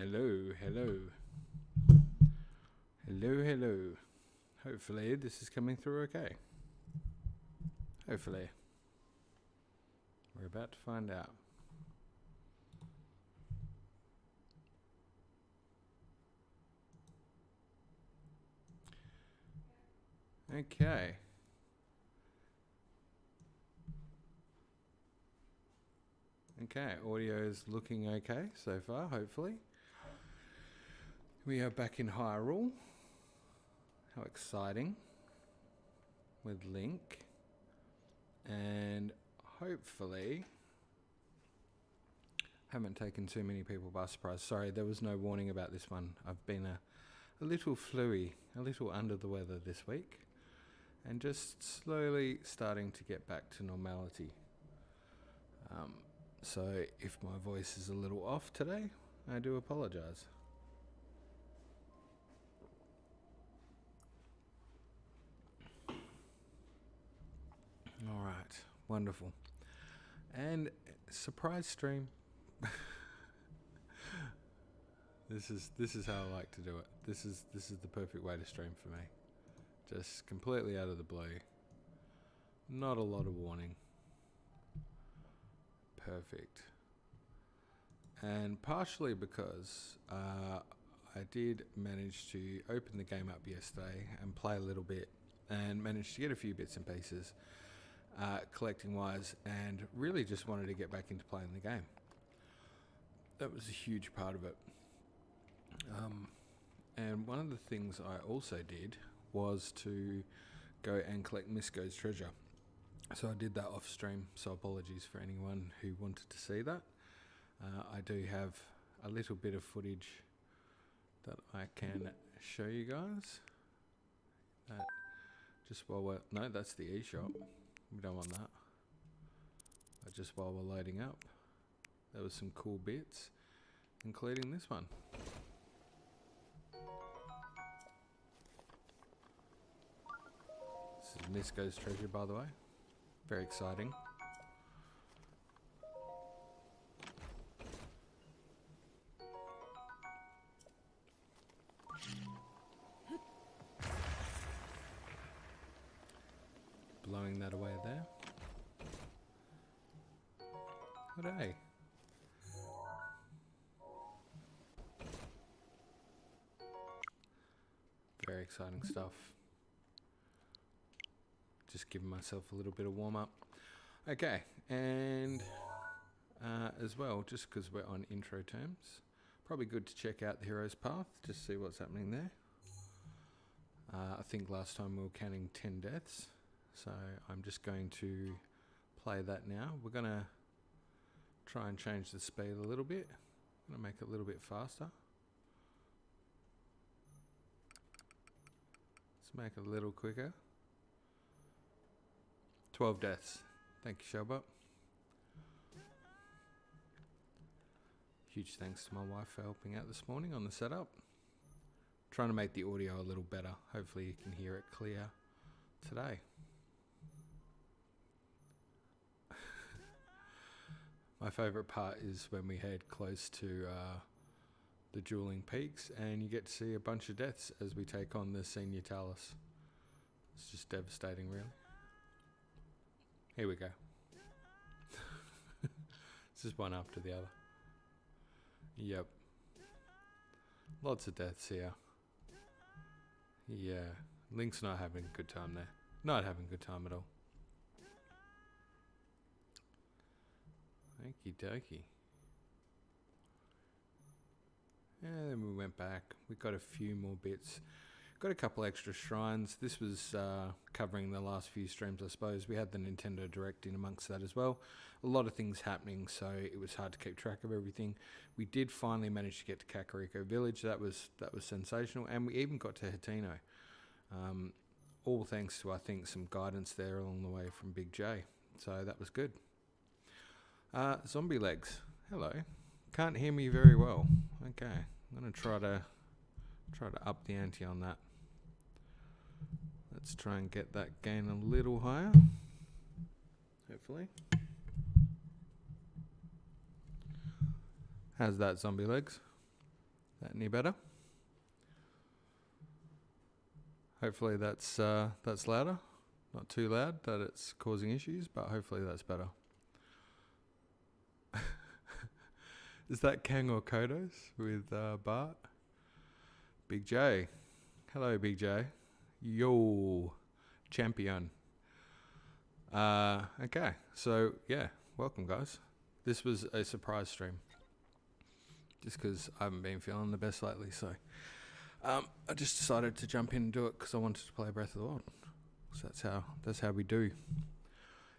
Hello, hello. Hello, hello. Hopefully this is coming through okay. Hopefully. We're about to find out. Okay. Okay, audio is looking okay so far, hopefully. We are back in Hyrule. How exciting. With Link. And hopefully haven't taken too many people by surprise. Sorry, there was no warning about this one. I've been a little fluey, a little under the weather this week, and just slowly starting to get back to normality. So if my voice is a little off today, I do apologise. All right, wonderful. And surprise stream. This is how I like to do it. This is the perfect way to stream for me. Just completely out of the blue. Not a lot of warning. Perfect. And partially because I did manage to open the game up yesterday and play a little bit and managed to get a few bits and pieces collecting wise, and really just wanted to get back into playing the game. That was a huge part of it. And one of the things I also did was to go and collect Misko's treasure. So I did that off stream, so apologies for anyone who wanted to see that. I do have a little bit of footage that I can show you guys. That just while we're, no, that's the eShop. We don't want that. But just while we're loading up, there was some cool bits, including this one. This is Misko's treasure, by the way. Very exciting. Blowing that away there. What a? Very exciting stuff. Just giving myself a little bit of warm up. Okay, and as well, just because we're on intro terms, probably good to check out the hero's path, just see what's happening there. I think last time we were counting 10 deaths, so I'm just going to play that now. We're going to try and change the speed a little bit. I'm going to make it a little bit faster. Let's make it a little quicker. 12 deaths. Thank you, Showbot. Huge thanks to my wife for helping out this morning on the setup. Trying to make the audio a little better. Hopefully you can hear it clear today. My favourite part is when we head close to the dueling peaks and you get to see a bunch of deaths as we take on the senior Talus. It's just devastating, really. Here we go. It's just one after the other. Yep. Lots of deaths here. Yeah. Link's not having a good time there. Not having a good time at all. Okie dokie. And then we went back. We got a few more bits. Got a couple extra shrines. This was covering the last few streams, I suppose. We had the Nintendo Direct in amongst that as well. A lot of things happening, so it was hard to keep track of everything. We did finally manage to get to Kakariko Village. That was sensational, and we even got to Hateno. All thanks to, I think, some guidance there along the way from Big J. So that was good. Zombie legs. Hello. Can't hear me very well. Okay, I'm gonna try to up the ante on that. Let's try and get that gain a little higher. Hopefully. How's that, zombie legs? That any better? Hopefully that's louder. Not too loud that it's causing issues, but hopefully that's better. Is that Kang or Kodos with Bart? Big J. Hello, Big J. Yo, champion. Okay, so yeah, welcome guys. This was a surprise stream. Just because I haven't been feeling the best lately, so I just decided to jump in and do it because I wanted to play Breath of the Wild. So that's how we do.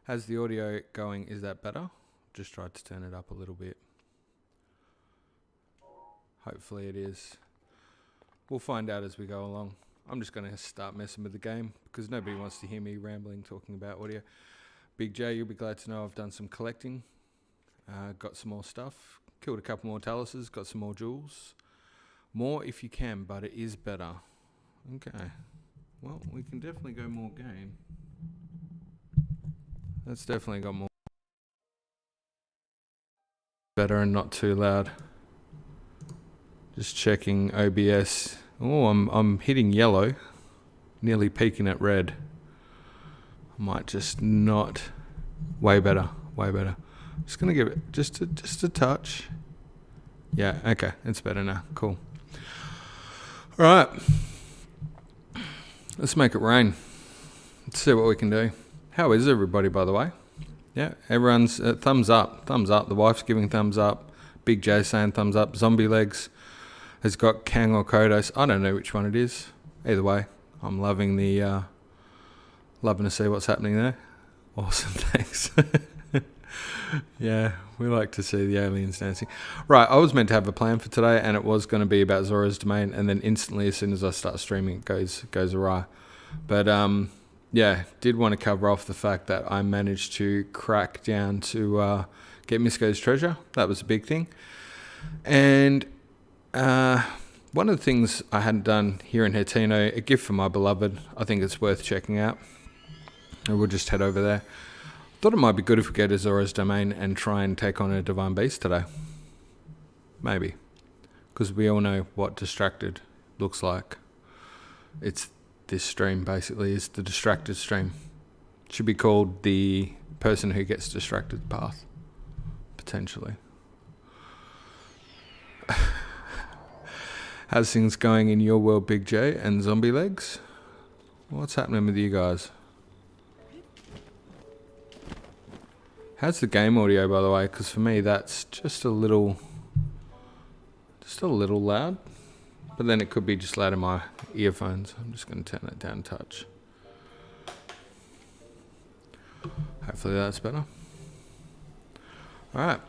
How's the audio going? Is that better? Just tried to turn it up a little bit. Hopefully it is. We'll find out as we go along. I'm just going to start messing with the game because nobody wants to hear me rambling talking about audio. Big J, you'll be glad to know I've done some collecting. Got some more stuff. Killed a couple more taluses. Got some more jewels. More if you can, but it is better. Okay. Well, we can definitely go more game. That's definitely got more. Better and not too loud. Just checking OBS. Oh, I'm hitting yellow. Nearly peaking at red. I might just not. Way better. Way better. Just gonna give it just a touch. Yeah, okay, it's better now. Cool. All right, let's make it rain. Let's see what we can do. How is everybody, by the way? Yeah, everyone's thumbs up. Thumbs up. The wife's giving thumbs up. Big J saying thumbs up. Zombie Legs has got Kang or Kodos. I don't know which one it is. Either way, I'm loving the loving to see what's happening there. Awesome, thanks. Yeah, we like to see the aliens dancing. Right, I was meant to have a plan for today, and it was going to be about Zora's Domain, and then instantly, as soon as I start streaming, it goes awry. But yeah, did want to cover off the fact that I managed to crack down to get Misko's treasure. That was a big thing. And one of the things I hadn't done here in Hetino, a gift for my beloved, I think it's worth checking out. And we'll just head over there. Thought it might be good if we go to Zora's Domain and try and take on a Divine Beast today. Maybe. Because we all know what distracted looks like. It's this stream, basically. It's the distracted stream. It should be called the person who gets distracted path. Potentially. How's things going in your world, Big J and Zombie Legs? What's happening with you guys? How's the game audio, by the way? Because for me, that's just a little loud. But then it could be just loud in my earphones. I'm just going to turn that down a touch. Hopefully that's better. All right.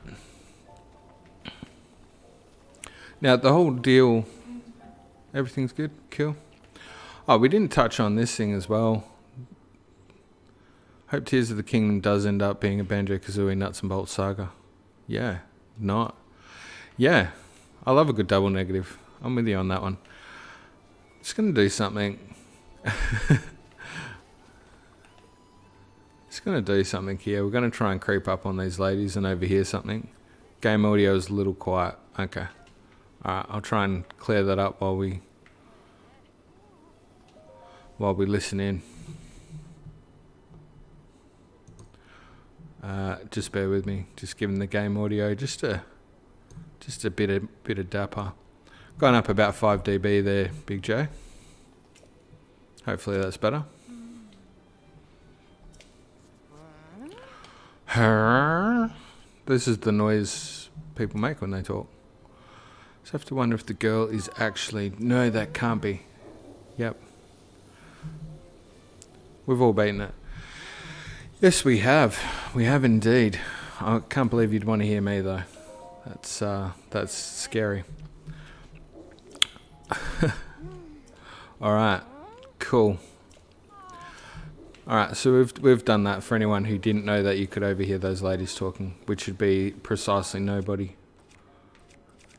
Now, the whole deal, everything's good? Cool. Oh, we didn't touch on this thing as well. Hope Tears of the Kingdom does end up being a Banjo-Kazooie Nuts and Bolts saga. Yeah, not. Yeah, I love a good double negative. I'm with you on that one. Just going to do something. Just going to do something here. We're going to try and creep up on these ladies and overhear something. Game audio is a little quiet. Okay. Alright, I'll try and clear that up while we listen in. Just bear with me. Just giving the game audio just a bit of dapper. Gone up about 5 dB there, Big J. Hopefully that's better. This is the noise people make when they talk. So I have to wonder if the girl is actually... No, that can't be. Yep. We've all beaten it. Yes, we have. We have indeed. I can't believe you'd want to hear me, though. That's scary. All right. Cool. All right, so we've done that for anyone who didn't know that you could overhear those ladies talking, which would be precisely nobody.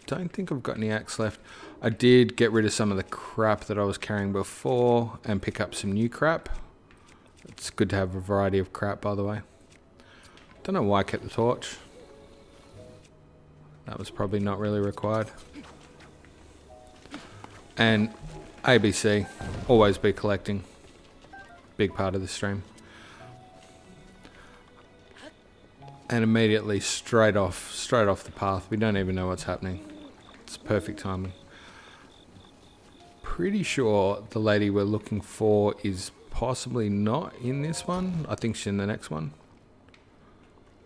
Don't think I've got any axe left. I did get rid of some of the crap that I was carrying before and pick up some new crap. It's good to have a variety of crap, by the way. Don't know why I kept the torch. That was probably not really required. And ABC, always be collecting. Big part of the stream. And immediately straight off the path. We don't even know what's happening. It's perfect timing. Pretty sure the lady we're looking for is possibly not in this one. I think she's in the next one.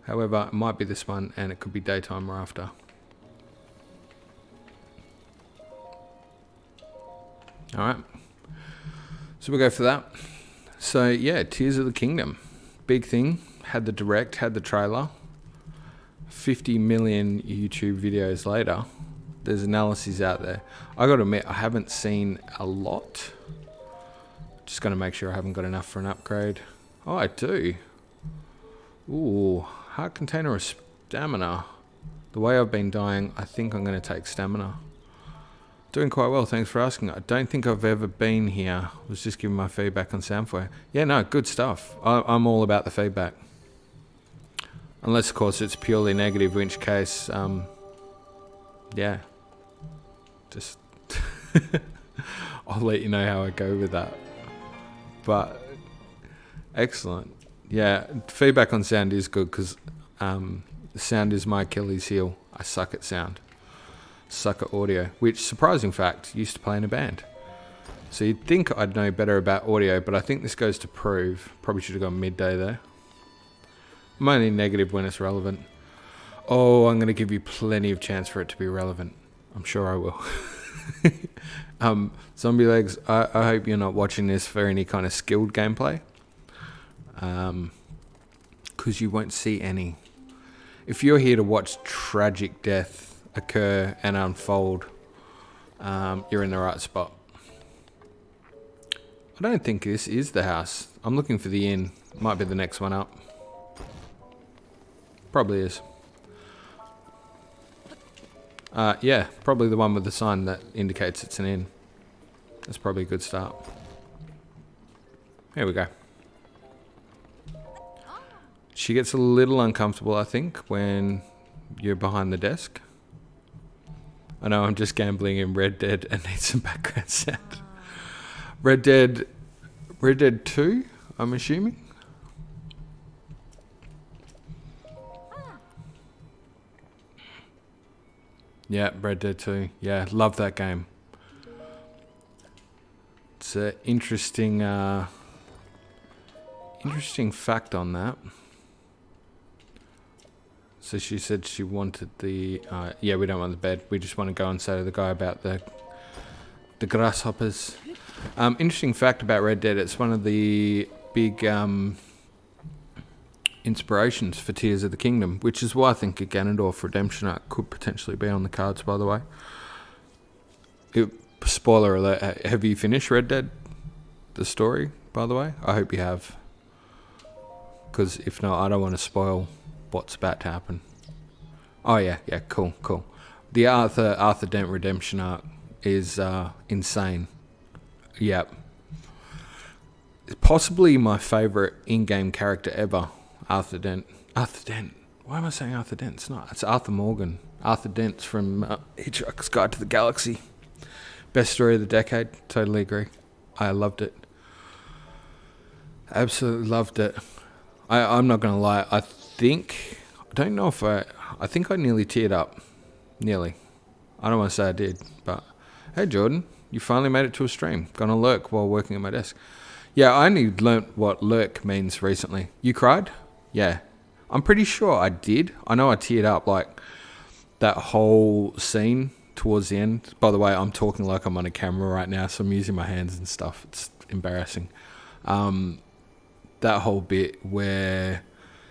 However, it might be this one, and it could be daytime or after. Alright. So we'll go for that. So yeah, Tears of the Kingdom. Big thing. Had the direct, had the trailer. 50 million YouTube videos later, there's analyses out there. I gotta admit, I haven't seen a lot. Just gotta make sure I haven't got enough for an upgrade. Oh, I do. Ooh, heart container of stamina. The way I've been dying, I think I'm gonna take stamina. Doing quite well, thanks for asking. I don't think I've ever been here. I was just giving my feedback on Soundfire. Yeah, no, good stuff. I'm all about the feedback. Unless, of course, it's purely negative, in which case, yeah. Just, I'll let you know how I go with that. But, excellent. Yeah, feedback on sound is good because sound is my Achilles heel. I suck at sound. Suck at audio, which, surprising fact, used to play in a band. So you'd think I'd know better about audio, but I think this goes to prove. Probably should have gone midday there. I'm only negative when it's relevant. Oh, I'm going to give you plenty of chance for it to be relevant. I'm sure I will. Zombie Legs, I hope you're not watching this for any kind of skilled gameplay. Because you won't see any. If you're here to watch tragic death occur and unfold, you're in the right spot. I don't think this is the house. I'm looking for the inn. Might be the next one up. Probably is. Yeah, probably the one with the sign that indicates it's an inn. That's probably a good start. Here we go. She gets a little uncomfortable, I think, when you're behind the desk. I know I'm just gambling in Red Dead and need some background sound. Red Dead 2, I'm assuming. Yeah, Red Dead 2. Yeah, love that game. It's an interesting fact on that. So she said she wanted the... yeah, we don't want the bed. We just want to go and say to the guy about the grasshoppers. Interesting fact about Red Dead. It's one of the big inspirations for Tears of the Kingdom, which is why I think a Ganondorf redemption arc could potentially be on the cards, by the way. Spoiler alert. Have you finished Red Dead? The story, by the way? I hope you have. Because if not, I don't want to spoil what's about to happen. Oh yeah, cool. The Arthur Dent redemption arc is insane. Yep. Possibly my favourite in-game character ever, Arthur Dent. Why am I saying Arthur Dent? It's not. It's Arthur Morgan. Arthur Dent's from Hitchhiker's Guide to the Galaxy. Best story of the decade. Totally agree. I loved it. Absolutely loved it. I'm not going to lie. I think I nearly teared up. Nearly. I don't want to say I did, but hey Jordan, you finally made it to a stream. Gonna lurk while working at my desk. Yeah, I only learnt what lurk means recently. You cried? Yeah. I'm pretty sure I did. I know I teared up, like that whole scene towards the end. By the way, I'm talking like I'm on a camera right now, so I'm using my hands and stuff. It's embarrassing. That whole bit where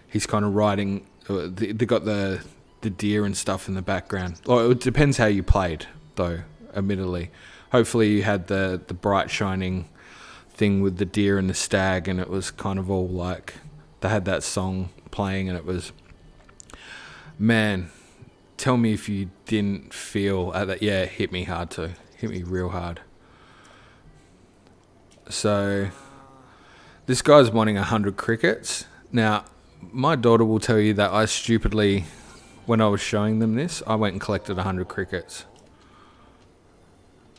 he's kind of riding, they got the deer and stuff in the background. Well, it depends how you played, though, admittedly. Hopefully you had the bright shining thing with the deer and the stag, and it was kind of all like, they had that song playing, and it was, man, tell me if you didn't feel that. Yeah, it hit me hard too. Hit me real hard. So this guy's wanting 100 crickets. Now, my daughter will tell you that I stupidly, when I was showing them this, I went and collected 100 crickets.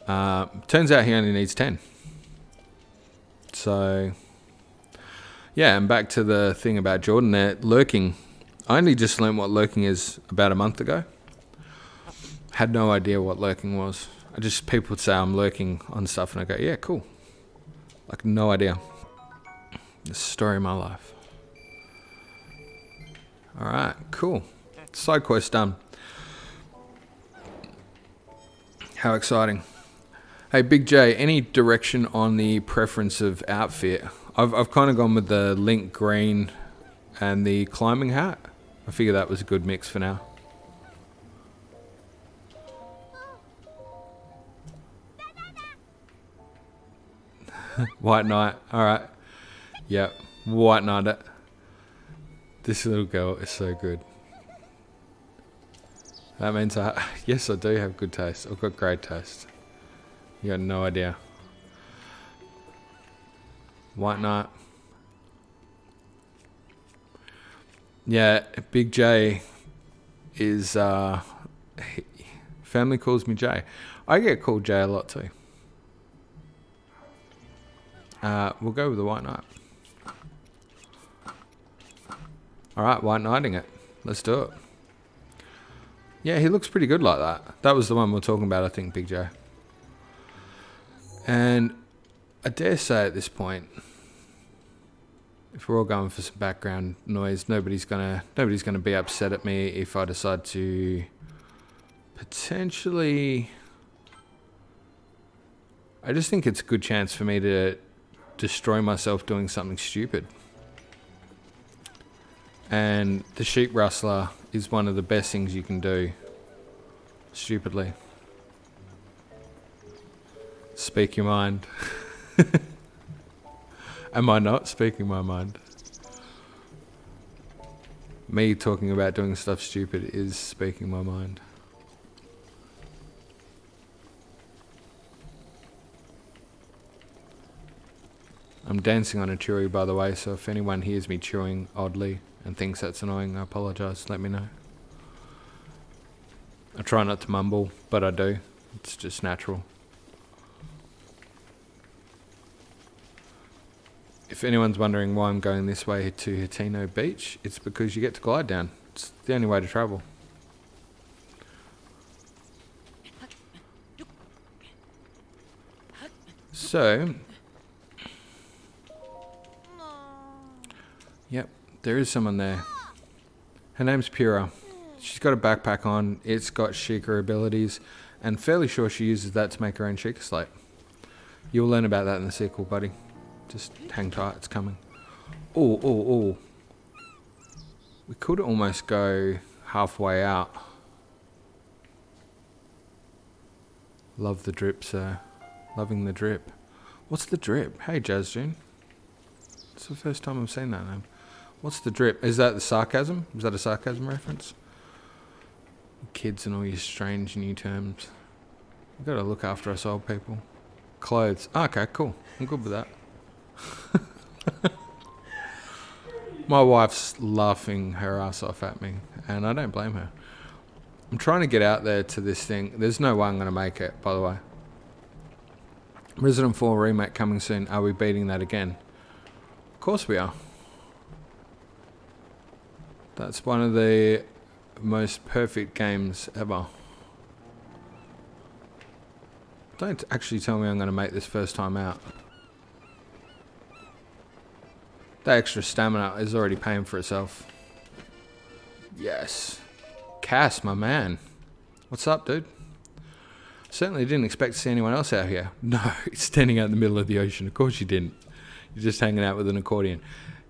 Turns out he only needs 10. So, yeah, and back to the thing about Jordan there, lurking. I only just learned what lurking is about a month ago. Had no idea what lurking was. People would say I'm lurking on stuff and I go, yeah, cool. Like, no idea. The story of my life. Alright, cool. Side quest done. How exciting. Hey, Big J, any direction on the preference of outfit? I've kind of gone with the link green and the climbing hat. I figure that was a good mix for now. White Knight. Alright. Yep. White Knight it. This little girl is so good. That means yes, I do have good taste. I've got great taste. You got no idea. White Knight. Yeah, Big J is family calls me Jay. I get called Jay a lot too. We'll go with the White Knight. Alright, White Knighting it. Let's do it. Yeah, he looks pretty good like that. That was the one we were talking about, I think, Big J. And I dare say at this point, if we're all going for some background noise, nobody's gonna be upset at me if I decide to potentially. I just think it's a good chance for me to destroy myself doing something stupid. And the sheep rustler is one of the best things you can do stupidly. Speak your mind. Am I not speaking my mind? Me talking about doing stuff stupid is speaking my mind. I'm dancing on a chewy, by the way, so if anyone hears me chewing oddly and thinks that's annoying, I apologise. Let me know. I try not to mumble, but I do. It's just natural. If anyone's wondering why I'm going this way to Hateno Beach, it's because you get to glide down. It's the only way to travel. So, yep, there is someone there. Her name's Pura. She's got a backpack on. It's got Sheikah abilities, and fairly sure she uses that to make her own Sheikah slate. You'll learn about that in the sequel, buddy. Just hang tight, it's coming. Oh, oh, oh. We could almost go halfway out. Love the drip, sir. Loving the drip. What's the drip? Hey, Jazz June. It's the first time I've seen that name. What's the drip? Is that the sarcasm? Is that a sarcasm reference? Kids and all your strange new terms. We've got to look after us old people. Clothes. Oh, okay, cool. I'm good with that. My wife's laughing her ass off at me, and I don't blame her. I'm trying to get out there to this thing. There's no way I'm going to make it, by the way. Resident 4 remake coming soon. Are we beating that again? Of course we are. That's one of the most perfect games ever. Don't actually tell me I'm going to make this first time out. That extra stamina is already paying for itself. Yes. Cass, my man. What's up, dude? Certainly didn't expect to see anyone else out here. No, it's standing out in the middle of the ocean. Of course you didn't. You're just hanging out with an accordion.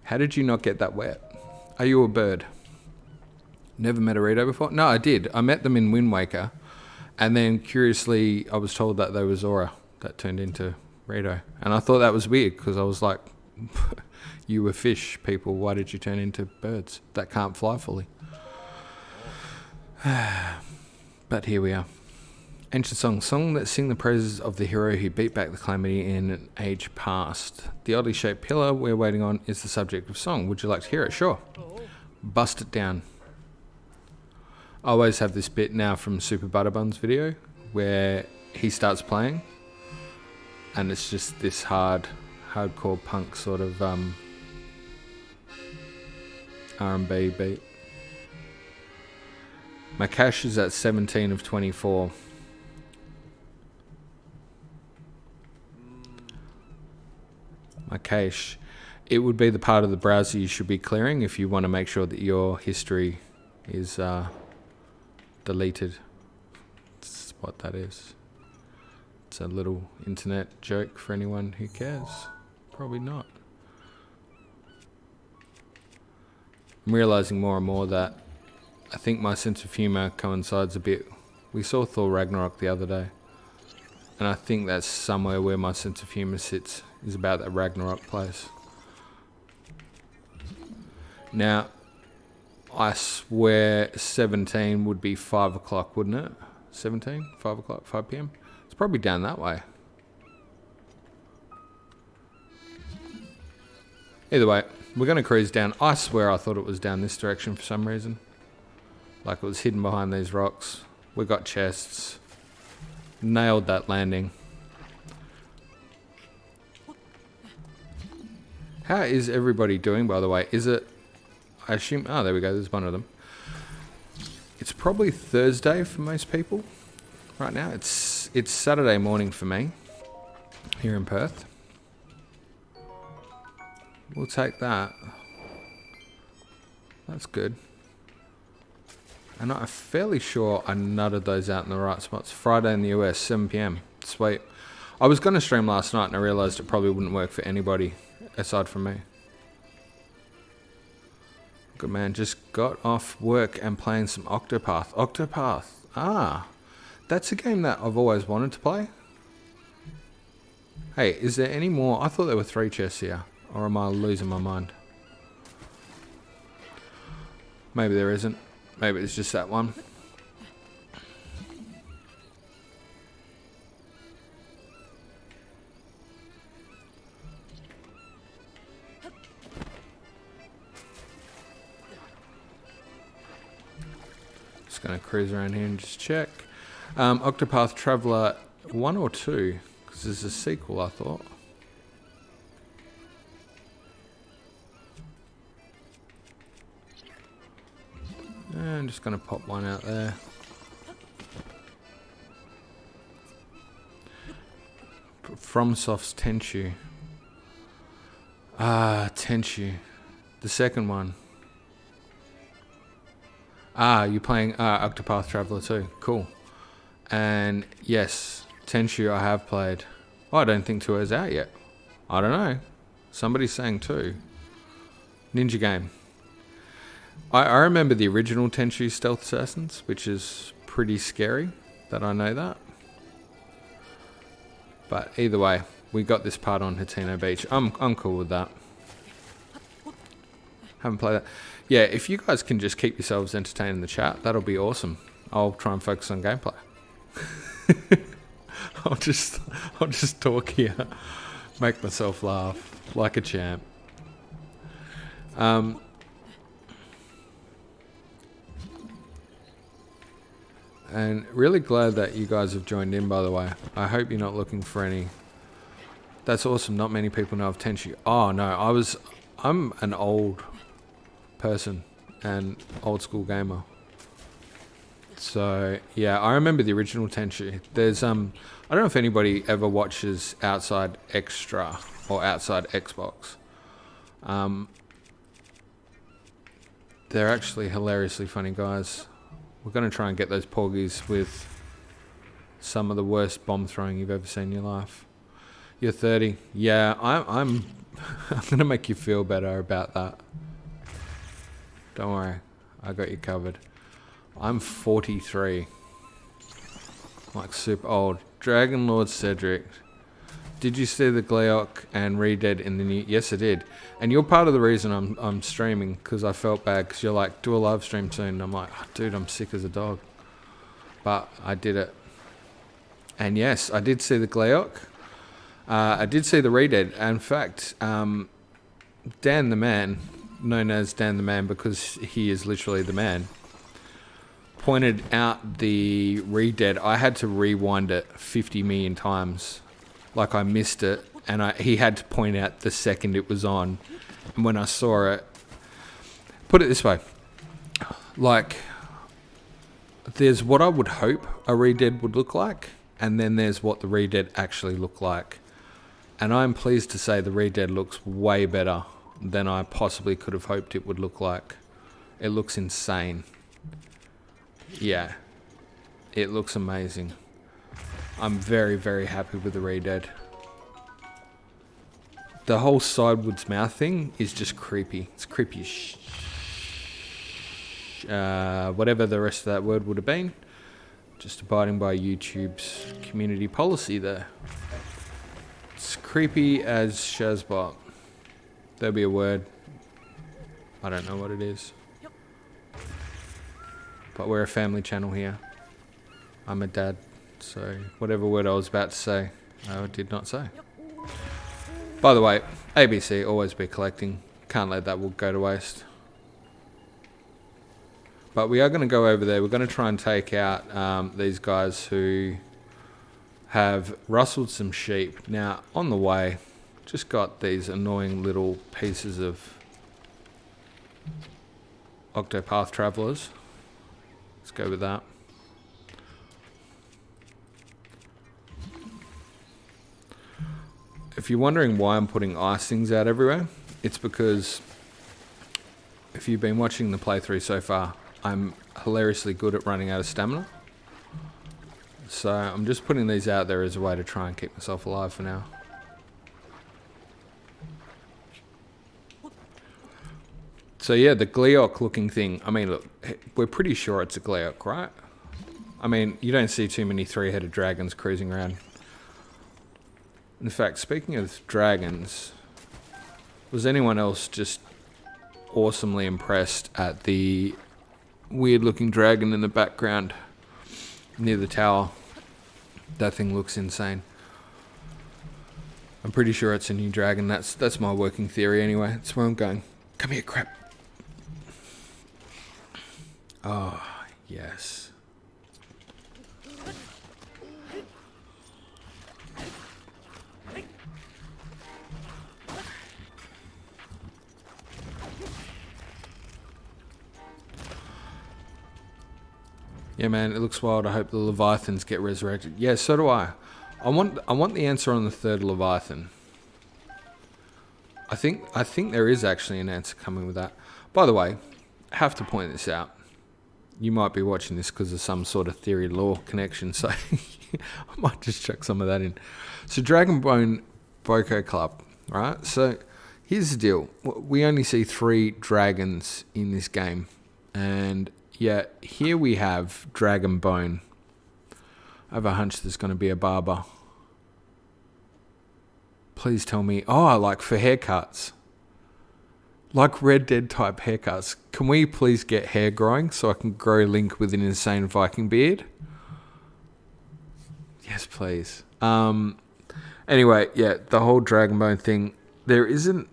How did you not get that wet? Are you a bird? Never met a Rito before? No, I did. I met them in Wind Waker. And then, curiously, I was told that they were Zora. That turned into Rito. And I thought that was weird, because I was like, you were fish, people. Why did you turn into birds that can't fly fully? But here we are. Ancient song that sing the praises of the hero who beat back the Calamity in an age past. The oddly shaped pillar we're waiting on is the subject of song. Would you like to hear it? Sure. Bust it down. I always have this bit now from Super Butterbuns video where he starts playing, and it's just this hardcore punk sort of R&B beat. My cache is at 17 of 24. My cache, it would be the part of the browser you should be clearing if you want to make sure that your history is deleted. That's what that is. It's a little internet joke for anyone who cares. Probably not. I'm realizing more and more that I think my sense of humor coincides a bit. We saw Thor Ragnarok the other day, and I think that's somewhere where my sense of humor sits, is about that Ragnarok place. Now, I swear 17 would be 5 o'clock, wouldn't it? 17? 5 o'clock? 5 p.m.? It's probably down that way. Either way, we're going to cruise down. I swear I thought it was down this direction for some reason. Like it was hidden behind these rocks. We got chests. Nailed that landing. How is everybody doing, by the way? Is it... I assume... Oh, there we go. There's one of them. It's probably Thursday for most people right now. It's Saturday morning for me here in Perth. We'll take that. That's good. And I'm fairly sure I nutted those out in the right spots. Friday in the US, 7 p.m. Sweet. I was going to stream last night and I realised it probably wouldn't work for anybody aside from me. Good man. Just got off work and playing some Octopath. Octopath. Ah. That's a game that I've always wanted to play. Hey, is there any more? I thought there were 3 chests here. Or am I losing my mind? Maybe there isn't. Maybe it's just that one. Just going to cruise around here and just check. Octopath Traveler 1 or 2? Because there's a sequel, I thought. I'm just going to pop one out there. FromSoft's Tenchu. Ah, Tenchu. The second one. Ah, you're playing Octopath Traveler 2. Cool. And yes, Tenchu I have played. Oh, I don't think 2 is out yet. I don't know. Somebody's saying 2. Ninja game. I remember the original Tenchu Stealth Assassins, which is pretty scary that I know that. But either way, we got this part on Hateno Beach. I'm cool with that. Haven't played that. Yeah, if you guys can just keep yourselves entertained in the chat, that'll be awesome. I'll try and focus on gameplay. I'll just talk here, make myself laugh like a champ. And really glad that you guys have joined in, by the way. I hope you're not looking for any... That's awesome. Not many people know of Tenchu. Oh, no. I'm an old person and old school gamer. So, yeah, I remember the original Tenchu. There's, I don't know if anybody ever watches Outside Extra or Outside Xbox. They're actually hilariously funny guys. We're going to try and get those porgies with some of the worst bomb throwing you've ever seen in your life. You're 30. Yeah, I'm going to make you feel better about that. Don't worry. I got you covered. I'm 43. Like super old. Dragon Lord Cedric. Did you see the Gleok and Red Dead in the new... Yes, I did. And you're part of the reason I'm streaming, because I felt bad, because you're like, do a live stream soon. And I'm like, oh, dude, I'm sick as a dog. But I did it. And yes, I did see the Gleok. I did see the Red Dead. In fact, Dan the Man, known as Dan the Man because he is literally the man, pointed out the re-dead, I had to rewind it 50 million times. Like I missed it, and he had to point out the second it was on. And when I saw it, put it this way, like, there's what I would hope a re-dead would look like, and then there's what the re-dead actually look like. And I'm pleased to say the re-dead looks way better than I possibly could have hoped it would look like. It looks insane. Yeah, it looks amazing. I'm very, very happy with the re-dead. The whole sidewards mouth thing is just creepy. It's creepy as whatever the rest of that word would have been. Just abiding by YouTube's community policy there. It's creepy as Shazbot. There'll be a word. I don't know what it is. But we're a family channel here. I'm a dad, so whatever word I was about to say, I did not say. By the way, ABC, always be collecting. Can't let that go to waste. But we are going to go over there. We're going to try and take out these guys who have rustled some sheep. Now, on the way, just got these annoying little pieces of Octopath Travelers. Let's go with that. If you're wondering why I'm putting ice things out everywhere, it's because if you've been watching the playthrough so far, I'm hilariously good at running out of stamina. So I'm just putting these out there as a way to try and keep myself alive for now. So yeah, the Gleeok looking thing. I mean, look, we're pretty sure it's a Gleeok, right? I mean, you don't see too many three-headed dragons cruising around. In fact, speaking of dragons, was anyone else just awesomely impressed at the weird-looking dragon in the background near the tower? That thing looks insane. I'm pretty sure it's a new dragon. That's my working theory anyway. That's where I'm going. Come here, crap. Oh, yes. Yeah, man, it looks wild. I hope the Leviathans get resurrected. Yeah, so do I. I want the answer on the third Leviathan. I think there is actually an answer coming with that. By the way, I have to point this out. You might be watching this because of some sort of theory lore connection, so I might just chuck some of that in. So Dragonbone Boko Club, right? So here's the deal. We only see 3 dragons in this game, and yet here we have Dragonbone. I have a hunch there's going to be a barber. Please tell me. Oh, like for haircuts. Like Red Dead type haircuts. Can we please get hair growing so I can grow Link with an insane Viking beard? Yes, please. Anyway, yeah, the whole Dragonbone thing. There isn't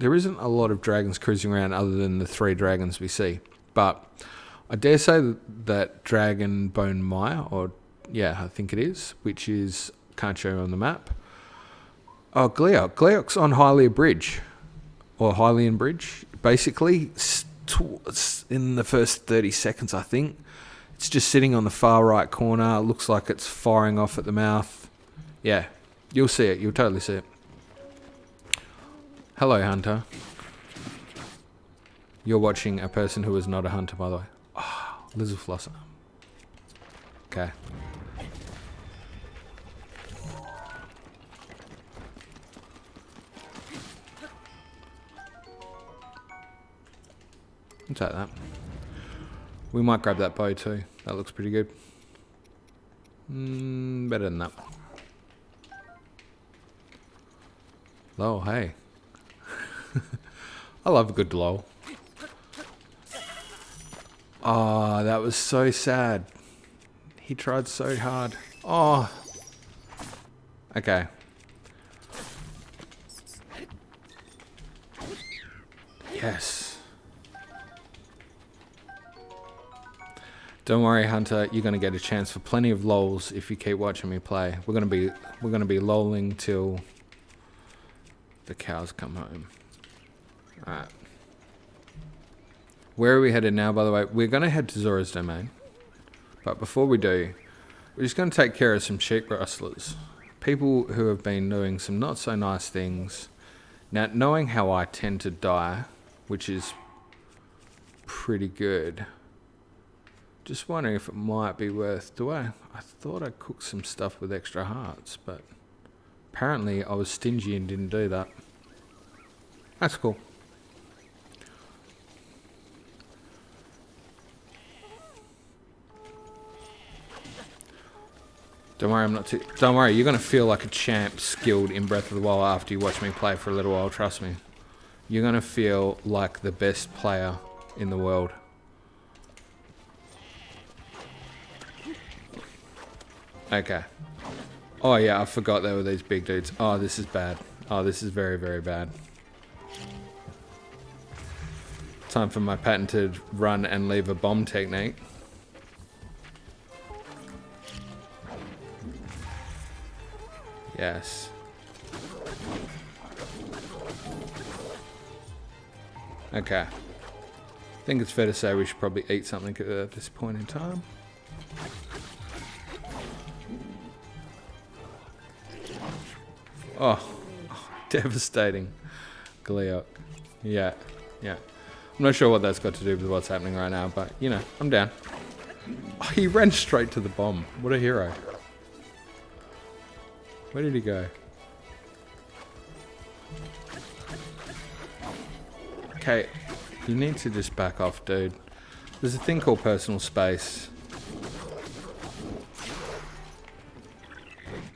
a lot of dragons cruising around other than the 3 dragons we see. But I dare say that Dragonbone Mire, or yeah, I think it is, which is, can't show you on the map. Oh, Gleeok. Gleeok's on Hylia Bridge. Or Hylian Bridge. Basically, in the first 30 seconds, I think. It's just sitting on the far right corner. It looks like it's firing off at the mouth. Yeah, you'll see it. You'll totally see it. Hello, Hunter. You're watching a person who is not a hunter, by the way. Oh, lizard flosser. Okay. I'll take that. We might grab that bow too. That looks pretty good. Better than that. Lol, hey. I love a good lol. Oh, that was so sad. He tried so hard. Oh. Okay. Yes. Don't worry, Hunter. You're gonna get a chance for plenty of lols if you keep watching me play. We're gonna be lolling till the cows come home. All right. Where are we headed now? By the way, we're gonna head to Zora's domain, but before we do, we're just gonna take care of some sheep rustlers, people who have been doing some not so nice things. Now, knowing how I tend to die, which is pretty good. Just wondering if it might be worth... I thought I cooked some stuff with extra hearts, but apparently I was stingy and didn't do that. That's cool. Don't worry, you're going to feel like a champ skilled in Breath of the Wild after you watch me play for a little while, trust me. You're going to feel like the best player in the world. Okay. Oh yeah, I forgot there were these big dudes. Oh, this is bad. Oh, this is very, very bad. Time for my patented run and leave a bomb technique. Yes. Okay. I think it's fair to say we should probably eat something at this point in time. Oh, devastating. Gleok. Yeah. I'm not sure what that's got to do with what's happening right now, but, you know, I'm down. Oh, he ran straight to the bomb. What a hero. Where did he go? Okay, you need to just back off, dude. There's a thing called personal space.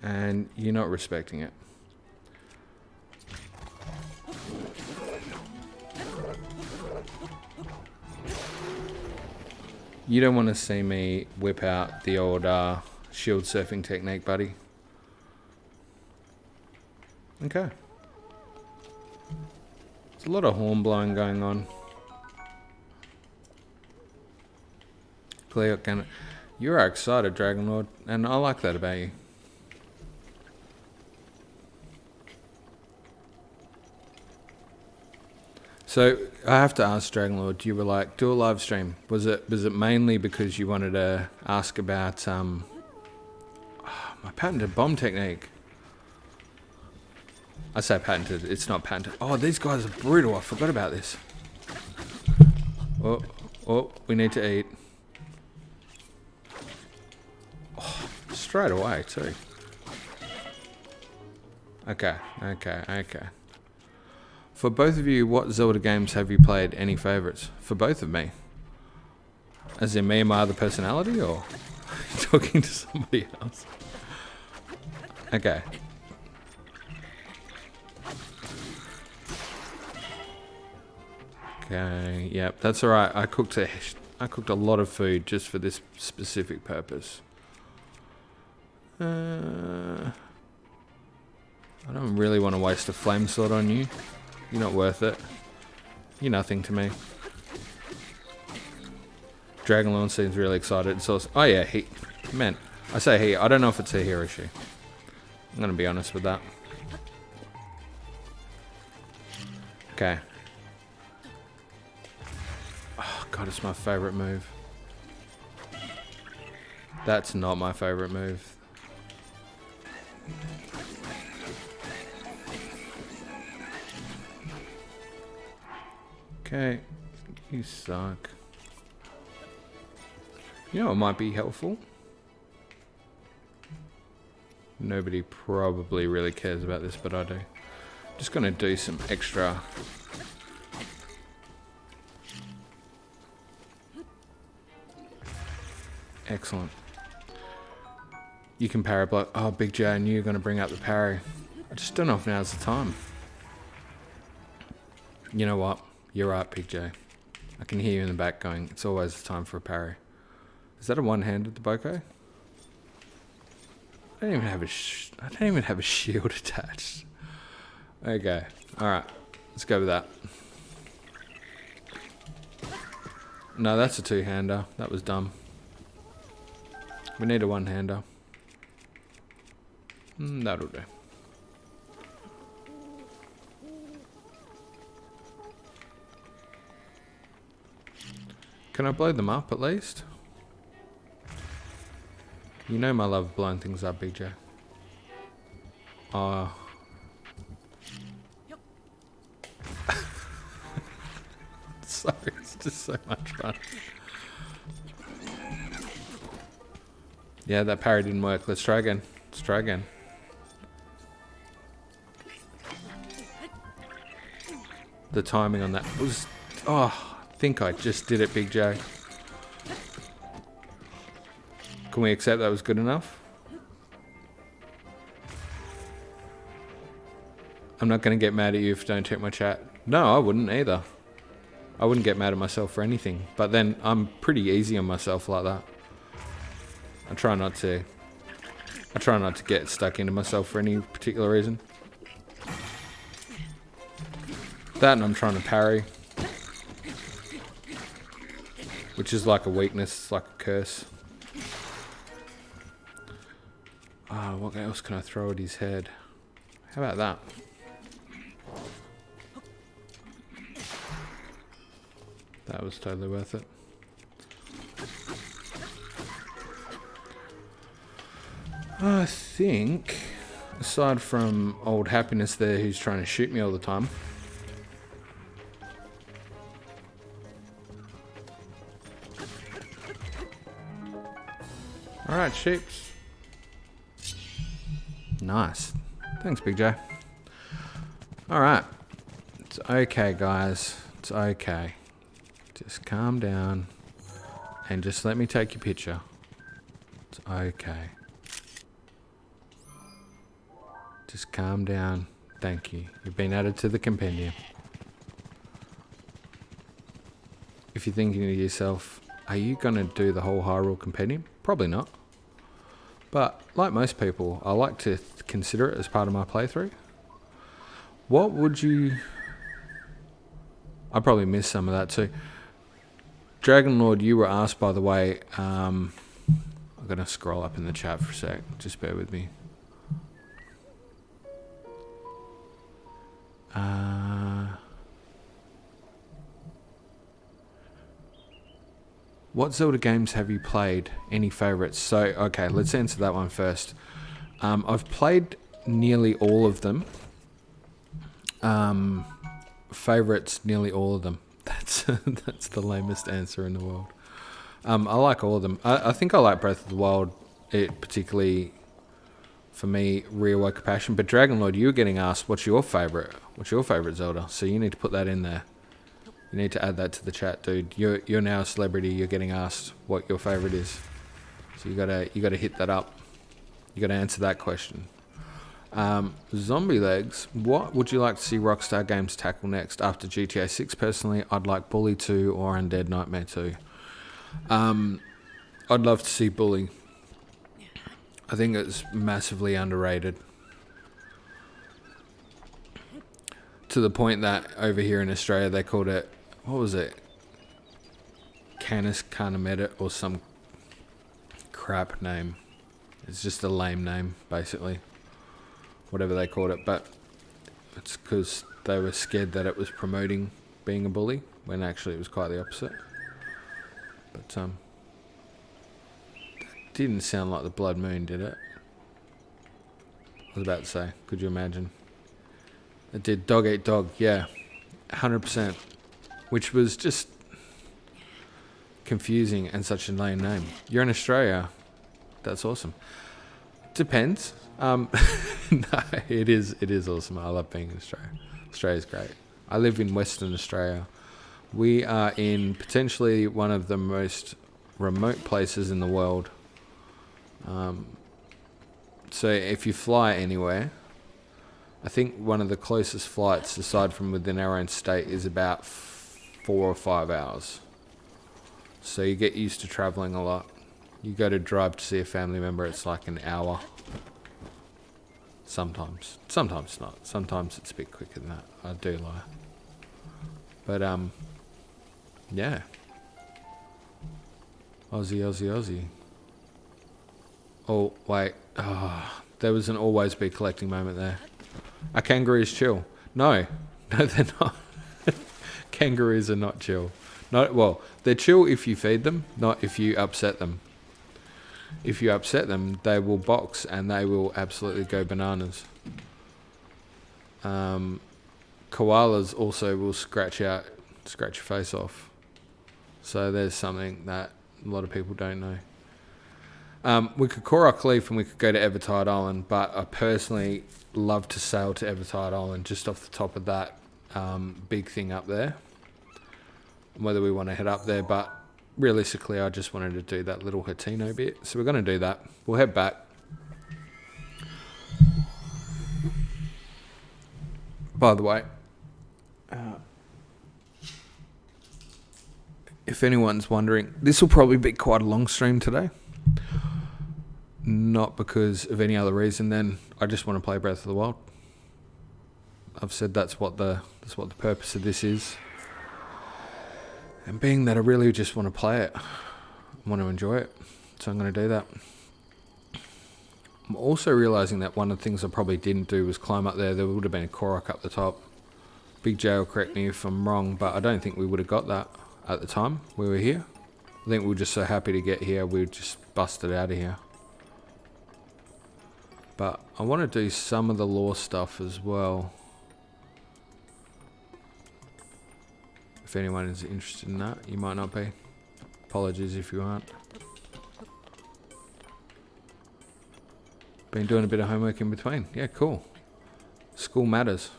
And you're not respecting it. You don't want to see me whip out the old shield surfing technique, buddy. Okay. There's a lot of horn blowing going on. Gleok, you are excited, Dragon Lord, and I like that about you. So I have to ask, Dragon Lord, you were like, do a live stream. Was it mainly because you wanted to ask about my patented bomb technique? I say patented, it's not patented. Oh, these guys are brutal. I forgot about this. Oh, we need to eat. Oh, straight away too. Okay. For both of you, what Zelda games have you played? Any favorites? For both of me? As in me and my other personality, or talking to somebody else? Okay. Okay, yep, that's alright. I cooked a lot of food just for this specific purpose. I don't really want to waste a flame sword on you. You're not worth it. You're nothing to me. Dragonlord seems really excited. It's also, oh yeah, I say he. I don't know if it's a he or a she. I'm gonna be honest with that. Okay. Oh god, it's my favorite move. That's not my favorite move. Okay, you suck. You know what might be helpful? Nobody probably really cares about this, but I do. Just gonna do some extra. Excellent. You can parry block. Oh, Big J, I knew you were gonna bring up the parry. I just don't know if now's the time. You know what? You're right, Big J. I can hear you in the back going, it's always the time for a parry. Is that a one-handed Boko? I don't even have a shield attached. Okay, alright. Let's go with that. No, that's a two-hander. That was dumb. We need a one-hander. That'll do. Can I blow them up at least? You know my love of blowing things up, BJ. Oh. Sorry, it's just so much fun. Yeah, that parry didn't work. Let's try again. Let's try again. The timing on that was... Oh, I think I just did it, Big J. Can we accept that was good enough? I'm not going to get mad at you if you don't check my chat. No, I wouldn't either. I wouldn't get mad at myself for anything. But then I'm pretty easy on myself like that. I try not to get stuck into myself for any particular reason. That and I'm trying to parry. Which is like a weakness, it's like a curse. What else can I throw at his head? How about that? That was totally worth it. I think, aside from old Happiness there who's trying to shoot me all the time. Alright, sheeps. Nice. Thanks, Big J. Alright. It's okay, guys. It's okay. Just calm down. And just let me take your picture. It's okay. Just calm down. Thank you. You've been added to the compendium. If you're thinking to yourself, are you going to do the whole Hyrule compendium? Probably not. But like most people, I like to consider it as part of my playthrough. What would you... I probably missed some of that too. Dragon Lord, you were asked, by the way, I'm going to scroll up in the chat for a sec. Just bear with me. What Zelda games have you played? Any favourites? So, okay, let's answer that one first. I've played nearly all of them. Favourites, nearly all of them. That's the lamest answer in the world. I like all of them. I think I like Breath of the Wild. It particularly, for me, reawoke a passion. But Dragon Lord, you were getting asked, what's your favourite? What's your favourite Zelda? So you need to put that in there. You need to add that to the chat, dude. You're now a celebrity. You're getting asked what your favorite is, so you gotta hit that up. You gotta answer that question. Zombie Legs. What would you like to see Rockstar Games tackle next after GTA 6? Personally, I'd like Bully 2 or Undead Nightmare 2. I'd love to see Bully. I think it's massively underrated. To the point that over here in Australia they called it, what was it? Canis Carnamet or some crap name. It's just a lame name, basically. Whatever they called it, but it's because they were scared that it was promoting being a bully, when actually it was quite the opposite. But that didn't sound like the Blood Moon, did it? I was about to say, could you imagine? It did. Dog Eat Dog, yeah, 100%. Which was just confusing and such a lame name. You're in Australia. That's awesome. Depends. No, it is awesome. I love being in Australia. Australia's great. I live in Western Australia. We are in potentially one of the most remote places in the world. So if you fly anywhere, I think one of the closest flights, aside from within our own state, is about 4 or 5 hours. So you get used to traveling a lot. You go to drive to see a family member, it's like an hour. Sometimes not. Sometimes it's a bit quicker than that. I do lie. But yeah. Aussie. Oh, wait. Oh, there was an always be collecting moment there. Are kangaroos chill? No. No, they're not. Kangaroos are not chill. Not, well, they're chill if you feed them, not if you upset them. If you upset them, they will box and they will absolutely go bananas. Koalas also will scratch your face off. So there's something that a lot of people don't know. We could Korok leaf and we could go to Evertide Island, but I personally love to sail to Evertide Island just off the top of that big thing up there. Whether we want to head up there, but realistically I just wanted to do that little Hatino bit. So we're going to do that. We'll head back. By the way, if anyone's wondering, this will probably be quite a long stream today. Not because of any other reason than I just want to play Breath of the Wild. I've said that's what the purpose of this is. And being that I really just want to play it, I want to enjoy it, so I'm going to do that. I'm also realising that one of the things I probably didn't do was climb up there. There would have been a Korok up the top. Big J will correct me if I'm wrong, but I don't think we would have got that at the time we were here. I think we were just so happy to get here, we just busted out of here. But I want to do some of the lore stuff as well. If anyone is interested in that, you might not be. Apologies if you aren't. Been doing a bit of homework in between. Yeah, cool. School matters.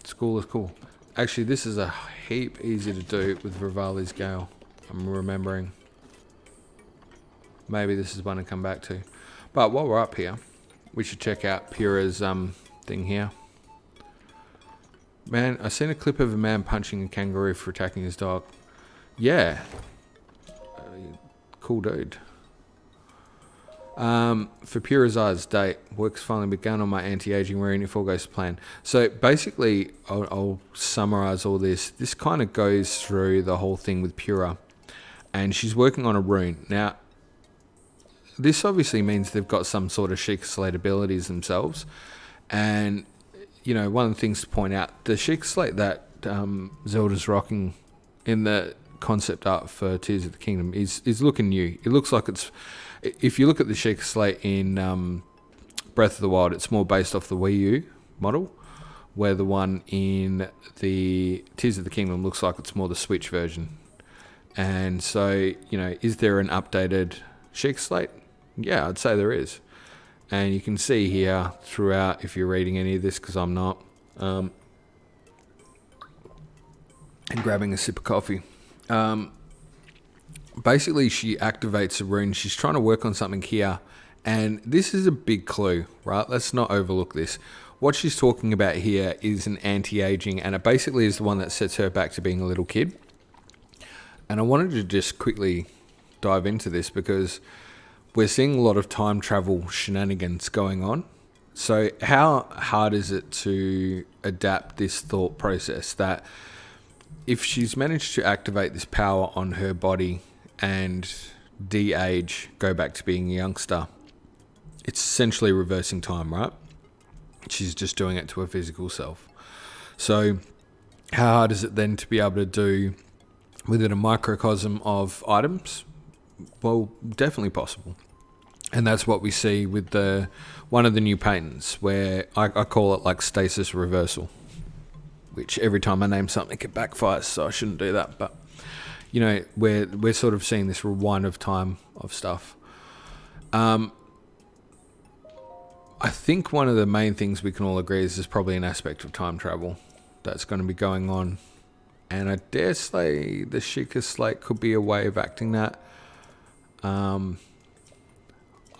School is cool. Actually, this is a heap easier to do with Rivali's Gale. I'm remembering. Maybe this is one to come back to. But while we're up here, we should check out Pyrrha's thing here. Man, I seen a clip of a man punching a kangaroo for attacking his dog. Yeah. Cool dude. For Pyrrha's Eyes date, work's finally begun on my anti-aging rune if all goes to plan. So basically, I'll summarize all this. This kind of goes through the whole thing with Pyrrha. And she's working on a rune. Now, this obviously means they've got some sort of Sheikah Slate abilities themselves. And you know, one of the things to point out, the Sheikah Slate that Zelda's rocking in the concept art for Tears of the Kingdom is looking new. It looks like it's, if you look at the Sheikah Slate in Breath of the Wild, it's more based off the Wii U model, where the one in the Tears of the Kingdom looks like it's more the Switch version. And so, you know, is there an updated Sheikah Slate? Yeah, I'd say there is. And you can see here throughout, if you're reading any of this, because I'm not, and grabbing a sip of coffee. Basically, she activates a rune. She's trying to work on something here. And this is a big clue, right? Let's not overlook this. What she's talking about here is an anti-aging, and it basically is the one that sets her back to being a little kid. And I wanted to just quickly dive into this because we're seeing a lot of time travel shenanigans going on. So how hard is it to adapt this thought process that if she's managed to activate this power on her body and de-age, go back to being a youngster, it's essentially reversing time, right? She's just doing it to her physical self. So how hard is it then to be able to do within a microcosm of items? Well, definitely possible. And that's what we see with one of the new patents, where I call it like stasis reversal, which every time I name something it backfires, so I shouldn't do that. But you know, we're sort of seeing this rewind of time of stuff. I think one of the main things we can all agree is there's probably an aspect of time travel that's going to be going on, and I dare say the Sheikah Slate could be a way of acting that.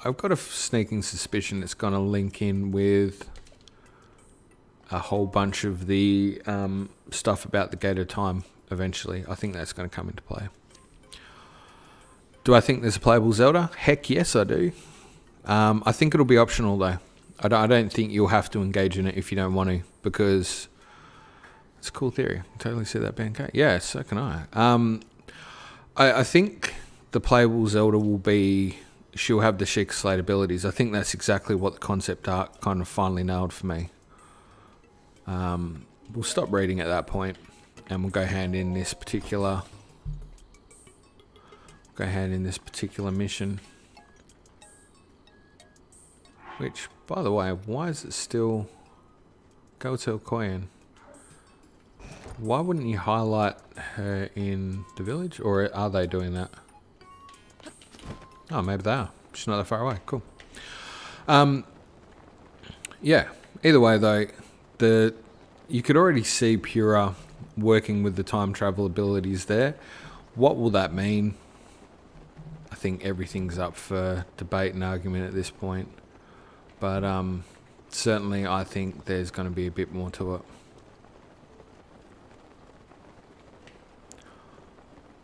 I've got a sneaking suspicion it's going to link in with a whole bunch of the stuff about the Gate of Time eventually. I think that's going to come into play. Do I think there's a playable Zelda? Heck yes, I do. I think it'll be optional though. I don't think you'll have to engage in it if you don't want to, because it's a cool theory. I totally see that being okay. Yeah, so can I. I think the playable Zelda will be she'll have the Sheikah Slate abilities. I think that's exactly what the concept art kind of finally nailed for me. We'll stop reading at that point, and we'll go hand in this particular mission. Which, by the way, why is it still go to Koyan? Why wouldn't you highlight her in the village, or are they doing that? Oh, maybe they are. She's not that far away. Cool. Yeah. Either way, though, you could already see Pura working with the time travel abilities there. What will that mean? I think everything's up for debate and argument at this point. But certainly I think there's going to be a bit more to it.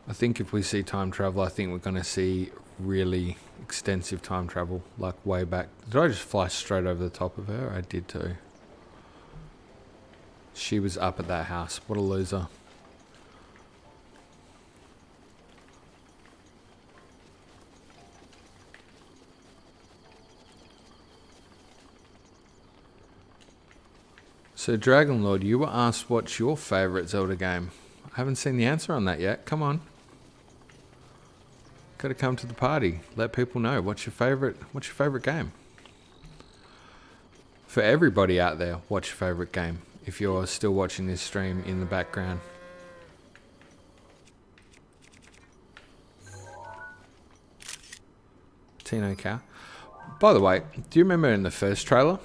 I think if we see time travel, I think we're going to see really extensive time travel, like way back. Did I just fly straight over the top of her? I did too. She was up at that house. What a loser. So Dragon Lord, you were asked what's your favourite Zelda game. I haven't seen the answer on that yet. Come on. Gotta come to the party. Let people know what's your favourite game. For everybody out there, what's your favourite game? If you're still watching this stream in the background. Tino cow. By the way, do you remember in the first trailer,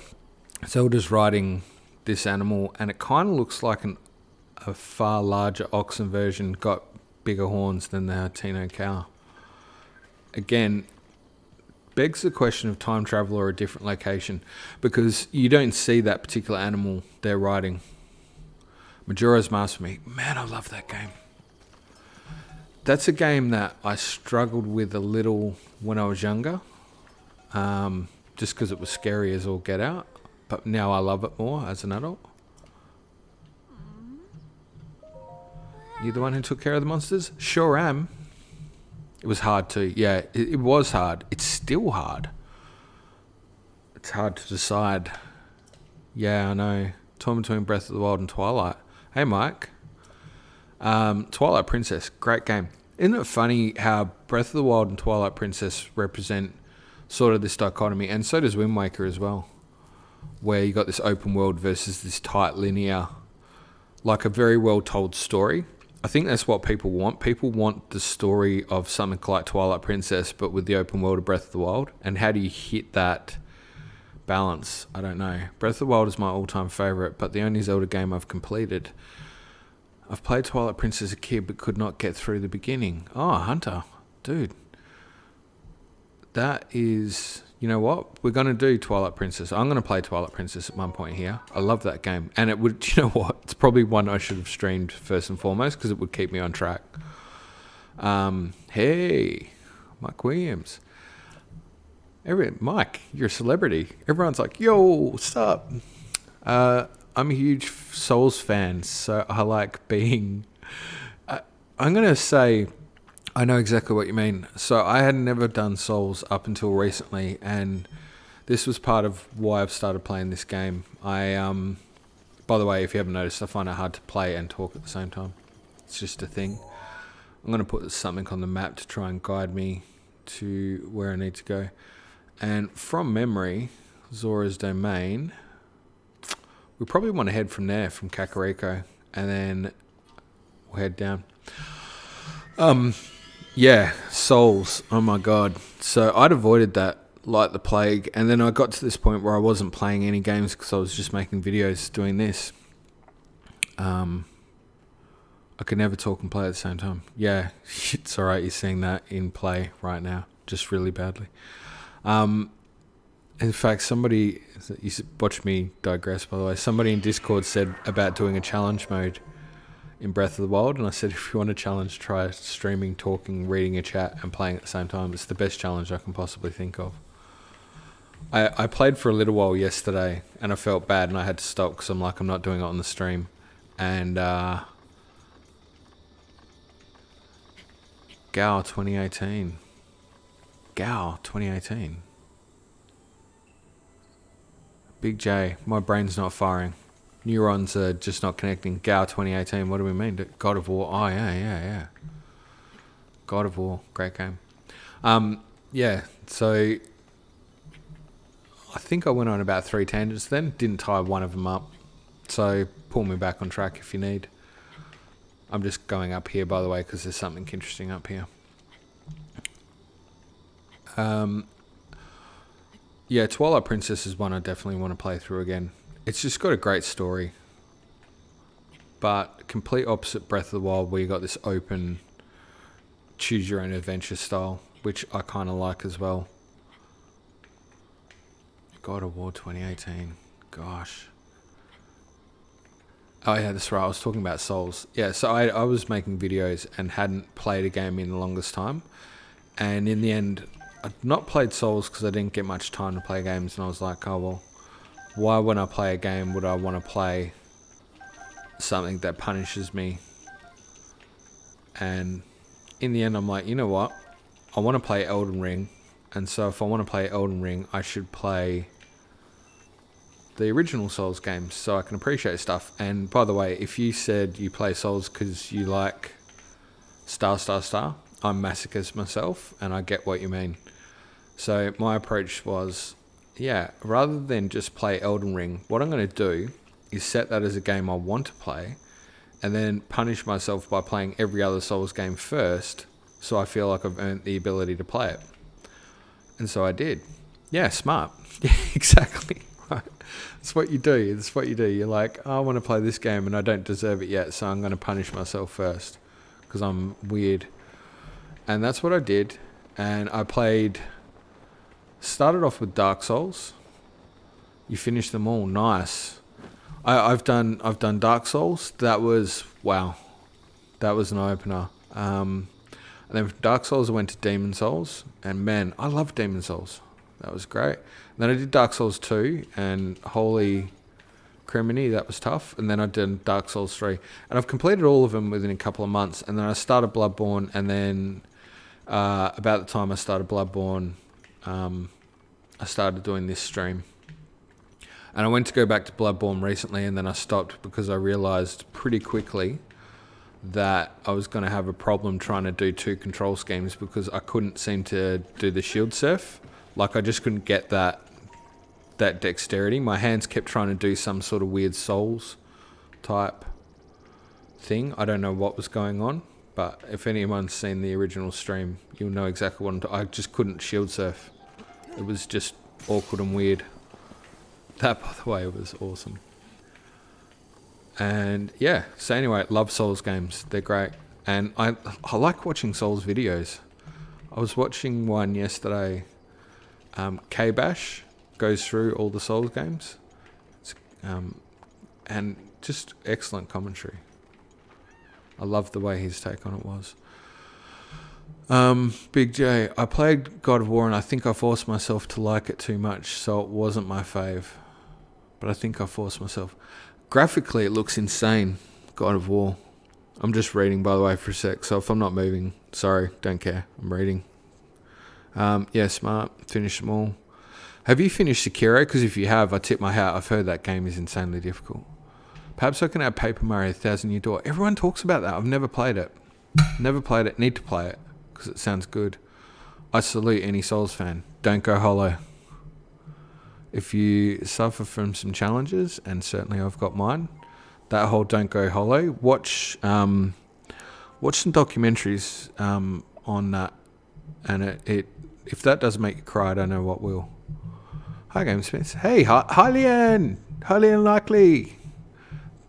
Zelda's riding this animal and it kind of looks like a far larger oxen version, got bigger horns than the Tino cow. Again, begs the question of time travel or a different location, because you don't see that particular animal they're riding. Majora's Mask for me. Man, I love that game. That's a game that I struggled with a little when I was younger, just because it was scary as all get out. But now I love it more as an adult. You the one who took care of the monsters? Sure am. It was hard too. Yeah, it was hard. It's still hard. It's hard to decide. Yeah, I know. Torn between Breath of the Wild and Twilight. Hey, Mike. Twilight Princess. Great game. Isn't it funny how Breath of the Wild and Twilight Princess represent sort of this dichotomy? And so does Wind Waker as well. Where you got this open world versus this tight linear, like a very well told story. I think that's what people want. People want the story of something like Twilight Princess, but with the open world of Breath of the Wild. And how do you hit that balance? I don't know. Breath of the Wild is my all-time favorite, but the only Zelda game I've completed. I've played Twilight Princess as a kid, but could not get through the beginning. Oh, Hunter. Dude. That is... You know what? We're going to do Twilight Princess. I'm going to play Twilight Princess at one point here. I love that game. And it would, you know what? It's probably one I should have streamed first and foremost because it would keep me on track. Hey, Mike Williams. Mike, you're a celebrity. Everyone's like, yo, what's up? I'm a huge Souls fan, so I like being... I'm going to say... I know exactly what you mean. So I had never done Souls up until recently, and this was part of why I've started playing this game. By the way, if you haven't noticed, I find it hard to play and talk at the same time. It's just a thing. I'm going to put something on the map to try and guide me to where I need to go. And from memory, Zora's Domain, we probably want to head from there, from Kakariko, and then we'll head down. Yeah, Souls. Oh my God. So I'd avoided that like the plague. And then I got to this point where I wasn't playing any games because I was just making videos doing this. I could never talk and play at the same time. Yeah, it's all right. You're seeing that in play right now, just really badly. In fact, somebody, you watch me digress, by the way. Somebody in Discord said about doing a challenge mode in Breath of the Wild, and I said, if you want a challenge, try streaming, talking, reading a chat, and playing at the same time. It's the best challenge I can possibly think of. I played for a little while yesterday, and I felt bad, and I had to stop because I'm like, I'm not doing it on the stream. And Gao 2018. Gao 2018. Big J, my brain's not firing. Neurons are just not connecting. Gao 2018, what do we mean? God of War. Oh, yeah. God of War, great game. Yeah, so I think I went on about 3 tangents then. Didn't tie one of them up. So pull me back on track if you need. I'm just going up here, by the way, because there's something interesting up here. Yeah, Twilight Princess is one I definitely want to play through again. It's just got a great story. But complete opposite Breath of the Wild, where you got this open, choose your own adventure style, which I kind of like as well. God of War 2018. Gosh. Oh yeah, that's right. I was talking about Souls. Yeah, so I was making videos and hadn't played a game in the longest time. And in the end, I'd not played Souls because I didn't get much time to play games. And I was like, oh well, why when I play a game would I want to play something that punishes me? And in the end, I'm like, you know what? I want to play Elden Ring. And so if I want to play Elden Ring, I should play the original Souls games so I can appreciate stuff. And by the way, if you said you play Souls because you like star, I'm masochist myself and I get what you mean. So my approach was, yeah, rather than just play Elden Ring, what I'm going to do is set that as a game I want to play and then punish myself by playing every other Souls game first so I feel like I've earned the ability to play it. And so I did. Yeah, smart. Yeah, exactly. Right. That's what you do. That's what you do. You're like, oh, I want to play this game and I don't deserve it yet, so I'm going to punish myself first because I'm weird. And that's what I did. And I started off with Dark Souls. You finish them all. Nice. I've done Dark Souls. That was, wow. That was an opener. And then from Dark Souls I went to Demon Souls. And man, I love Demon Souls. That was great. Then I did Dark Souls 2 and holy criminy, that was tough. And then I did Dark Souls 3. And I've completed all of them within a couple of months. And then I started Bloodborne. And then about the time I started Bloodborne, I started doing this stream. And I went to go back to Bloodborne recently and then I stopped because I realized pretty quickly that I was going to have a problem trying to do 2 control schemes because I couldn't seem to do the shield surf. Like I just couldn't get that dexterity. My hands kept trying to do some sort of weird Souls type thing. I don't know what was going on, but if anyone's seen the original stream, you'll know exactly what I just couldn't shield surf. It was just awkward and weird. That, by the way, was awesome. And yeah, so anyway, love Souls games. They're great. And I like watching Souls videos. I was watching one yesterday. K-Bash goes through all the Souls games. And just excellent commentary. I love the way his take on it was. Big J, I played God of War and I think I forced myself to like it too much, so it wasn't my fave. But I think I forced myself. Graphically, it looks insane, God of War. I'm just reading, by the way, for a sec, so if I'm not moving, sorry, don't care. I'm reading. Yeah, smart. Finish them all. Have you finished Sekiro? Because if you have, I tip my hat. I've heard that game is insanely difficult. Perhaps I can add Paper Mario 1000 Year Door. Everyone talks about that. I've never played it. Never played it. Need to play it because it sounds good. I salute any Souls fan. Don't go hollow. If you suffer from some challenges, and certainly I've got mine, that whole don't go hollow, watch some documentaries on that. And it if that doesn't make you cry, I don't know what will. Hi, GameSmiths. Hey, hi, Leanne. Hi, Leanne Likely.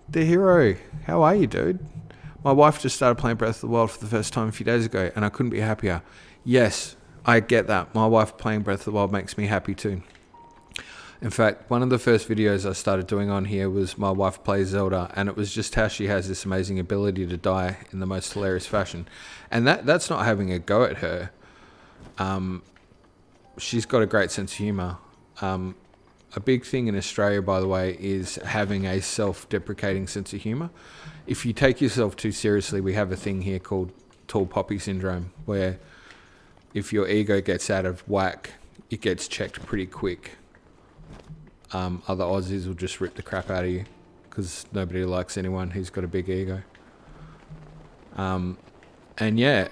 The hero. How are you, dude? My wife just started playing Breath of the Wild for the first time a few days ago, and I couldn't be happier. Yes, I get that. My wife playing Breath of the Wild makes me happy too. In fact, one of the first videos I started doing on here was my wife plays Zelda, and it was just how she has this amazing ability to die in the most hilarious fashion. And that's not having a go at her. She's got a great sense of humour. A big thing in Australia, by the way, is having a self-deprecating sense of humour. If you take yourself too seriously, we have a thing here called tall poppy syndrome, where if your ego gets out of whack, it gets checked pretty quick. Other Aussies will just rip the crap out of you because nobody likes anyone who's got a big ego. And yeah,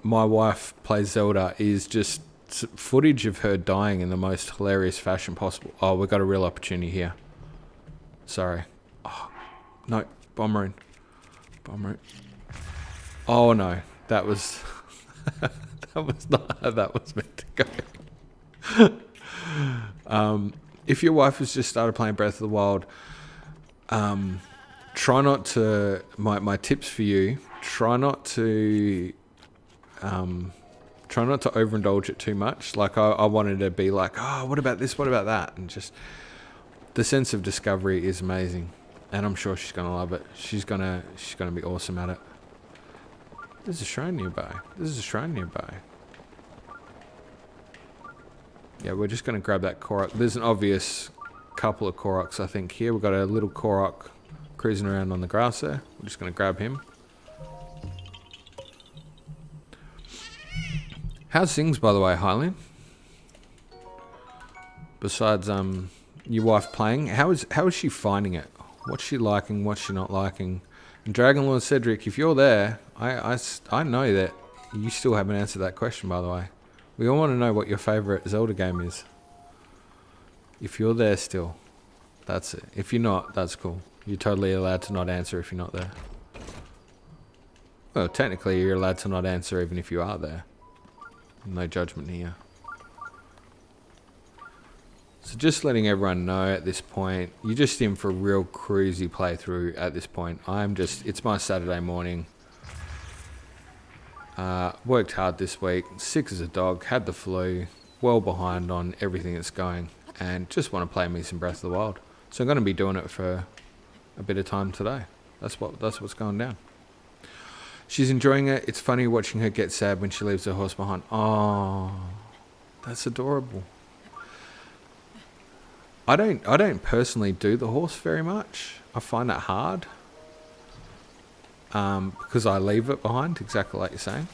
my wife plays Zelda is just footage of her dying in the most hilarious fashion possible. Oh, we've got a real opportunity here. Sorry. Oh, no, Bomberine. Oh no, that was that was not how that was meant to go. If your wife has just started playing Breath of the Wild, try not to. My tips for you: try not to overindulge it too much. Like I wanted to be like, oh, what about this? What about that? And just the sense of discovery is amazing, and I'm sure she's gonna love it. She's gonna be awesome at it. There's a shrine nearby. Yeah, we're just going to grab that Korok. There's an obvious couple of Koroks, I think, here. We've got a little Korok cruising around on the grass there. We're just going to grab him. How's things, by the way, Hylian? Besides your wife playing, how is she finding it? What's she liking? What's she not liking? And Dragon Lord Cedric, if you're there, I know that you still haven't answered that question, by the way. We all want to know what your favourite Zelda game is. If you're there still, that's it. If you're not, that's cool. You're totally allowed to not answer if you're not there. Well, technically you're allowed to not answer even if you are there. No judgment here. So just letting everyone know at this point, you're just in for a real cruisy playthrough at this point. It's my Saturday morning. Worked hard this week, sick as a dog, had the flu, well behind on everything that's going, and just want to play me some Breath of the Wild. So I'm going to be doing it for a bit of time today. That's what's going down. She's enjoying it. It's funny watching her get sad when she leaves her horse behind. Oh, that's adorable. I don't personally do the horse very much. I find that hard. Because I leave it behind, exactly like you're saying.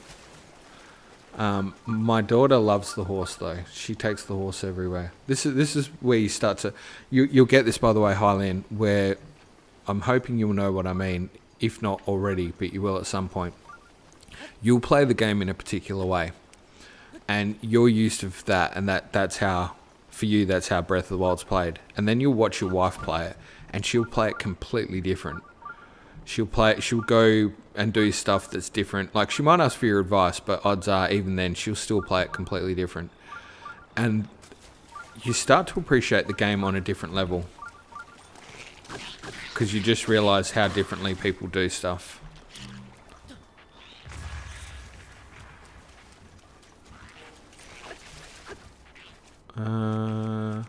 My daughter loves the horse though. She takes the horse everywhere. This is where you start to... You'll get this, by the way, Hylian, where I'm hoping you'll know what I mean, if not already, but you will at some point. You'll play the game in a particular way, and you're used to that, and that's how, for you, that's how Breath of the Wild's played. And then you'll watch your wife play it, and she'll play it completely different. She'll go and do stuff that's different. Like, she might ask for your advice, but odds are, even then, she'll still play it completely different. And you start to appreciate the game on a different level, because you just realise how differently people do stuff. Have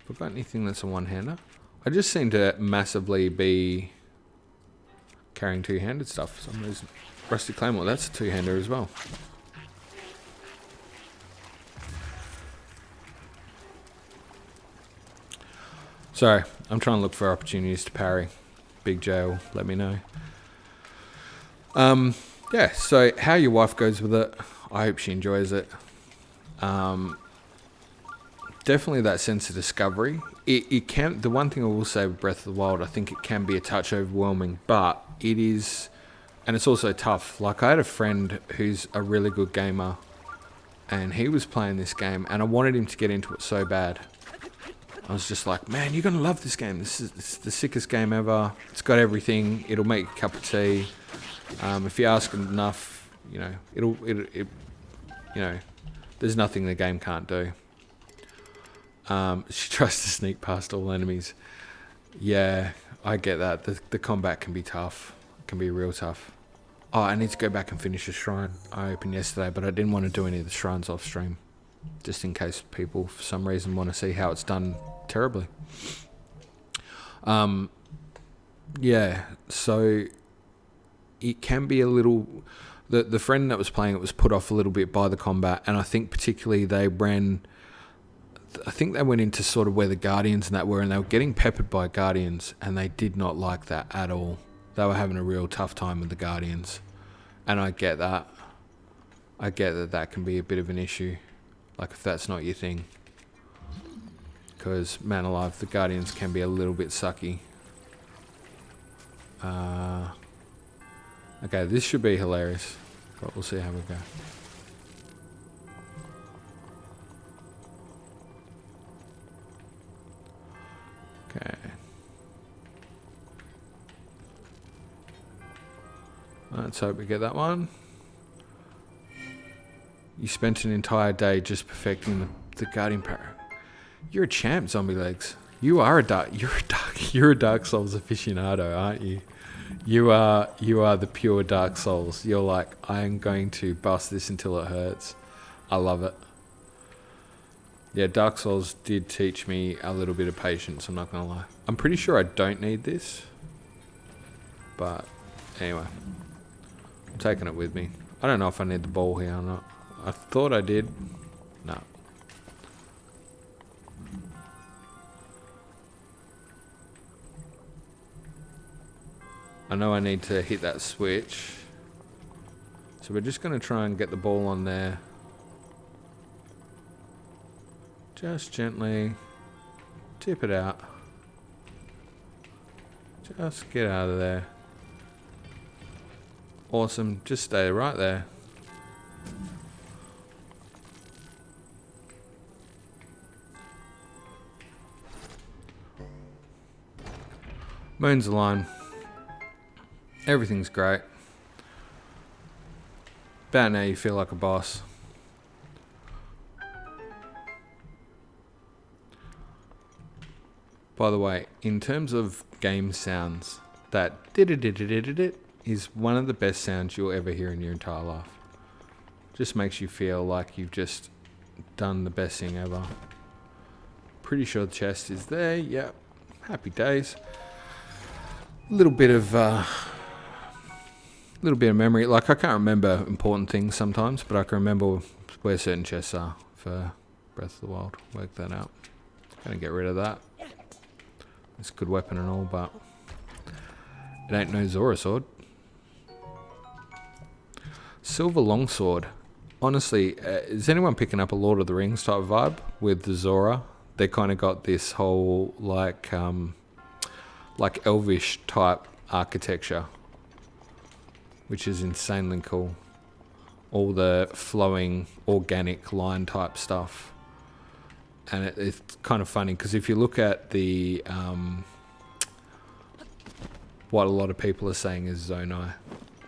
I got anything that's a one-hander? I just seem to massively be carrying two-handed stuff for some reason. Rusty Claymore, that's a two-hander as well. Sorry, I'm trying to look for opportunities to parry. Big jail, let me know. Yeah, so how your wife goes with it, I hope she enjoys it. Definitely that sense of discovery. It can. The one thing I will say with Breath of the Wild, I think it can be a touch overwhelming, but it is, and it's also tough. Like, I had a friend who's a really good gamer, and he was playing this game, and I wanted him to get into it so bad. I was just like, man, you're gonna love this game. It's the sickest game ever. It's got everything. It'll make a cup of tea. If you ask enough, you know, there's nothing the game can't do. She tries to sneak past all enemies. Yeah, I get that. The combat can be tough. It can be real tough. Oh, I need to go back and finish a shrine I opened yesterday, but I didn't want to do any of the shrines off stream, just in case people for some reason want to see how it's done terribly. Yeah, so it can be a little... The friend that was playing it was put off a little bit by the combat, and I think particularly they went into sort of where the Guardians and that were, and they were getting peppered by Guardians, and they did not like that at all. They were having a real tough time with the Guardians. And I get that. I get that that can be a bit of an issue. Like if that's not your thing. Because, man alive, the Guardians can be a little bit sucky. Okay, this should be hilarious. But we'll see how we go. Okay. Let's hope we get that one. You spent an entire day just perfecting the Guardian Parrot. You're a champ, Zombie Legs. You're a Dark Souls aficionado, aren't you? You are the pure Dark Souls. You're like, I am going to bust this until it hurts. I love it. Yeah, Dark Souls did teach me a little bit of patience, I'm not gonna lie. I'm pretty sure I don't need this. But anyway. I'm taking it with me. I don't know if I need the ball here or not. I thought I did. No. I know I need to hit that switch. So we're just going to try and get the ball on there. Just gently tip it out. Just get out of there. Awesome. Just stay right there. Moon's the line. Everything's great. About now you feel like a boss. By the way, in terms of game sounds, that is one of the best sounds you'll ever hear in your entire life. Just makes you feel like you've just done the best thing ever. Pretty sure the chest is there. Yep. Happy days. A little bit of memory. Like I can't remember important things sometimes, but I can remember where certain chests are for Breath of the Wild. Work that out. Gonna get rid of that. It's a good weapon and all, but it ain't no Zora sword. Silver longsword. Honestly, is anyone picking up a Lord of the Rings type vibe with the Zora? They kind of got this whole like elvish type architecture, which is insanely cool. All the flowing organic line type stuff. And it's kind of funny because if you look at the what a lot of people are saying is Zonai,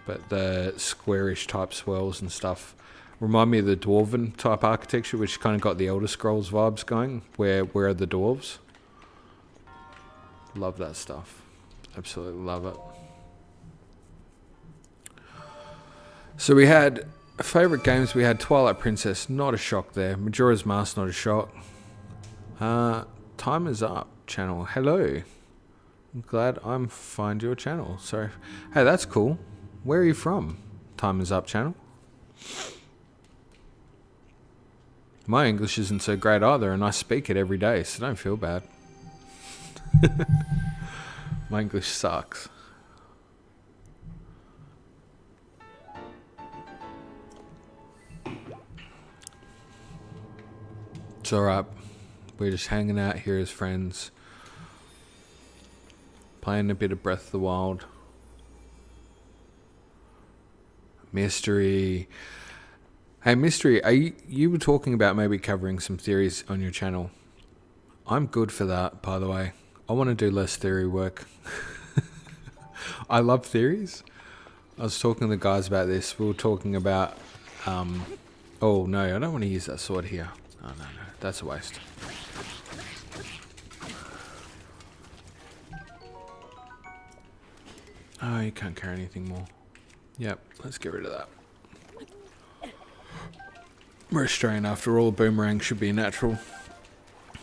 but the squarish type swirls and stuff remind me of the dwarven type architecture, which kind of got the Elder Scrolls vibes going. Where are the dwarves? Love that stuff. Absolutely love it. So we had favorite games. We had Twilight Princess, not a shock there. Majora's Mask, not a shock. Time is up channel. Hello. I'm glad I'm find your channel. Sorry. Hey, that's cool. Where are you from? Time is up channel. My English isn't so great either, and I speak it every day, so don't feel bad. My English sucks. It's alright. We're just hanging out here as friends. Playing a bit of Breath of the Wild. Mystery. Hey, Mystery, you were talking about maybe covering some theories on your channel. I'm good for that, by the way. I want to do less theory work. I love theories. I was talking to the guys about this. We were talking about... oh, no, I don't want to use that sword here. Oh, no, that's a waste. Oh, you can't carry anything more. Yep, let's get rid of that. We're Australian after all. Boomerang should be natural.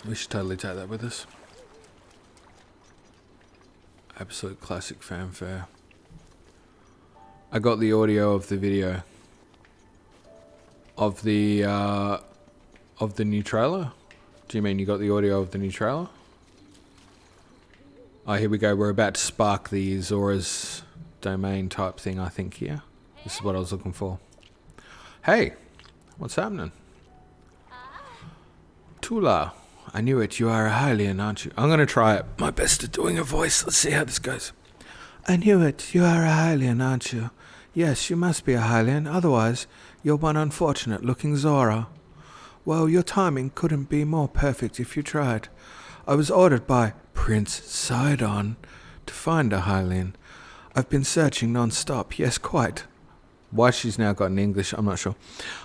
We should totally take that with us. Absolute classic fanfare. I got the audio of the video of the new trailer. Do you mean you got the audio of the new trailer? Oh, here we go. We're about to spark the Zora's domain type thing, I think, here. This is what I was looking for. Hey, what's happening? Tula, I knew it. You are a Hylian, aren't you? I'm going to try it. My best at doing a voice. Let's see how this goes. I knew it. You are a Hylian, aren't you? Yes, you must be a Hylian. Otherwise, you're one unfortunate-looking Zora. Well, your timing couldn't be more perfect if you tried. I was ordered by Prince Sidon to find a Hylian. I've been searching non-stop. Yes, quite. Why she's now got in English, I'm not sure.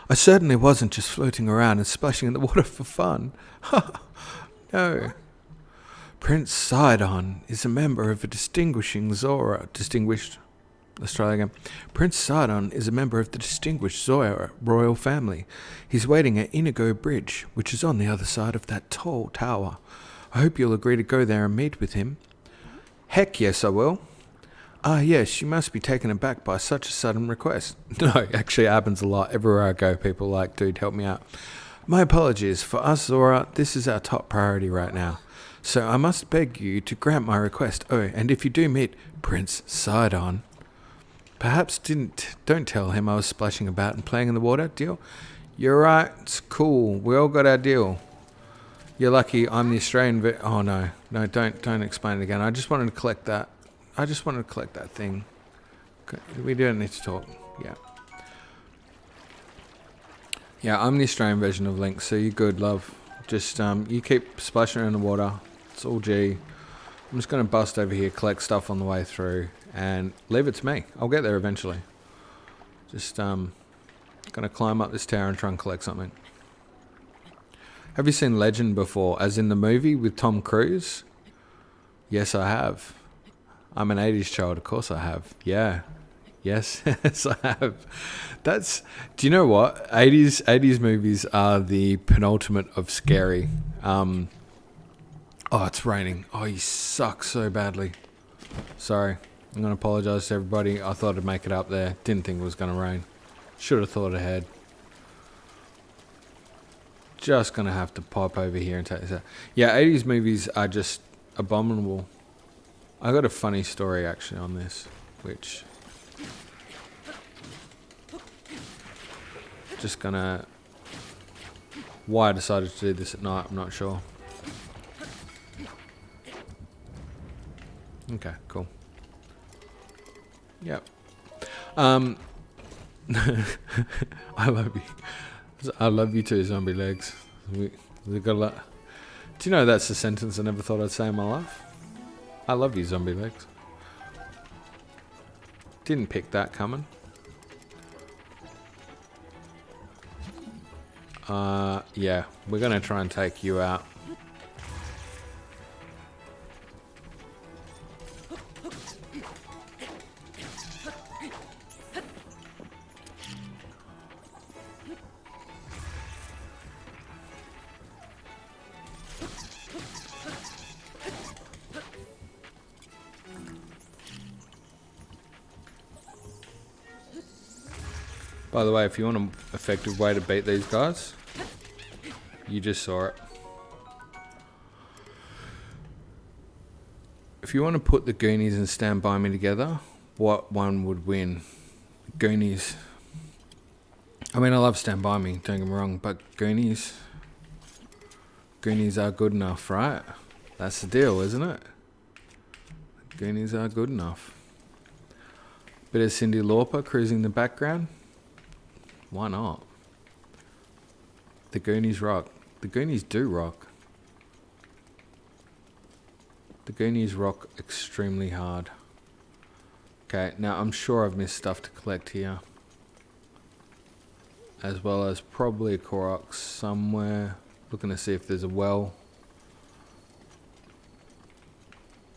I certainly wasn't just floating around and splashing in the water for fun. No. Prince Sidon is a member of a distinguished... Let's try that again. Prince Sidon is a member of the distinguished Zora royal family. He's waiting at Inigo Bridge, which is on the other side of that tall tower. I hope you'll agree to go there and meet with him. Heck yes, I will. Ah, yes, you must be taken aback by such a sudden request. No, actually it happens a lot. Everywhere I go, people are like, dude, help me out. My apologies. For us, Zora, this is our top priority right now. So I must beg you to grant my request. Oh, and if you do meet Prince Sidon, perhaps don't tell him I was splashing about and playing in the water. Deal? You're right. It's cool. We all got our deal. You're lucky I'm the Australian... Oh, no. No, don't explain it again. I just wanted to collect that. I just wanted to collect that thing. Okay, we don't need to talk. Yeah. Yeah, I'm the Australian version of Link, so you're good, love. Just, you keep splashing in the water. It's all G. I'm just going to bust over here, collect stuff on the way through, and leave it to me. I'll get there eventually. Just, going to climb up this tower and try and collect something. Have you seen Legend before, as in the movie with Tom Cruise? Yes, I have. I'm an 80s child, of course I have. Yeah. Yes, yes I have. Do you know what? 80s movies are the penultimate of scary. Oh, it's raining. Oh, you suck so badly. Sorry. I'm going to apologize to everybody. I thought I'd make it up there. Didn't think it was going to rain. Should have thought ahead. Just going to have to pop over here and take this out. Yeah, 80s movies are just abominable. I got a funny story actually on this, which just gonna... Why I decided to do this at night, I'm not sure. Okay, cool. Yep. I love you. I love you too, zombie legs. We got a lot. Do you know that's a sentence I never thought I'd say in my life? I love you, zombie legs. Didn't pick that coming. Yeah, we're gonna try and take you out. By the way, if you want an effective way to beat these guys, you just saw it. If you want to put the Goonies and Stand By Me together, what one would win? Goonies. I mean, I love Stand By Me, don't get me wrong, but Goonies are good enough, right? That's the deal, isn't it? Goonies are good enough. Bit of Cyndi Lauper cruising in the background. Why not? The Goonies rock. The Goonies do rock. The Goonies rock extremely hard. Okay, now I'm sure I've missed stuff to collect here. As well as probably a Korok somewhere. Looking to see if there's a well.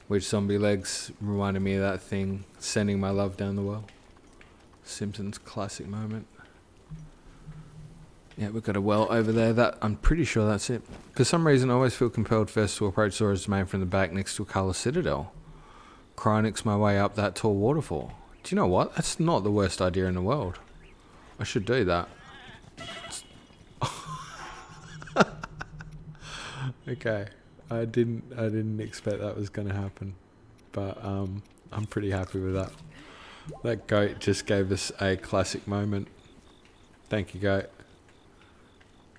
Which zombie legs reminded me of that thing, sending my love down the well. Simpsons classic moment. Yeah, we've got a well over there. That I'm pretty sure that's it. For some reason, I always feel compelled first to approach Zora's domain from the back next to a colour citadel. Cryonics my way up that tall waterfall. Do you know what? That's not the worst idea in the world. I should do that. Okay, I didn't expect that was going to happen, but I'm pretty happy with that. That goat just gave us a classic moment. Thank you, goat.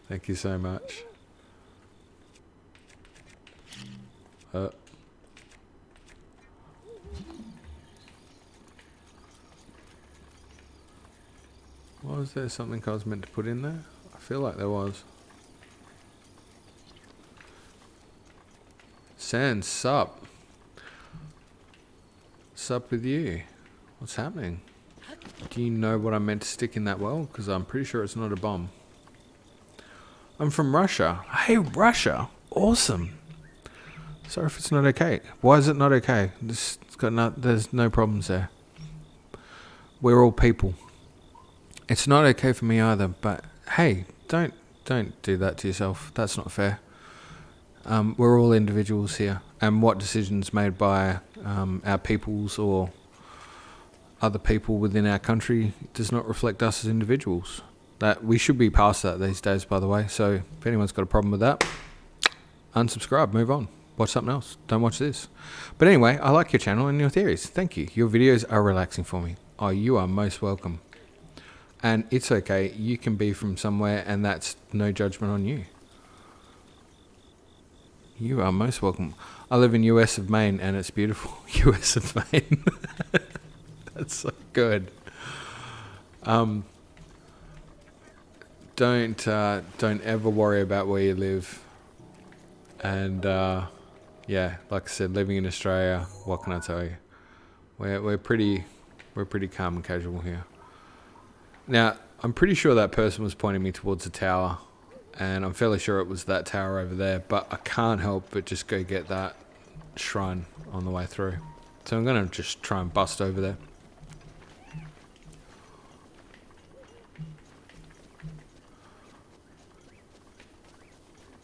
Thank you so much. Was there something I was meant to put in there? I feel like there was. Sans, sup? Sup with you? What's happening? Do you know what I meant to stick in that well? Because I'm pretty sure it's not a bomb. I'm from Russia. Hey, Russia. Awesome. Sorry if it's not okay. Why is it not okay? There's no problems there. We're all people. It's not okay for me either, but hey, don't do that to yourself. That's not fair. We're all individuals here, and what decisions made by our peoples or other people within our country does not reflect us as individuals. That we should be past that these days, by the way. So if anyone's got a problem with that, unsubscribe, move on, watch something else. Don't watch this. But anyway, I like your channel and your theories. Thank you. Your videos are relaxing for me. Oh, you are most welcome. And it's okay. You can be from somewhere, and that's no judgment on you. You are most welcome. I live in US of Maine, and it's beautiful. US of Maine. That's so good. Don't ever worry about where you live. And yeah, like I said, living in Australia, what can I tell you? We're pretty calm and casual here. Now, I'm pretty sure that person was pointing me towards a tower, and I'm fairly sure it was that tower over there, but I can't help but just go get that shrine on the way through. So I'm going to just try and bust over there.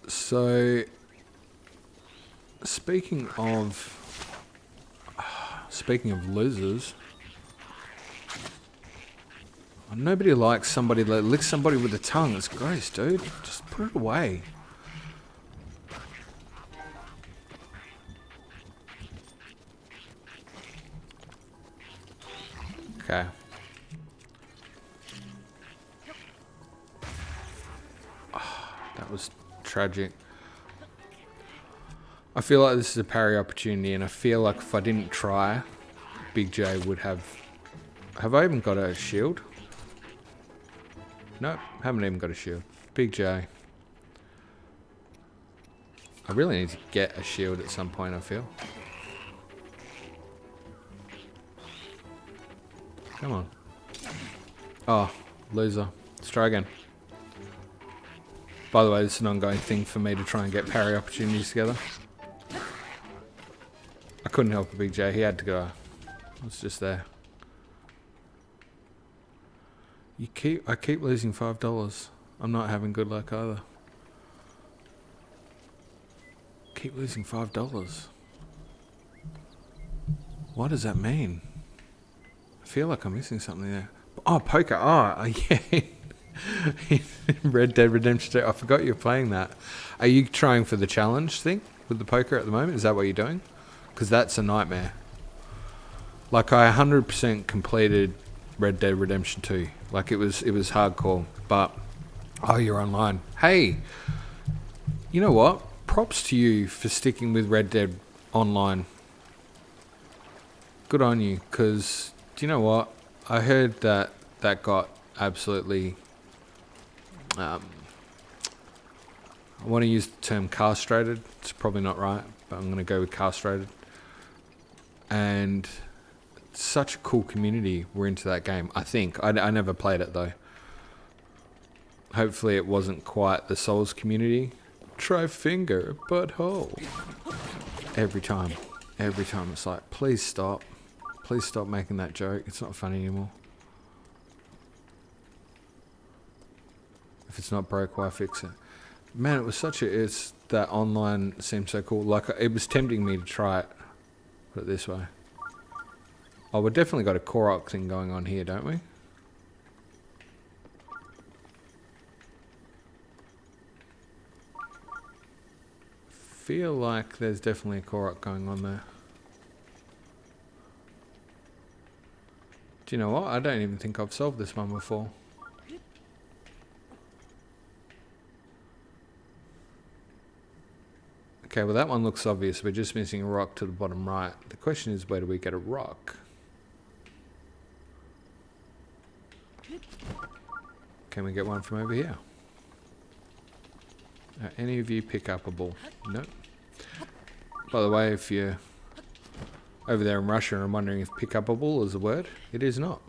So, speaking of losers, nobody likes somebody that licks somebody with a tongue. It's gross, dude. Just put it away. Okay. Oh, that was tragic. I feel like this is a parry opportunity, and I feel like if I didn't try, Big J would have... Have I even got a shield? Nope, haven't even got a shield. Big J. I really need to get a shield at some point, I feel. Come on. Oh, loser. Let's try again. By the way, this is an ongoing thing for me to try and get parry opportunities together. I couldn't help a Big J, he had to go. I was just there. I keep losing $5. I'm not having good luck either. Keep losing $5. What does that mean? I feel like I'm missing something there. Oh, poker. Oh, yeah. Red Dead Redemption 2. I forgot you were playing that. Are you trying for the challenge thing with the poker at the moment? Is that what you're doing? Because that's a nightmare. Like, I 100% completed Red Dead Redemption 2. Like, it was hardcore. But, oh, you're online. Hey, you know what? Props to you for sticking with Red Dead Online. Good on you, because, do you know what? I heard that got absolutely... I want to use the term castrated. It's probably not right, but I'm going to go with castrated. And such a cool community were into that game, I think. I never played it, though. Hopefully it wasn't quite the Souls community. Try finger, butthole. Every time it's like, please stop. Please stop making that joke. It's not funny anymore. If it's not broke, why fix it? Man, it was that online seemed so cool. Like, it was tempting me to try it. Put it this way. Oh, we've definitely got a Korok thing going on here, don't we? Feel like there's definitely a Korok going on there. Do you know what? I don't even think I've solved this one before. Okay, well that one looks obvious. We're just missing a rock to the bottom right. The question is, where do we get a rock? Can we get one from over here? Are any of you pick up a ball? No. By the way, if you're over there in Russia and wondering if pick up a ball is a word, it is not.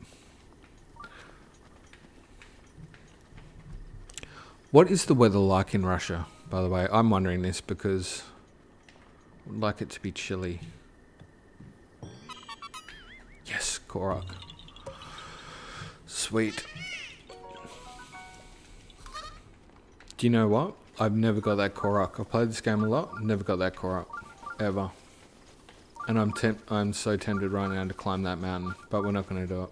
What is the weather like in Russia, by the way? I'm wondering this because I'd like it to be chilly. Yes, Korok. Sweet. Do you know what? I've never got that Korok. I've played this game a lot, never got that Korok. Ever. And I'm so tempted right now to climb that mountain, but we're not going to do it.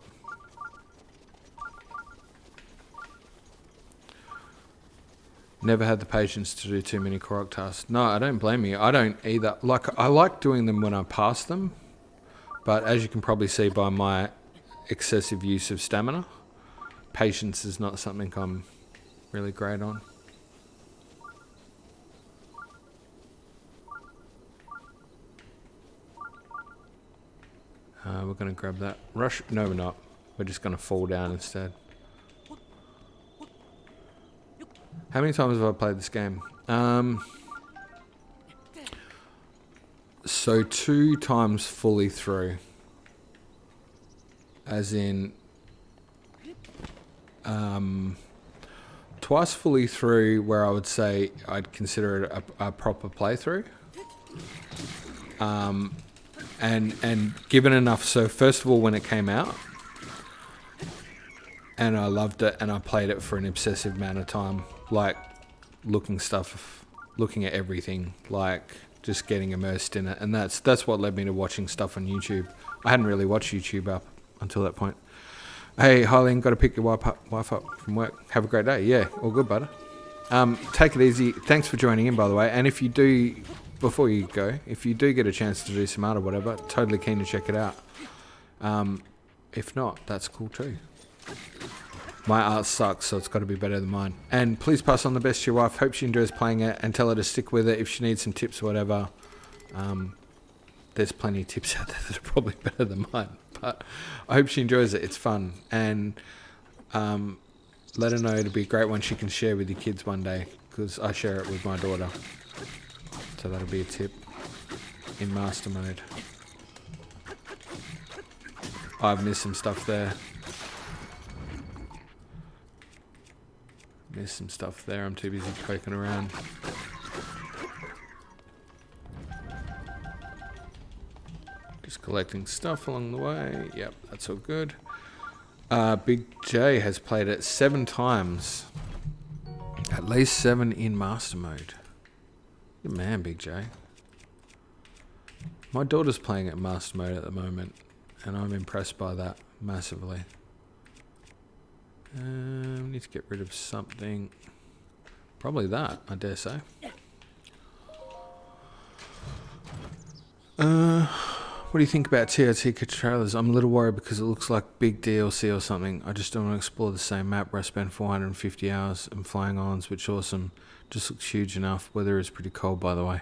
Never had the patience to do too many Korok tasks. No, I don't blame you. I don't either. Like, I like doing them when I pass them, but as you can probably see by my excessive use of stamina, patience is not something I'm really great on. We're going to grab that. Rush? No, we're not. We're just going to fall down instead. How many times have I played this game? So 2 times fully through. As in... twice fully through where I would say I'd consider it a proper playthrough. And given enough, so first of all when it came out, and I loved it and I played it for an obsessive amount of time, like looking at everything, like just getting immersed in it, and that's what led me to watching stuff on YouTube. I hadn't really watched YouTube up until that point. Hey Hylian, got to pick your wife up from work. Have a great day. Yeah, all good, butter. Take it easy. Thanks for joining in, by the way, and if you do... Before you go, if you do get a chance to do some art or whatever, totally keen to check it out. If not, that's cool too. My art sucks, so it's got to be better than mine. And please pass on the best to your wife. Hope she enjoys playing it, and tell her to stick with it if she needs some tips or whatever. There's plenty of tips out there that are probably better than mine, but I hope she enjoys it. It's fun, and let her know it'll be a great one she can share with your kids one day, because I share it with my daughter. So that'll be a tip in master mode. I've missed some stuff there. I'm too busy poking around. Just collecting stuff along the way. Yep, that's all good. Big J has played it 7 times. At least 7 in master mode. Good man, Big J. My daughter's playing it master mode at the moment, and I'm impressed by that massively. We need to get rid of something. Probably that, I dare say. What do you think about TRT trailers? I'm a little worried because it looks like big DLC or something. I just don't want to explore the same map where I spent 450 hours and flying islands, which awesome. Just looks huge enough. Weather is pretty cold, by the way.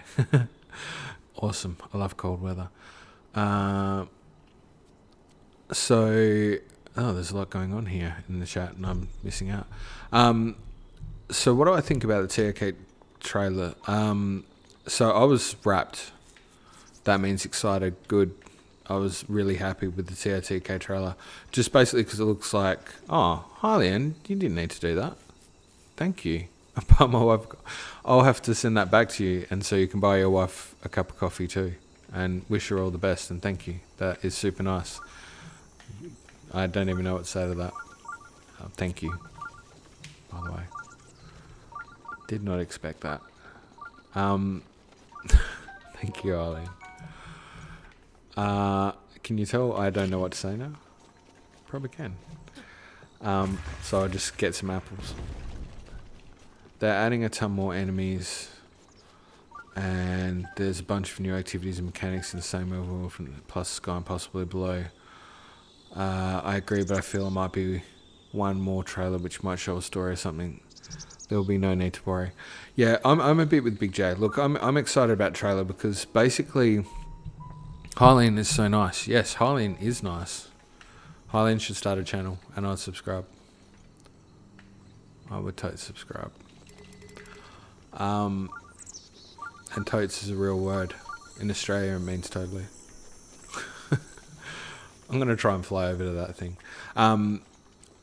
Awesome. I love cold weather. There's a lot going on here in the chat, and I'm missing out. So what do I think about the TRT trailer? So I was wrapped. That means excited, good. I was really happy with the TRTK trailer. Just basically because it looks like, oh, Hylian, you didn't need to do that. Thank you. But my wife, I'll have to send that back to you, and so you can buy your wife a cup of coffee too, and wish her all the best, and thank you. That is super nice. I don't even know what to say to that. Thank you, by the way. Did not expect that. Thank you, Eileen. Can you tell I don't know what to say now? Probably can. So I'll just get some apples. They're adding a ton more enemies, and there's a bunch of new activities and mechanics in the same level, plus Sky and possibly below. I agree, but I feel it might be one more trailer which might show a story or something. There will be no need to worry. Yeah, I'm a bit with Big J. Look, I'm excited about trailer because basically Hylian is so nice. Yes, Hylian is nice. Hylian should start a channel and I'd subscribe. I would totally subscribe. And totes is a real word. In Australia it means totally. I'm going to try and fly over to that thing.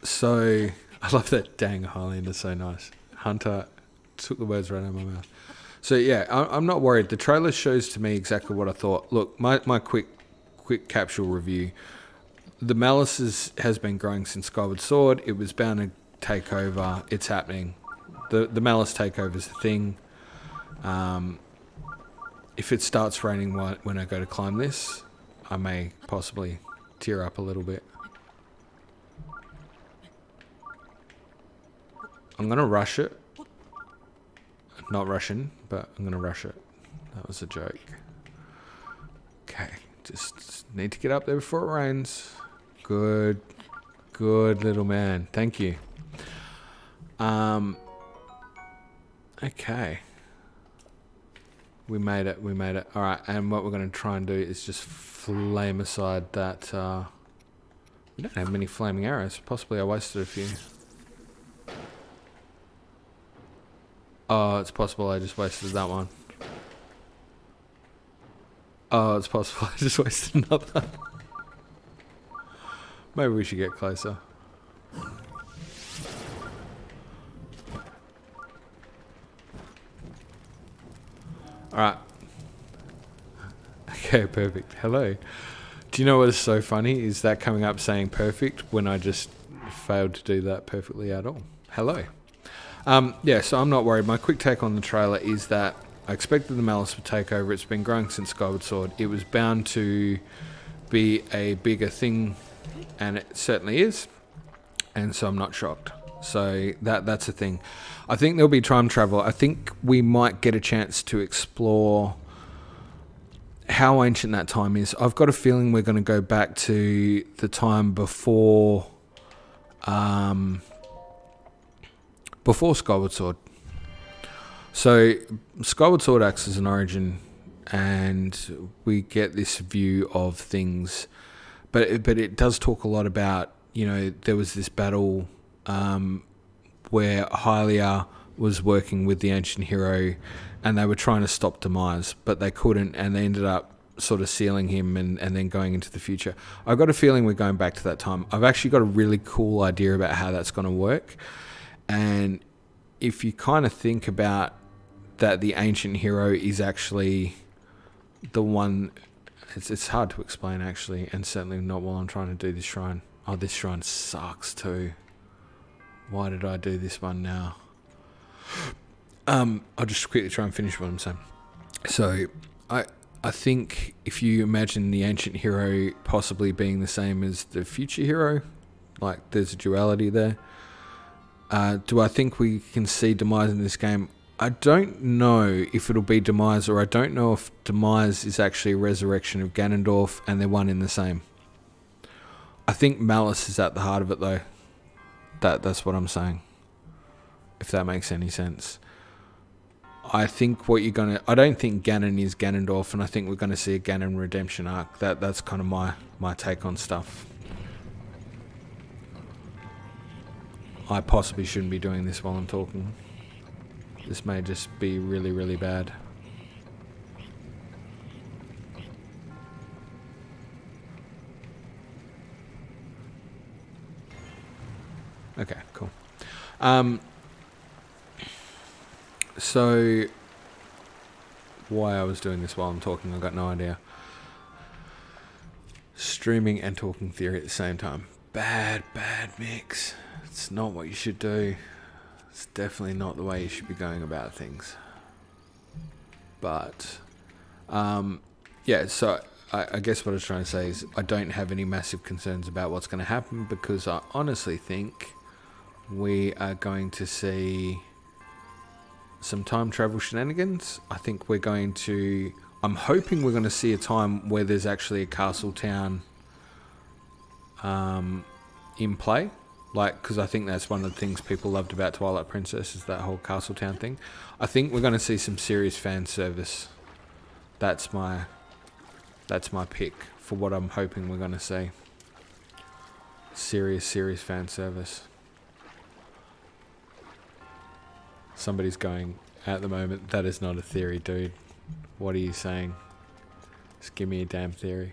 So, I love that dang Hylian is so nice. Hunter took the words right out of my mouth. So yeah, I'm not worried. The trailer shows to me exactly what I thought. Look, my quick capsule review. The Malice has been growing since Skyward Sword. It was bound to take over. It's happening. The Malice takeover is the thing. If it starts raining when I go to climb this, I may possibly tear up a little bit. I'm going to rush it. Not Russian, but I'm going to rush it. That was a joke. Okay, just need to get up there before it rains. Good little man. Thank you. Okay. We made it. Alright, and what we're going to try and do is just flame aside that... we don't have many flaming arrows. Possibly I wasted a few. Oh, it's possible I just wasted that one. Oh, it's possible I just wasted another. Maybe we should get closer. Alright. Okay, perfect. Hello. Do you know what is so funny? Is that coming up saying perfect when I just failed to do that perfectly at all. Hello. Yeah, so I'm not worried. My quick take on the trailer is that I expected the Malice would take over. It's been growing since Skyward Sword. It was bound to be a bigger thing, and it certainly is. And so I'm not shocked. So that's a thing. I think there'll be time travel. I think we might get a chance to explore how ancient that time is. I've got a feeling we're going to go back to the time before Skyward Sword. So Skyward Sword acts as an origin, and we get this view of things, but it does talk a lot about, you know, there was this battle where Hylia was working with the ancient hero, and they were trying to stop Demise, but they couldn't, and they ended up sort of sealing him and then going into the future. I've got a feeling we're going back to that time. I've actually got a really cool idea about how that's going to work. And if you kind of think about that, the ancient hero is actually the one, it's hard to explain actually, and certainly not while I'm trying to do this shrine. Oh, this shrine sucks too. Why did I do this one now? I'll just quickly try and finish what I'm saying. So I think if you imagine the ancient hero possibly being the same as the future hero, like there's a duality there. Do I think we can see Demise in this game? I don't know if it'll be Demise, or I don't know if Demise is actually a resurrection of Ganondorf and they're one in the same. I think Malice is at the heart of it though. That's what I'm saying. If that makes any sense. I think I don't think Ganon is Ganondorf, and I think we're gonna see a Ganon redemption arc. That's kind of my take on stuff. I possibly shouldn't be doing this while I'm talking. This may just be really, really bad. Okay, cool. So why I was doing this while I'm talking, I got no idea. Streaming and talking theory at the same time. Bad mix. It's not what you should do. It's definitely not the way you should be going about things. But, yeah, so I guess what I was trying to say is I don't have any massive concerns about what's going to happen, because I honestly think we are going to see some time travel shenanigans. I think I'm hoping we're going to see a time where there's actually a castle town in play. Like, because I think that's one of the things people loved about Twilight Princess is that whole Castletown thing. I think we're going to see some serious fan service. That's my pick for what I'm hoping we're going to see. Serious fan service. Somebody's going, at the moment, that is not a theory, dude. What are you saying? Just give me a damn theory.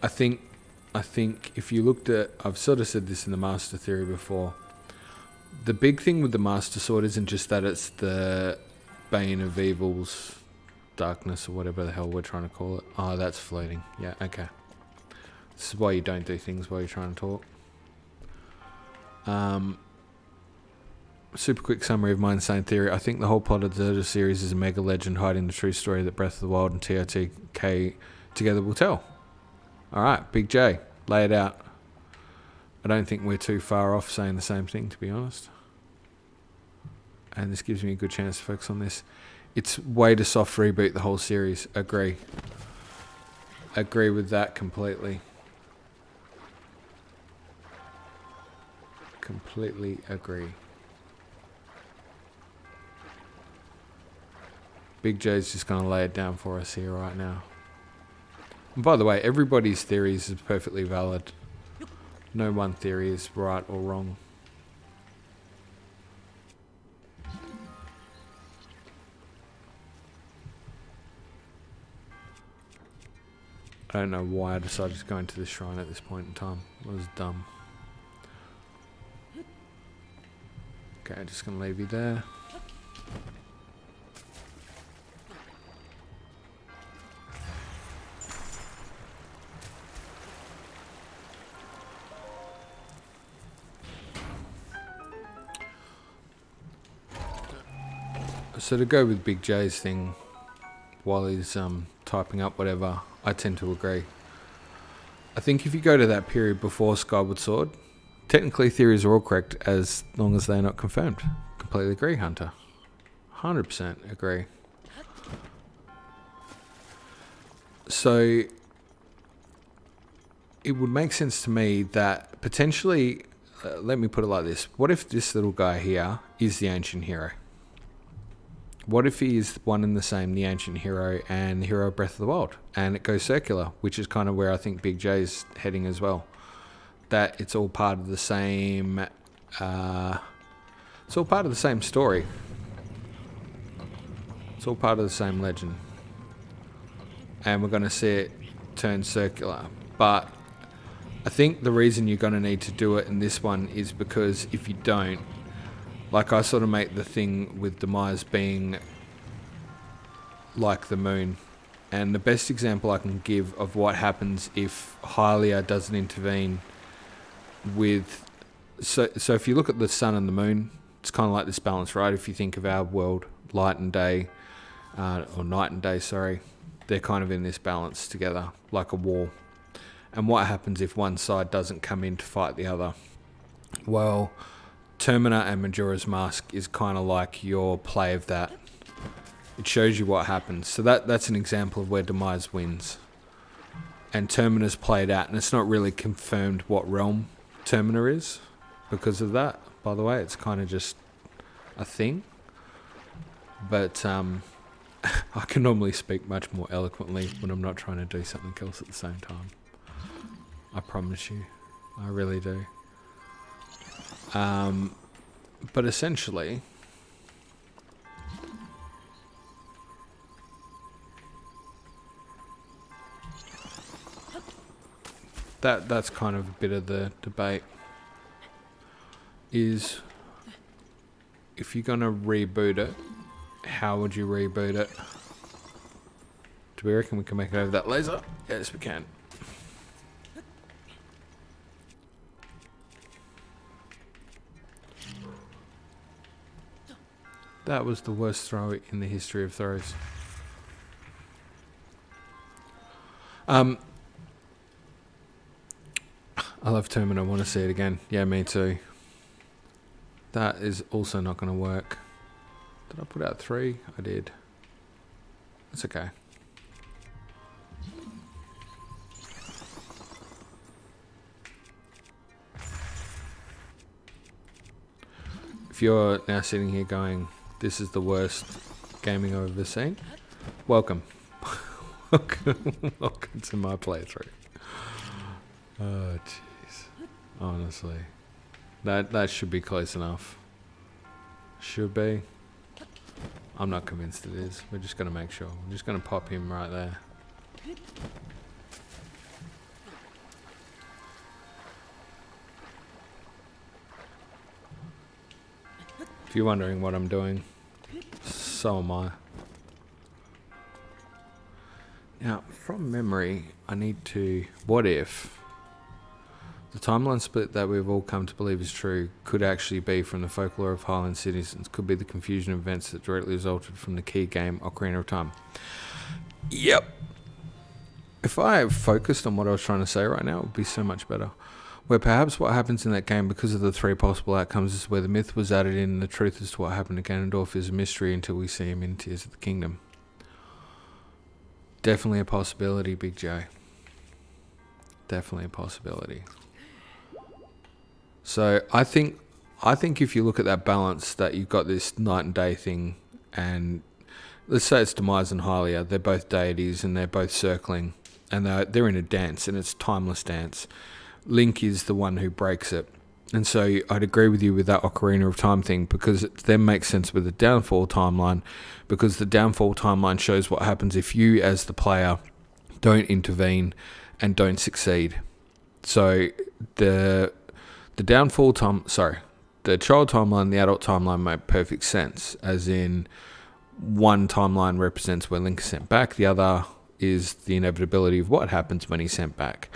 I think if you looked at, I've sort of said this in the Master Theory before, the big thing with the Master Sword isn't just that it's the Bane of Evil's darkness or whatever the hell we're trying to call it. Oh, that's floating. Yeah, okay. This is why you don't do things while you're trying to talk. Super quick summary of my insane theory. I think the whole plot of the Zelda series is a mega legend hiding the true story that Breath of the Wild and TOTK together will tell. Alright, Big J, lay it out. I don't think we're too far off saying the same thing, to be honest. And this gives me a good chance to focus on this. It's way to soft reboot the whole series. Agree. Agree with that completely. Completely agree. Big J's just going to lay it down for us here right now. And by the way, everybody's theories is perfectly valid. No one theory is right or wrong. I don't know why I decided to go into this shrine at this point in time. It was dumb. Okay, I'm just going to leave you there. So to go with Big J's thing, while he's typing up whatever, I tend to agree. I think if you go to that period before Skyward Sword, technically theories are all correct as long as they're not confirmed. Completely agree, Hunter. 100% agree. So it would make sense to me that potentially, let me put it like this. What if this little guy here is the ancient hero? What if he is one and the same, the ancient hero and the hero of Breath of the Wild, and it goes circular, which is kind of where I think Big J's heading as well. That it's all part of the same. It's all part of the same story. It's all part of the same legend, and we're going to see it turn circular. But I think the reason you're going to need to do it in this one is because if you don't, like I sort of make the thing with Demise being like the moon. And the best example I can give of what happens if Hylia doesn't intervene with... So if you look at the sun and the moon, it's kind of like this balance, right? If you think of our world, light and day, or night and day, sorry, they're kind of in this balance together, like a war. And what happens if one side doesn't come in to fight the other? Well, Termina and Majora's Mask is kind of like your play of that. It shows you what happens. So that's an example of where Demise wins. And Termina's played out, and it's not really confirmed what realm Termina is because of that. By the way, it's kind of just a thing. But I can normally speak much more eloquently when I'm not trying to do something else at the same time. I promise you. I really do. But essentially, that's kind of a bit of the debate, is if you're going to reboot it, how would you reboot it? Do we reckon we can make it over that laser? Yes, we can. That was the worst throw in the history of throws. I love Termina. I want to see it again. Yeah, me too. That is also not going to work. Did I put out 3? I did. It's okay. If you're now sitting here going, this is the worst gaming I've ever seen, welcome. Welcome to my playthrough. Oh, jeez. Honestly. That should be close enough. Should be. I'm not convinced it is. We're just going to make sure. We're just going to pop him right there. If you're wondering what I'm doing, so am I. Now, from memory, I need to... What if the timeline split that we've all come to believe is true could actually be from the folklore of Highland citizens, could be the confusion of events that directly resulted from the key game, Ocarina of Time. Yep. If I focused on what I was trying to say right now, it would be so much better. Where perhaps what happens in that game, because of the three possible outcomes, is where the myth was added in and the truth as to what happened to Ganondorf is a mystery until we see him in Tears of the Kingdom. Definitely a possibility, Big J. Definitely a possibility. So I think if you look at that balance, that you've got this night and day thing, and let's say it's Demise and Hylia, they're both deities and they're both circling, and they're in a dance, and it's a timeless dance. Link is the one who breaks it. And so I'd agree with you with that Ocarina of Time thing, because it then makes sense with the downfall timeline, because the downfall timeline shows what happens if you as the player don't intervene and don't succeed. So the downfall time, the child timeline and the adult timeline make perfect sense, as in one timeline represents where Link is sent back, the other is the inevitability of what happens when he's sent back.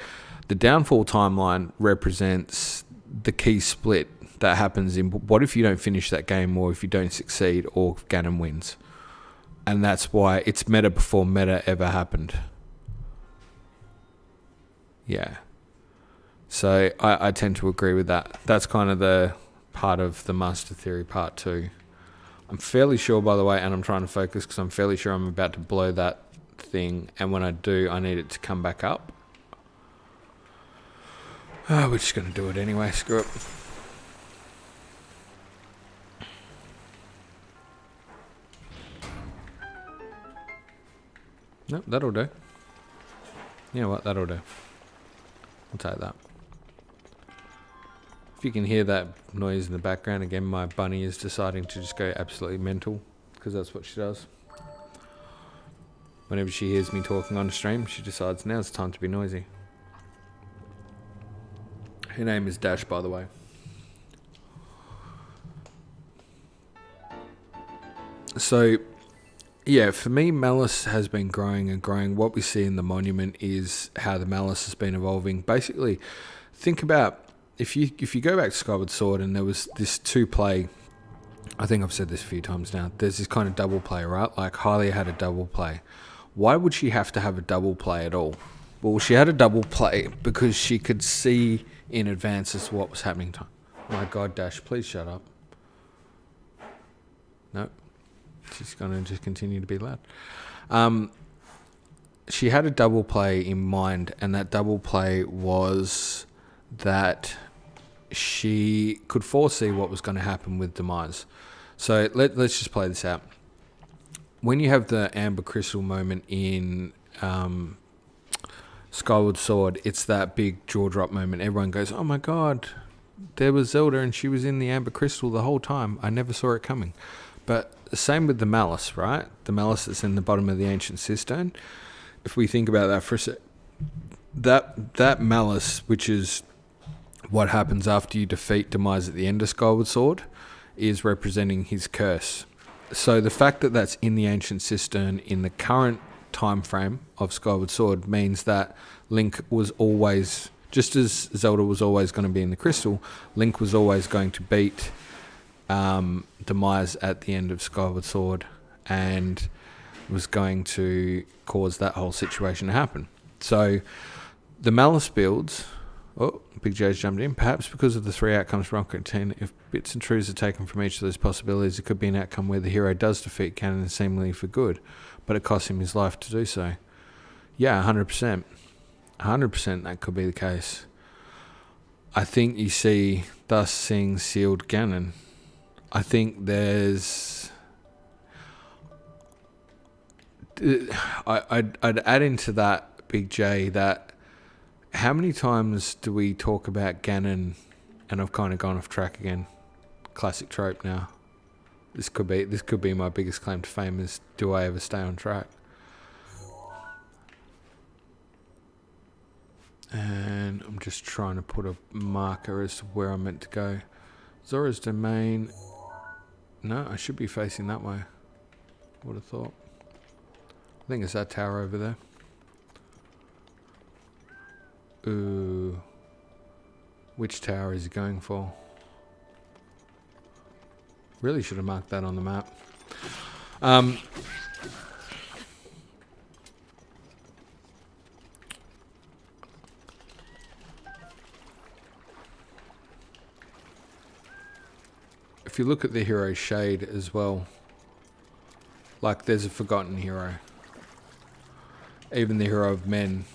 The downfall timeline represents the key split that happens in what if you don't finish that game, or if you don't succeed, or if Ganon wins. And that's why it's meta before meta ever happened. Yeah. So I tend to agree with that. That's kind of the part of the Master Theory part 2. I'm fairly sure, by the way, and I'm trying to focus because I'm fairly sure I'm about to blow that thing, and when I do, I need it to come back up. Oh, we're just going to do it anyway. Screw it. Nope, that'll do. You know what? That'll do. I'll take that. If you can hear that noise in the background, again, my bunny is deciding to just go absolutely mental, because that's what she does. Whenever she hears me talking on stream, she decides now's the time to be noisy. Her name is Dash, by the way. So, yeah, for me, Malice has been growing and growing. What we see in the monument is how the Malice has been evolving. Basically, think about if you go back to Skyward Sword, and there was this 2-play. I think I've said this a few times now. There's this kind of double play, right? Like Hylia had a double play. Why would she have to have a double play at all? Well, she had a double play because she could see in advance as to what was happening. My God, Dash, please shut up. Nope. She's going to just continue to be loud. She had a double play in mind, and that double play was that she could foresee what was going to happen with Demise. So let's just play this out. When you have the Amber Crystal moment in Skyward Sword, it's that big jaw drop moment. Everyone goes, oh my God, there was Zelda and she was in the Amber Crystal the whole time. I never saw it coming. But the same with the Malice, right? The Malice that's in the bottom of the Ancient Cistern. If we think about that for a sec, that Malice, which is what happens after you defeat Demise at the end of Skyward Sword, is representing his curse. So the fact that that's in the Ancient Cistern in the current time frame of Skyward Sword means that Link was always, just as Zelda was always going to be in the crystal, Link was always going to beat Demise at the end of Skyward Sword, and was going to cause that whole situation to happen. So the Malice builds Oh, Big J's jumped in. Perhaps because of the 3 outcomes for Ocarina, if bits and truths are taken from each of those possibilities, it could be an outcome where the hero does defeat Ganon seemingly for good, but it costs him his life to do so. Yeah, 100%. 100% that could be the case. I think you see, thus seeing sealed Ganon. I think there's... I'd add into that, Big J, that how many times do we talk about Ganon, and I've kind of gone off track again. Classic trope now. This could be my biggest claim to fame is, do I ever stay on track? And I'm just trying to put a marker as to where I'm meant to go. Zora's domain. No, I should be facing that way. Would have thought. I think it's that tower over there. Ooh. Which tower is he going for? Really should have marked that on the map. If you look at the hero shade as well, like there's a forgotten hero. Even the hero of men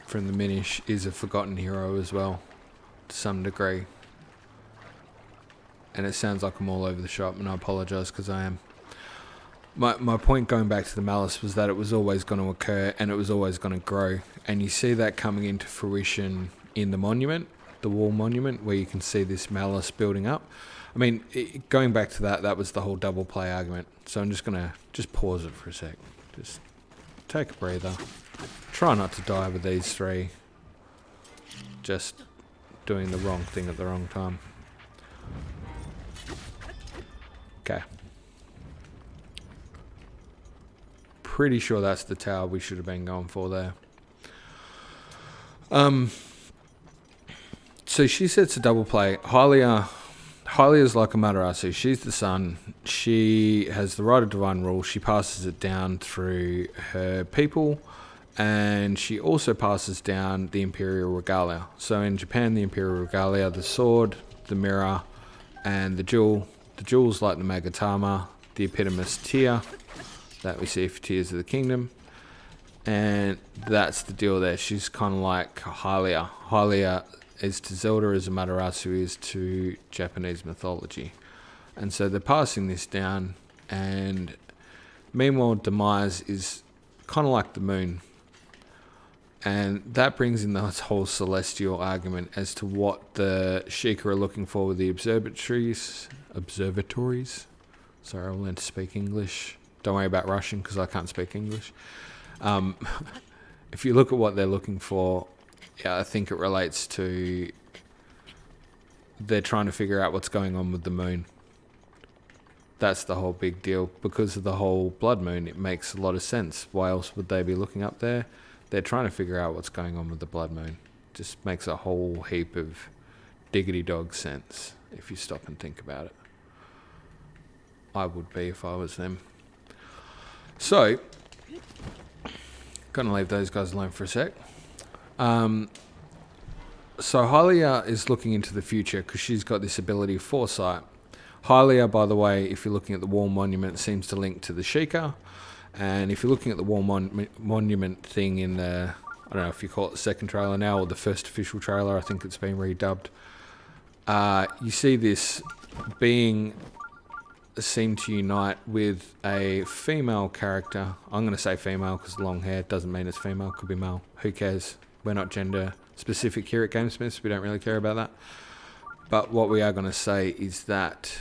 from the Minish is a forgotten hero as well, to some degree. And it sounds like I'm all over the shop, and I apologise because I am. My point going back to the malice was that it was always going to occur and it was always going to grow. And you see that coming into fruition in the monument, the wall monument, where you can see this malice building up. I mean, going back to that was the whole double play argument. So I'm just going to pause it for a sec. Just take a breather. Try not to die with these 3. Just doing the wrong thing at the wrong time. Okay. Pretty sure that's the tower we should have been going for there. So she sets a double play. Hylia's like Amaterasu. She's the sun. She has the right of divine rule. She passes it down through her people, and she also passes down the Imperial Regalia. So in Japan, the Imperial Regalia, the sword, the mirror, and the jewel. The jewel's like the Magatama, the epitomous tear that we see for Tears of the Kingdom. And that's the deal there. She's kind of like Hylia. Hylia is to Zelda as Amaterasu is to Japanese mythology. And so they're passing this down, and meanwhile Demise is kind of like the moon. And that brings in the whole celestial argument as to what the Sheikah are looking for with the observatories. Sorry, I'll learn to speak English. Don't worry about Russian because I can't speak English. If you look at what they're looking for, yeah, I think it relates to they're trying to figure out what's going on with the moon. That's the whole big deal. Because of the whole blood moon, it makes a lot of sense. Why else would they be looking up there? They're trying to figure out what's going on with the blood moon. Just makes a whole heap of diggity dog sense if you stop and think about it. I would be if I was them. So, gonna leave those guys alone for a sec. So Hylia is looking into the future because she's got this ability of foresight. Hylia, by the way, if you're looking at the wall monument, seems to link to the Sheikah. And if you're looking at the wall monument thing in the, I don't know if you call it the second trailer now or the first official trailer, I think it's been redubbed. You see this being seem to unite with a female character. I'm going to say female because long hair doesn't mean it's female, could be male. Who cares? We're not gender specific here at GameSmiths. We don't really care about that. But what we are going to say is that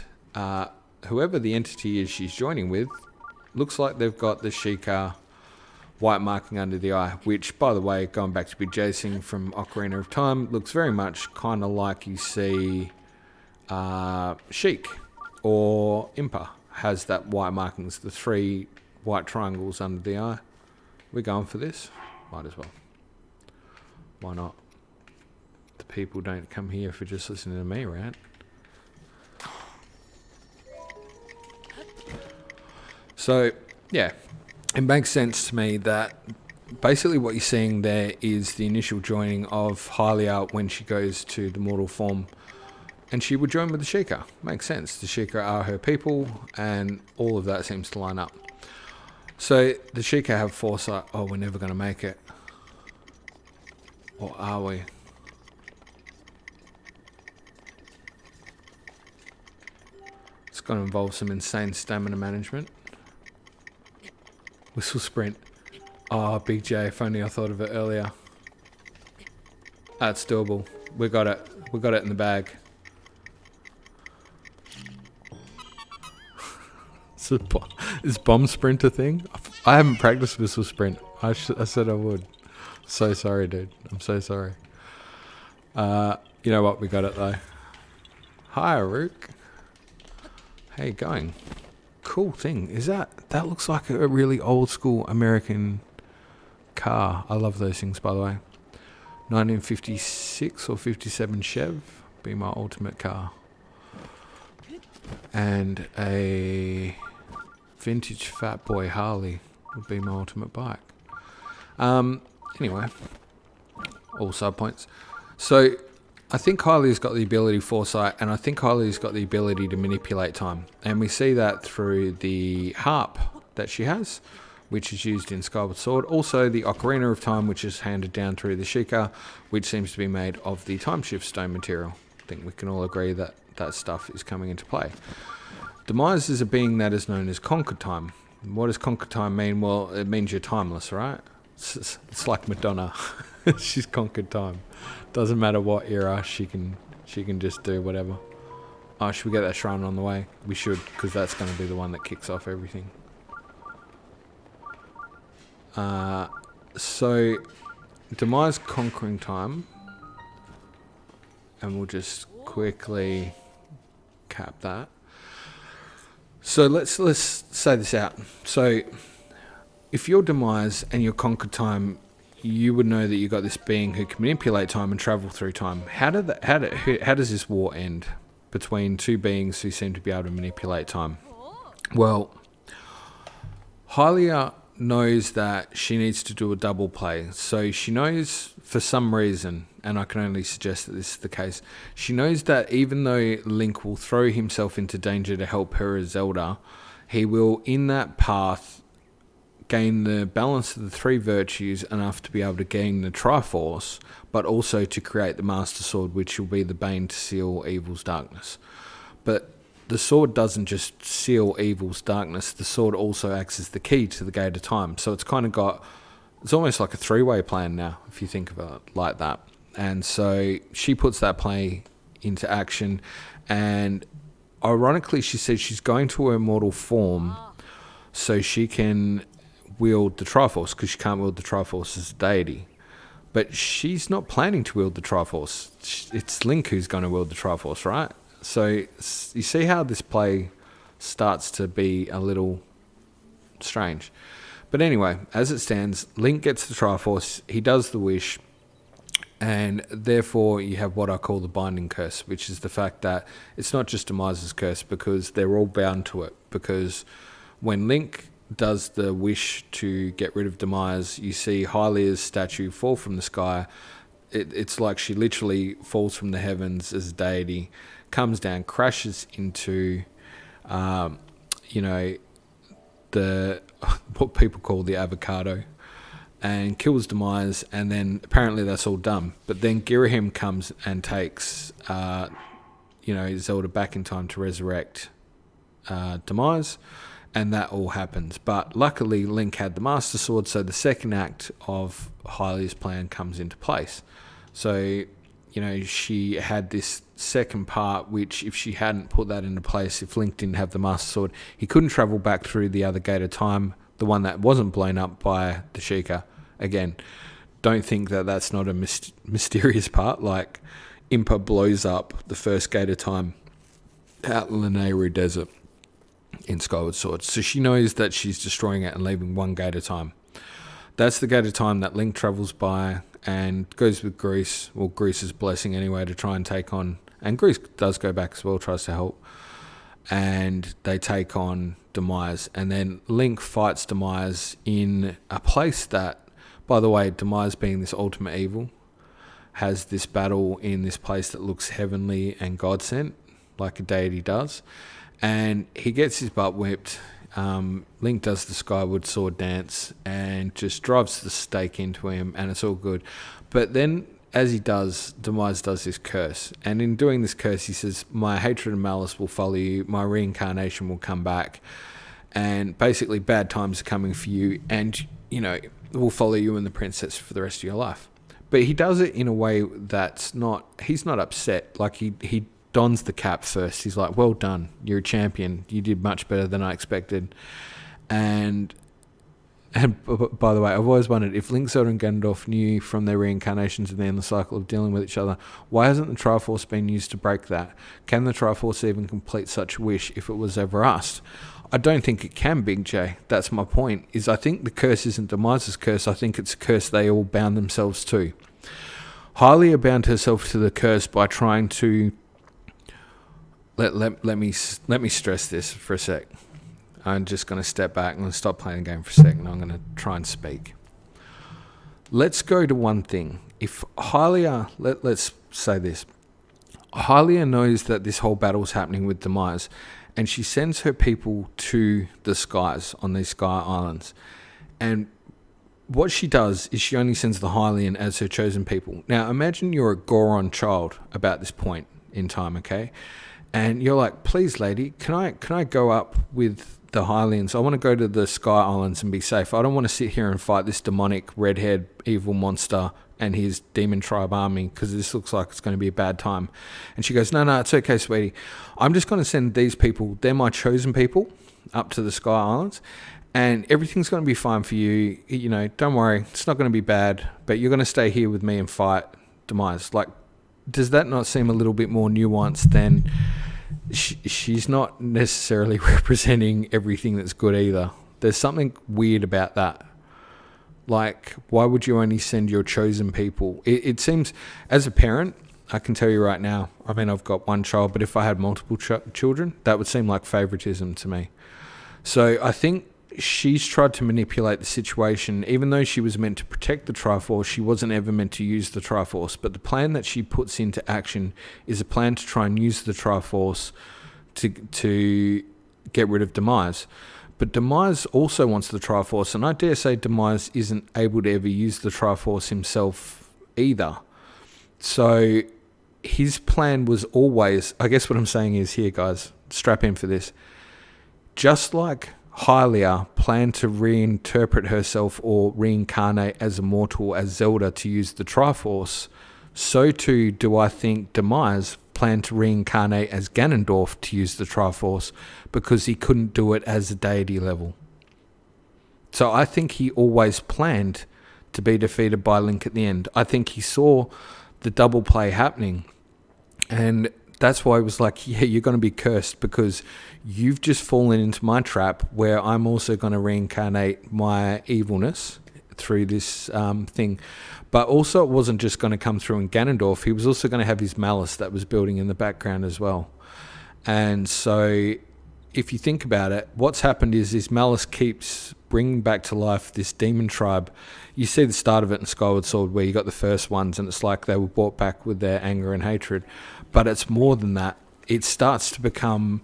whoever the entity is she's joining with, looks like they've got the Sheikah white marking under the eye, which, by the way, going back to Big Jason from Ocarina of Time, looks very much kind of like you see Sheik or Impa has that white markings, the 3 white triangles under the eye. We're going for this? Might as well. Why not? The people don't come here for just listening to me, right? So, yeah, it makes sense to me that basically what you're seeing there is the initial joining of Hylia when she goes to the mortal form. And she would join with the Sheikah. Makes sense. The Sheikah are her people, and all of that seems to line up. So the Sheikah have foresight. Oh, we're never going to make it. Or are we? It's going to involve some insane stamina management. Whistle sprint. Oh, Big J, if only I thought of it earlier. That's doable. We got it. We got it in the bag. Is bomb sprint a thing? I haven't practiced whistle sprint. I said I would. So sorry, dude. I'm so sorry. You know what? We got it though. Hi, Rook. How you going? Cool thing. Is that looks like a really old school American car. I love those things, by the way. 1956 or 57 Chev. Be my ultimate car. And a vintage Fat Boy Harley would be my ultimate bike. Anyway, all side points. So I think Hylia's got the ability foresight, and I think Hylia's got the ability to manipulate time. And we see that through the harp that she has, which is used in Skyward Sword. Also the Ocarina of Time, which is handed down through the Sheikah, which seems to be made of the Time Shift Stone material. I think we can all agree that that stuff is coming into play. Demise is a being that is known as Conquered Time. What does Conquered Time mean? Well, it means you're timeless, right? It's like Madonna. She's conquered time. Doesn't matter what era, she can just do whatever. Oh, should we get that shrine on the way? We should, because that's going to be the one that kicks off everything. So, Demise conquering time. And we'll just quickly cap that. So let's say this out. So if you're Demise and you're conquered time, you would know that you got this being who can manipulate time and travel through time. How does this war end between two beings who seem to be able to manipulate time? Well, Hylia knows that she needs to do a double play. So she knows for some reason, and I can only suggest that this is the case, she knows that even though Link will throw himself into danger to help her as Zelda, he will, in that path, gain the balance of the three virtues enough to be able to gain the Triforce, but also to create the Master Sword, which will be the bane to seal evil's darkness. But the sword doesn't just seal evil's darkness, the sword also acts as the key to the gate of time. So it's kind of got, it's almost like a three-way plan now, if you think about it like that. And so she puts that play into action, and ironically she says she's going to her mortal form so she can wield the Triforce, because she can't wield the Triforce as a deity. But she's not planning to wield the Triforce. It's Link who's going to wield the Triforce, right? So you see how this play starts to be a little strange. But anyway, as it stands, Link gets the Triforce, he does the wish, and therefore you have what I call the binding curse, which is the fact that it's not just Demise's curse, because they're all bound to it. Because when Link does the wish to get rid of Demise, you see Hylia's statue fall from the sky. It's like she literally falls from the heavens as a deity, comes down, crashes into, the what people call the avocado, and kills Demise, and then apparently that's all done. But then Girahim comes and takes, Zelda back in time to resurrect Demise, and that all happens. But luckily Link had the Master Sword, so the second act of Hylia's plan comes into place. So, she had this second part, which if she hadn't put that into place, if Link didn't have the Master Sword, he couldn't travel back through the other gate of time, the one that wasn't blown up by the Sheikah. Again, don't think that that's not a mysterious part. Like, Impa blows up the first gate of time out in the Nehru Desert in Skyward Sword. So she knows that she's destroying it and leaving one gate of time. That's the gate of time that Link travels by and goes with Grease, or Grease's blessing anyway, to try and take on, and Grease does go back as well, tries to help, and they take on Demise. And then Link fights Demise in a place that By the way, Demise being this ultimate evil has this battle in this place that looks heavenly and God-sent, like a deity does. And he gets his butt whipped. Link does the Skyward Sword dance and just drives the stake into him, and it's all good. But then, as he does, Demise does this curse. And in doing this curse, he says, my hatred and malice will follow you. My reincarnation will come back. And basically, bad times are coming for you. And, you know, it will follow you and the princess for the rest of your life. But he does it in a way that's not... He's not upset. Like, he dons the cap first. He's like, well done. You're a champion. You did much better than I expected. And by the way, I've always wondered, if Link, Zelda and Ganondorf knew from their reincarnations and then the cycle of dealing with each other, why hasn't the Triforce been used to break that? Can the Triforce even complete such a wish if it was ever asked? I don't think it can, Big J. That's my point, is I think the curse isn't Demise's curse. I think it's a curse they all bound themselves to. Hylia bound herself to the curse by trying to... Let me stress this for a sec. I'm just going to step back. I'm going to stop playing the game for a second. I'm going to try and speak. Let's go to one thing. If Hylia... Let's say this. Hylia knows that this whole battle is happening with Demise, and she sends her people to the skies on these sky islands. And what she does is she only sends the Hylian as her chosen people. Now, imagine you're a Goron child about this point in time, okay? And you're like, please, lady, can I go up with the Hylians? I want to go to the Sky Islands and be safe. I don't want to sit here and fight this demonic, red-haired, evil monster and his demon tribe army, because this looks like it's going to be a bad time. And she goes, no, it's okay, sweetie. I'm just going to send these people, they're my chosen people, up to the Sky Islands, and everything's going to be fine for you. You know, don't worry, it's not going to be bad, but you're going to stay here with me and fight Demise. Like, does that not seem a little bit more nuanced than... She's not necessarily representing everything that's good either. There's something weird about that. Like, why would you only send your chosen people? It seems, as a parent, I can tell you right now, I mean, I've got one child, but if I had multiple children, that would seem like favoritism to me. So I think she's tried to manipulate the situation. Even though she was meant to protect the Triforce, she wasn't ever meant to use the Triforce. But the plan that she puts into action is a plan to try and use the Triforce to get rid of Demise. But Demise also wants the Triforce, and I dare say Demise isn't able to ever use the Triforce himself either. So his plan was always... I guess what I'm saying is, here, guys, strap in for this. Just like Hylia planned to reinterpret herself or reincarnate as a mortal as Zelda to use the Triforce, so too do I think Demise planned to reincarnate as Ganondorf to use the Triforce, because he couldn't do it as a deity level. So I think he always planned to be defeated by Link at the end. I think he saw the double play happening, and that's why he was like, yeah, you're going to be cursed, because you've just fallen into my trap where I'm also going to reincarnate my evilness through this thing. But also it wasn't just going to come through in Ganondorf. He was also going to have his malice that was building in the background as well. And so if you think about it, what's happened is his malice keeps bringing back to life this demon tribe. You see the start of it in Skyward Sword, where you got the first ones, and it's like they were brought back with their anger and hatred. But it's more than that. It starts to become...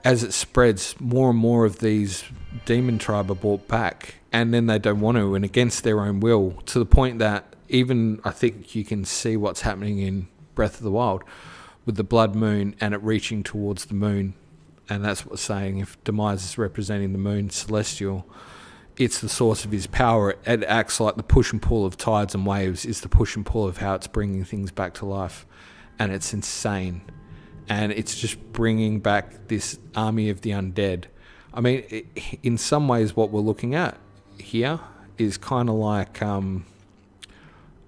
as it spreads, more and more of these demon tribe are brought back, and then they don't want to, and against their own will, to the point that even I think you can see what's happening in Breath of the Wild with the blood moon and it reaching towards the moon. And that's what's saying, if Demise is representing the moon celestial, it's the source of his power. It acts like the push and pull of tides and waves, is the push and pull of how it's bringing things back to life. And it's insane. And it's just bringing back this army of the undead. I mean, in some ways, what we're looking at here is kind of like a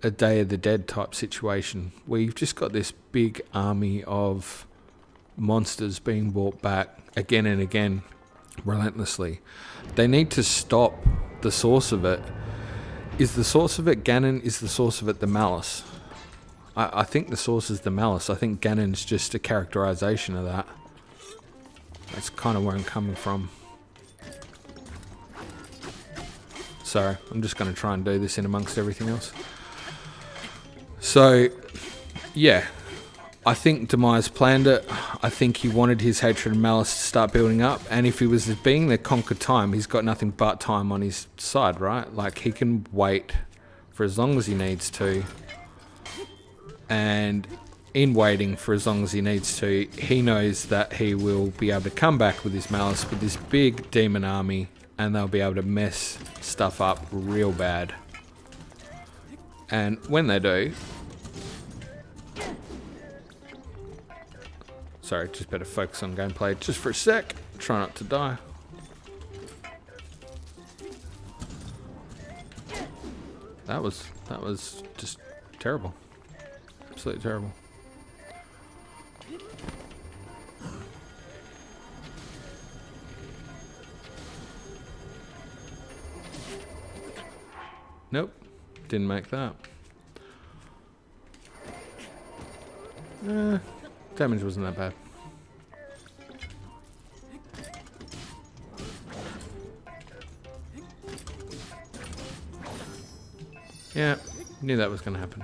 Day of the Dead type situation, where you've just got this big army of monsters being brought back again and again, relentlessly. They need to stop the source of it. Is the source of it Ganon? Is the source of it the malice? I think the source is the malice. I think Ganon's just a characterization of that. That's kind of where I'm coming from. Sorry, I'm just going to try and do this in amongst everything else. So, yeah. I think Demise planned it. I think he wanted his hatred and malice to start building up. And if he was being the conquered time, he's got nothing but time on his side, right? Like, he can wait for as long as he needs to. And in waiting for as long as he needs to, he knows that he will be able to come back with his malice, with this big demon army, and they'll be able to mess stuff up real bad. And when they do... Sorry, just better focus on gameplay just for a sec. Try not to die. That was just terrible. Absolutely terrible. Nope, didn't make that. Damage wasn't that bad. Yeah, knew that was going to happen.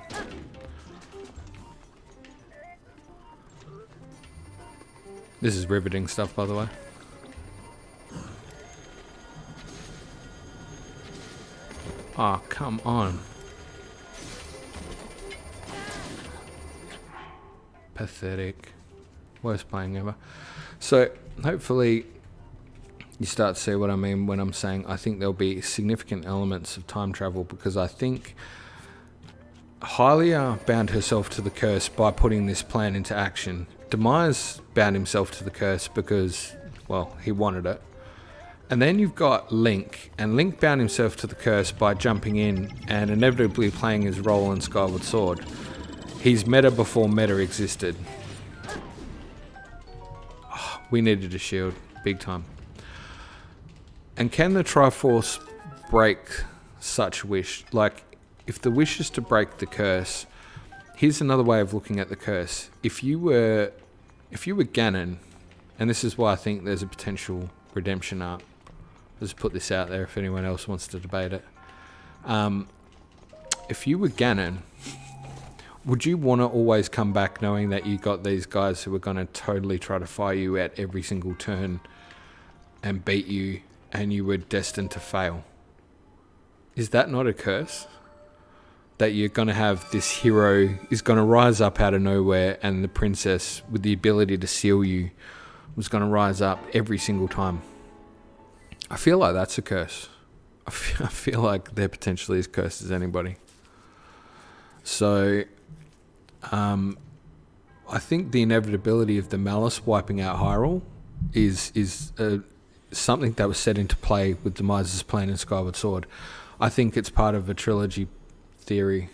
This is riveting stuff, by the way. Oh, come on. Pathetic. Worst playing ever. So, hopefully, you start to see what I mean when I'm saying I think there'll be significant elements of time travel, because I think Hylia bound herself to the curse by putting this plan into action. Demise bound himself to the curse because, well, he wanted it. And then you've got Link, and Link bound himself to the curse by jumping in and inevitably playing his role in Skyward Sword. He's meta before meta existed. Oh, we needed a shield, big time. And can the Triforce break such wish? Like, if the wish is to break the curse, here's another way of looking at the curse. If you were Ganon, and this is why I think there's a potential redemption arc. Just put this out there if anyone else wants to debate it. If you were Ganon, would you want to always come back knowing that you got these guys who are going to totally try to fire you at every single turn and beat you, and you were destined to fail? Is that not a curse? That you're going to have this hero is going to rise up out of nowhere, and the princess with the ability to seal you was going to rise up every single time. I feel like that's a curse. I feel like they're potentially as cursed as anybody. So, I think the inevitability of the malice wiping out Hyrule is something that was set into play with Demise's plan in Skyward Sword. I think it's part of a trilogy theory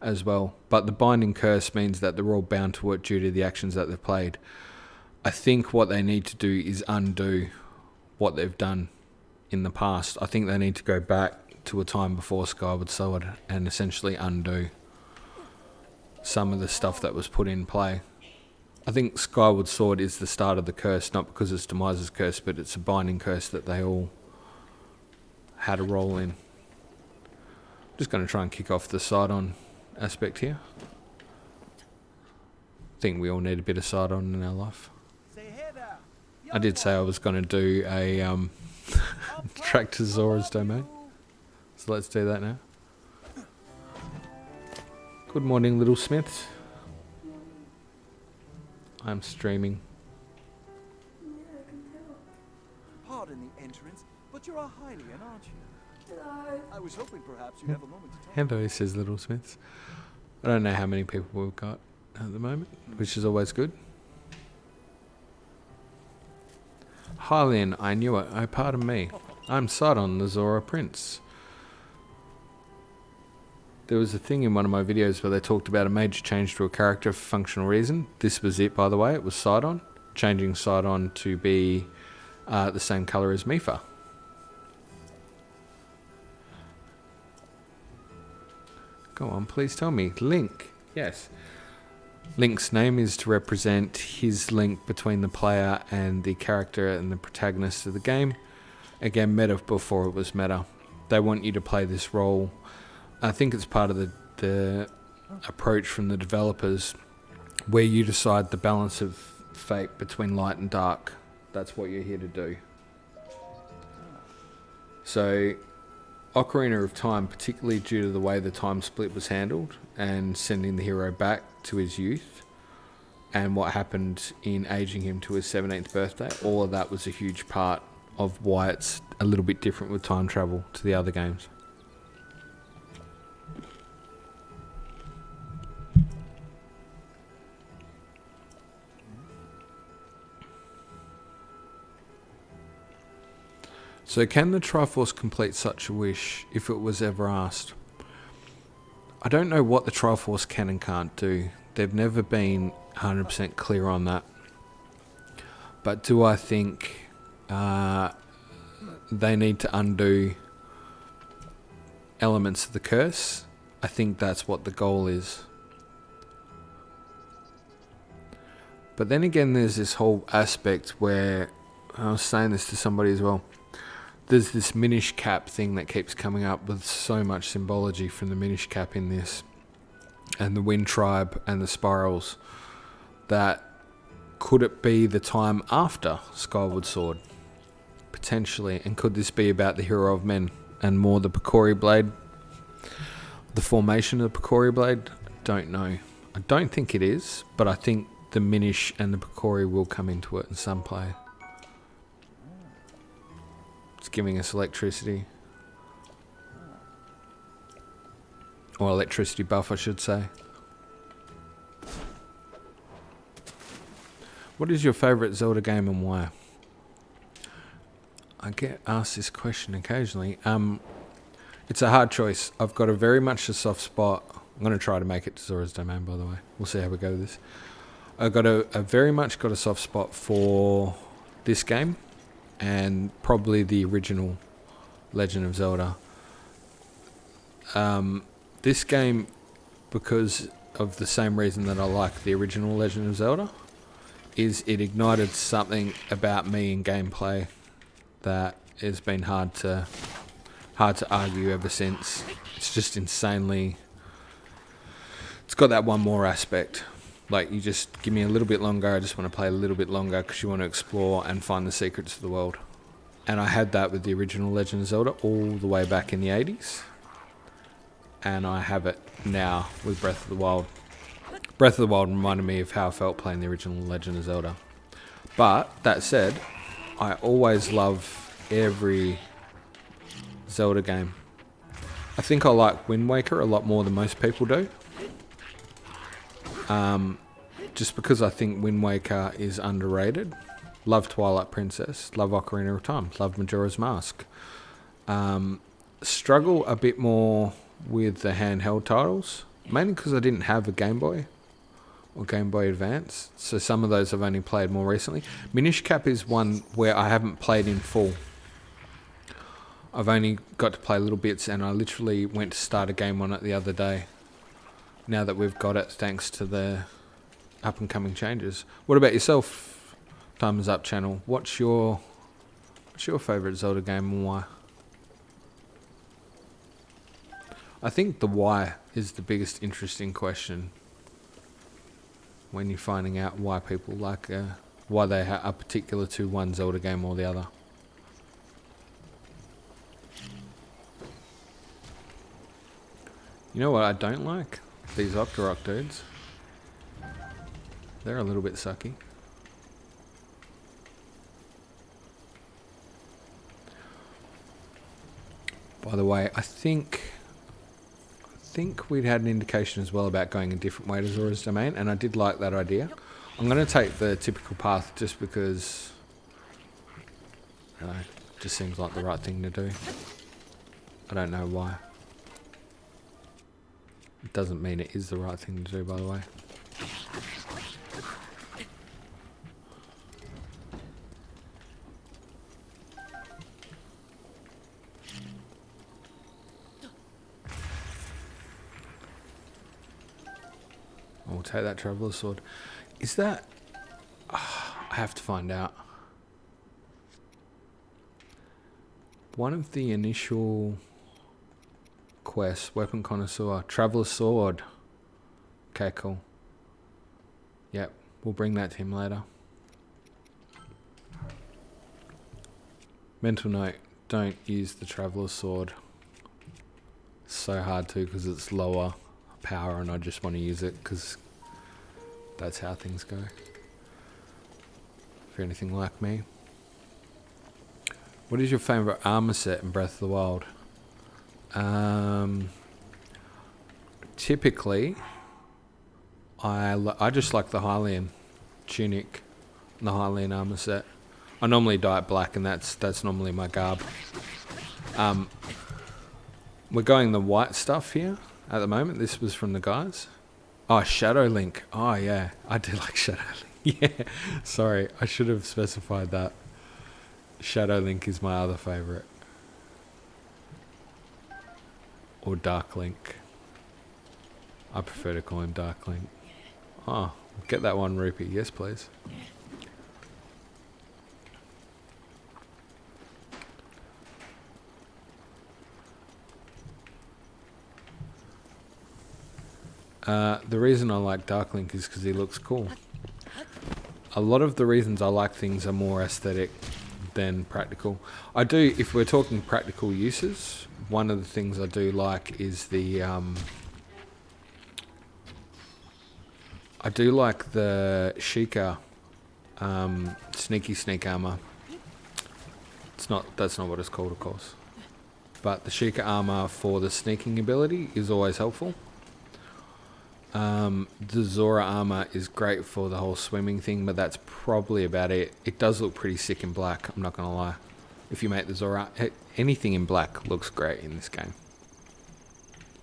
as well. But the binding curse means that they're all bound to it due to the actions that they've played. I think what they need to do is undo what they've done in the past. I think they need to go back to a time before Skyward Sword and essentially undo some of the stuff that was put in play. I think Skyward Sword is the start of the curse, not because it's Demise's curse, but it's a binding curse that they all had a role in. Just going to try and kick off the side-on aspect here. I think we all need a bit of side-on in our life. I did say I was going to do a track to Zora's domain. So let's do that now. Good morning, little Smiths. I'm streaming. Yeah, I can tell. Pardon the entrance, but you're a Hylian, aren't you? Hello. I was hoping perhaps you'd have a moment to talk. Hello, says little Smiths. I don't know how many people we've got at the moment, which is always good. Hylian, I knew it. Oh, pardon me. I'm Sidon, the Zora Prince. There was a thing in one of my videos where they talked about a major change to a character for functional reason. This was it, by the way. It was Sidon. Changing Sidon to be the same colour as Mifa. Go on, please tell me. Link. Yes. Link's name is to represent his link between the player and the character and the protagonist of the game. Again, meta before it was meta. they want you to play this role. I think it's part of the approach from the developers, where you decide the balance of fate between light and dark. That's what you're here to do. So Ocarina of Time, particularly due to the way the time split was handled and sending the hero back to his youth and what happened in aging him to his 17th birthday, all of that was a huge part of why it's a little bit different with time travel to the other games. So can the Triforce complete such a wish if it was ever asked? I don't know what the Triforce can and can't do. They've never been 100% clear on that. But do I think they need to undo elements of the curse? I think that's what the goal is. But then again, there's this whole aspect where, I was saying this to somebody as well, there's this Minish Cap thing that keeps coming up with so much symbology from the Minish Cap in this, and the Wind Tribe and the spirals, that could it be the time after Skyward Sword? Potentially. And could this be about the Hero of Men and more the Picori Blade? The formation of the Picori Blade? Don't know. I don't think it is, but I think the Minish and the Picori will come into it in some play. It's giving us electricity. Or electricity buff, I should say. What is your favourite Zelda game and why? I get asked this question occasionally. It's a hard choice. I've got a very much a soft spot. I'm going to try to make it to Zora's Domain, by the way. We'll see how we go with this. I've got a very much got a soft spot for this game, and probably the original Legend of Zelda. This game, because of the same reason that I like the original Legend of Zelda, is it ignited something about me in gameplay that has been hard to argue ever since. It's just insanely, it's got that one more aspect. Like, you just give me a little bit longer, I just want to play a little bit longer because you want to explore and find the secrets of the world. And I had that with the original Legend of Zelda all the way back in the 80s. And I have it now with Breath of the Wild. Breath of the Wild reminded me of how I felt playing the original Legend of Zelda. But, that said, I always love every Zelda game. I think I like Wind Waker a lot more than most people do. Just because I think Wind Waker is underrated. Love Twilight Princess, love Ocarina of Time, love Majora's Mask. Struggle a bit more with the handheld titles, mainly because I didn't have a Game Boy or Game Boy Advance, so some of those I've only played more recently. Minish Cap is one where I haven't played in full. I've only got to play little bits, and I literally went to start a game on it the other day. Now that we've got it, thanks to the up and coming changes. What about yourself, Thumbs Up channel? What's your favourite Zelda game and why? I think the why is the biggest interesting question when you're finding out why people like why they are particular to one Zelda game or the other. You know what I don't like? These Octorok dudes. They're a little bit sucky. By the way, I think we'd had an indication as well about going a different way to Zora's Domain, and I did like that idea. I'm going to take the typical path just because it just seems like the right thing to do. I don't know why. It doesn't mean it is the right thing to do, by the way. I'll take that Traveler's Sword. Is that... I have to find out. One of the initial quest. Weapon connoisseur. Traveler's sword. Okay, cool. Yep, we'll bring that to him later. Mental note, don't use the Traveler's Sword. It's so hard to because it's lower power and I just want to use it because that's how things go. If you're anything like me. What is your favourite armor set in Breath of the Wild? Typically, I just like the Hylian tunic and the Hylian armor set. I normally dye it black, and that's normally my garb. We're going the white stuff here at the moment. This was from the guys. Oh, Shadow Link. Oh yeah, I do like Shadow Link. Yeah, sorry, I should have specified that. Shadow Link is my other favorite. Or Dark Link. I prefer to call him Dark Link. Oh, get that 1 rupee. Yes, please. The reason I like Dark Link is because he looks cool. A lot of the reasons I like things are more aesthetic than practical. I do, if we're talking practical uses, one of the things I do like is the I do like the Sheikah sneaky sneak armor. That's not what it's called, of course. But the Sheikah armor for the sneaking ability is always helpful. The Zora armor is great for the whole swimming thing, but that's probably about it. It does look pretty sick in black, I'm not gonna lie. If you make the Zora, anything in black looks great in this game.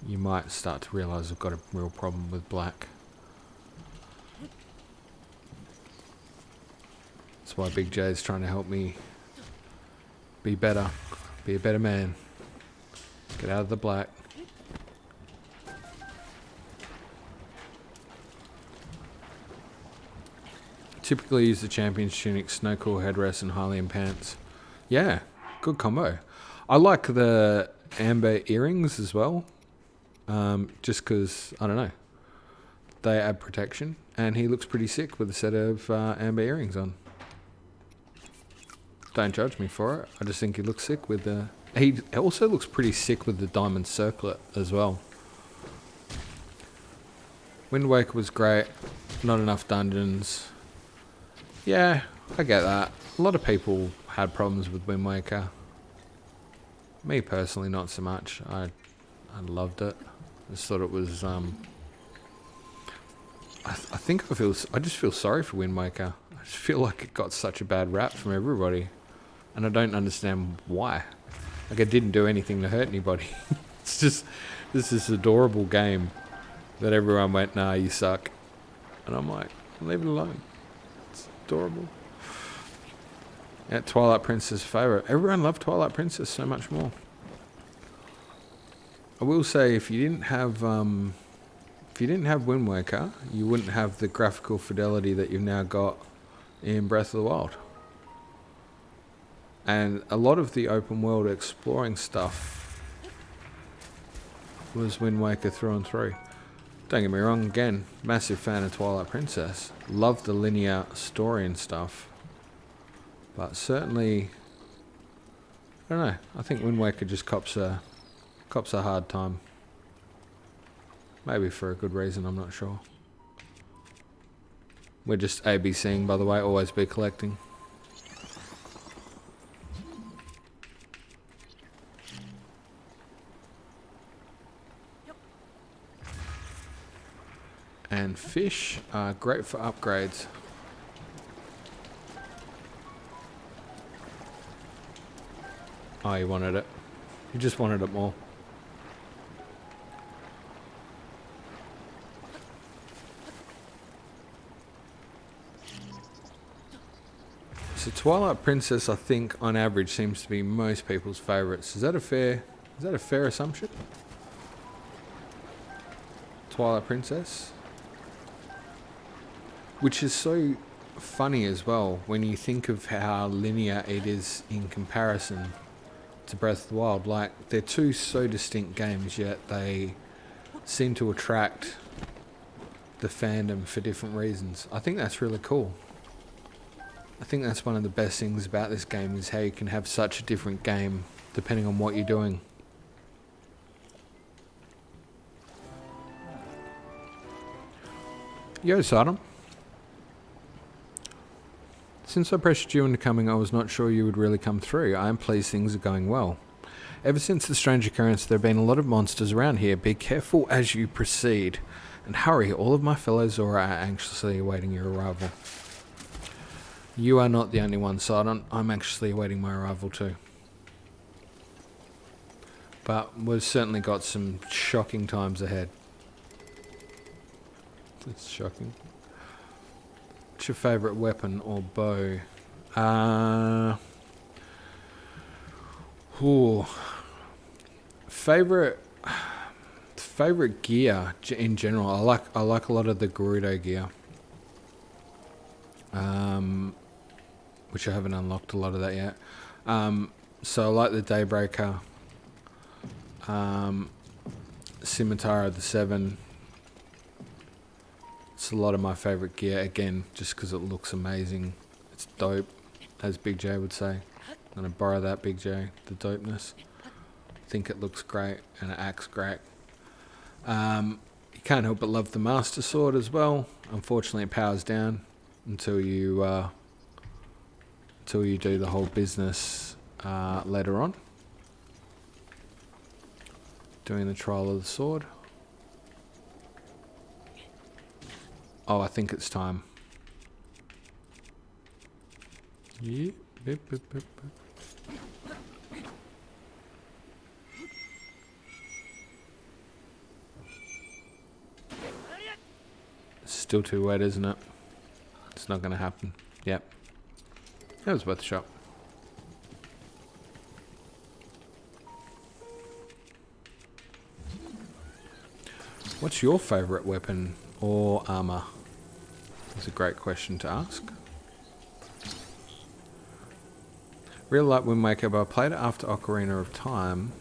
You might start to realize I've got a real problem with black. That's why Big J is trying to help me be better, be a better man. Get out of the black. Typically use the Champion's tunic, snow cool headrest, and Hylian pants. Yeah, good combo. I like the amber earrings as well. Just because, I don't know, they add protection. And he looks pretty sick with a set of amber earrings on. Don't judge me for it. I just think he looks sick with the... He also looks pretty sick with the diamond circlet as well. Wind Waker was great. Not enough dungeons. Yeah, I get that. A lot of people had problems with Wind Waker. Me personally, not so much. I loved it. I just thought it was... I think I just feel sorry for Wind Waker. I just feel like it got such a bad rap from everybody. And I don't understand why. Like, it didn't do anything to hurt anybody. It's just this adorable game that everyone went, nah, you suck. And I'm like, leave it alone. It's adorable. Yeah, Twilight Princess favorite. Everyone loved Twilight Princess so much more. I will say, if you didn't have Wind Waker, you wouldn't have the graphical fidelity that you've now got in Breath of the Wild. And a lot of the open world exploring stuff was Wind Waker through and through. Don't get me wrong, again, massive fan of Twilight Princess. Love the linear story and stuff. But certainly, I don't know, I think Wind Waker just cops a hard time. Maybe for a good reason, I'm not sure. We're just ABCing, by the way, always be collecting. And fish are great for upgrades. Oh, you wanted it. You just wanted it more. So Twilight Princess, I think, on average, seems to be most people's favourites. Is that a fair assumption? Twilight Princess? Which is so funny as well when you think of how linear it is in comparison to Breath of the Wild. Like, they're two so distinct games, yet they seem to attract the fandom for different reasons. I think that's really cool. I think that's one of the best things about this game, is how you can have such a different game depending on what you're doing. Yo, Sodom. Since I pressured you into coming, I was not sure you would really come through. I am pleased things are going well. Ever since the strange occurrence, there have been a lot of monsters around here. Be careful as you proceed. And hurry, all of my fellow Zora are anxiously awaiting your arrival. You are not the only one, Sidon. I'm anxiously awaiting my arrival too. But we've certainly got some shocking times ahead. It's shocking. What's your favourite weapon or bow? Favorite gear in general. I like a lot of the Gerudo gear. Which I haven't unlocked a lot of that yet. So I like the Daybreaker. Scimitar of the Seven. It's a lot of my favourite gear, again, just because it looks amazing. It's dope, as Big J would say. I'm going to borrow that, Big J, the dopeness. I think it looks great, and it acts great. You can't help but love the Master Sword as well. Unfortunately, it powers down until you do the whole business later on. Doing the trial of the sword. Oh, I think it's time. Yeah. Beep, beep, beep, beep. It's still too wet, isn't it? It's not going to happen. Yep. That was worth a shot. What's your favourite weapon or armour? That's a great question to ask. Really like Wind Waker, but I played it after Ocarina of Time.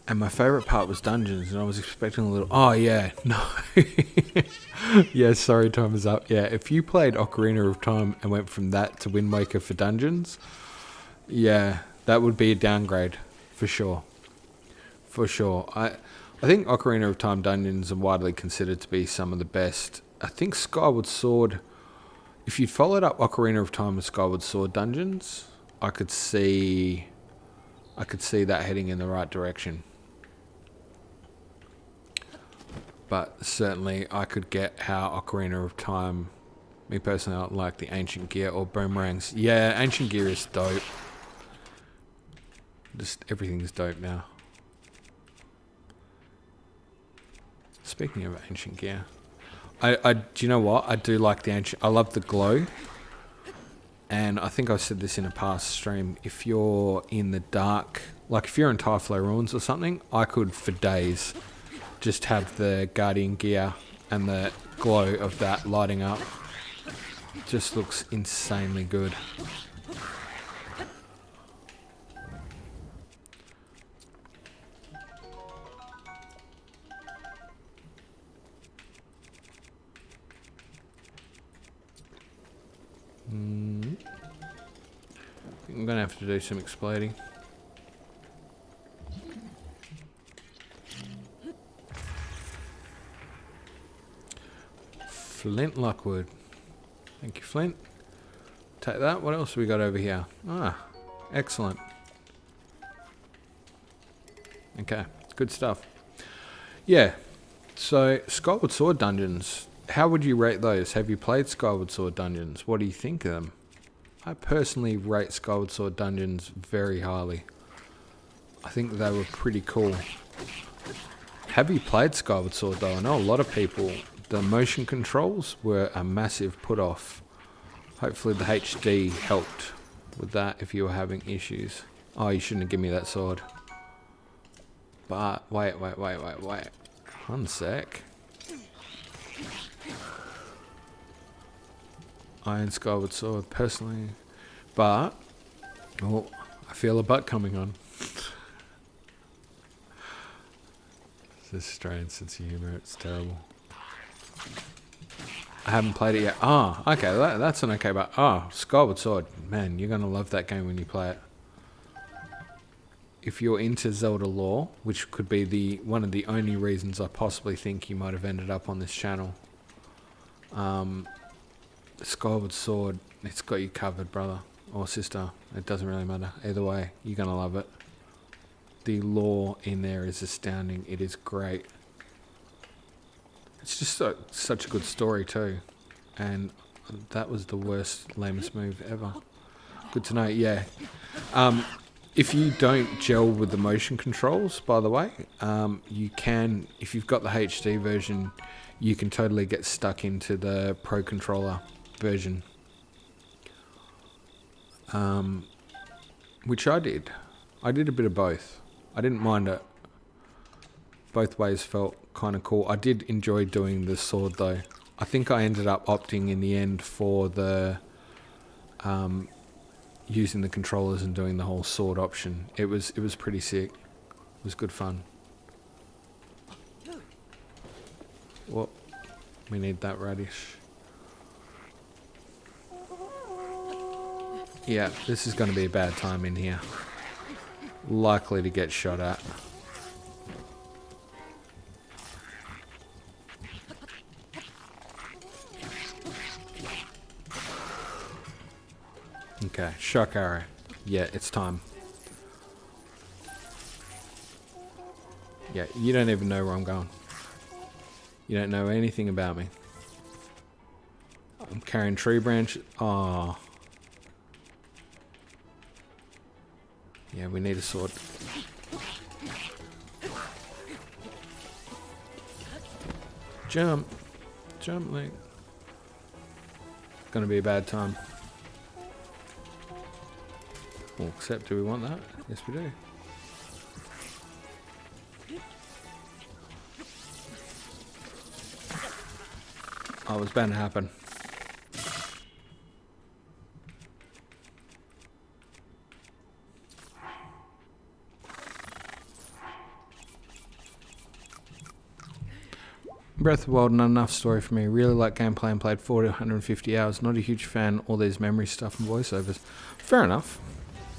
And my favourite part was dungeons, and I was expecting a little... Oh, yeah, no. Yeah, sorry, time is up. Yeah, if you played Ocarina of Time and went from that to Wind Waker for dungeons, yeah, that would be a downgrade, for sure. For sure. I think Ocarina of Time dungeons are widely considered to be some of the best. I think Skyward Sword... If you'd followed up Ocarina of Time with Skyward Sword dungeons, I could see that heading in the right direction. But certainly I could get how Ocarina of Time, me personally, I like the ancient gear or boomerangs. Yeah, ancient gear is dope. Just everything's dope now. Speaking of ancient gear, do you know what? I do like the ancient. I love the glow. And I think I said this in a past stream. If you're in the dark, like if you're in Typhlo Ruins or something, I could for days just have the Guardian gear and the glow of that lighting up. Just looks insanely good. I'm gonna have to do some exploding. Flint Lockwood. Thank you, Flint. Take that. What else have we got over here? Ah, excellent. Okay, good stuff. Yeah, so Skyward Sword dungeons. How would you rate those? Have you played Skyward Sword dungeons? What do you think of them? I personally rate Skyward Sword dungeons very highly. I think they were pretty cool. Have you played Skyward Sword though? I know a lot of people, the motion controls were a massive put off. Hopefully the HD helped with that if you were having issues. Oh, you shouldn't have given me that sword. But, wait. One sec. I own Skyward Sword personally, but I feel a butt coming on. This strange sense of humor. It's terrible. I haven't played it yet. Oh, okay. That's an okay but Skyward Sword. Man, you're going to love that game when you play it. If you're into Zelda lore, which could be one of the only reasons I possibly think you might have ended up on this channel. Skyward Sword, it's got you covered, brother or sister. It doesn't really matter. Either way, you're going to love it. The lore in there is astounding. It is great. It's just such a good story too. And that was the worst, lamest move ever. Good to know, yeah. If you don't gel with the motion controls, by the way, you can, if you've got the HD version, you can totally get stuck into the Pro Controller version. Which I did. I did a bit of both. I didn't mind it. Both ways felt kind of cool. I did enjoy doing the sword though. I think I ended up opting in the end for the using the controllers and doing the whole sword option. It was pretty sick. It was good fun. Well, we need that radish. Yeah, this is going to be a bad time in here. Likely to get shot at. Okay, shock arrow. Yeah, it's time. Yeah, you don't even know where I'm going. You don't know anything about me. I'm carrying tree branch. Oh. Yeah, we need a sword. Jump. Jump, Link. It's gonna be a bad time. Well, except do we want that? Yes, we do. Oh, it was bound to happen. Breath of the Wild, not enough story for me. Really like gameplay and played 40 to 150 hours. Not a huge fan. All these memory stuff and voiceovers. Fair enough.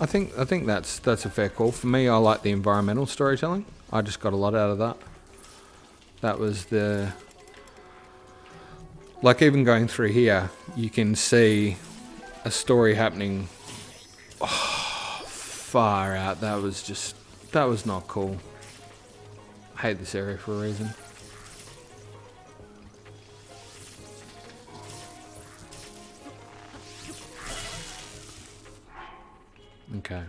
I think that's a fair call. For me, I like the environmental storytelling. I just got a lot out of that. That was the... Like even going through here, you can see a story happening far out. That was not cool. I hate this area for a reason. Okay.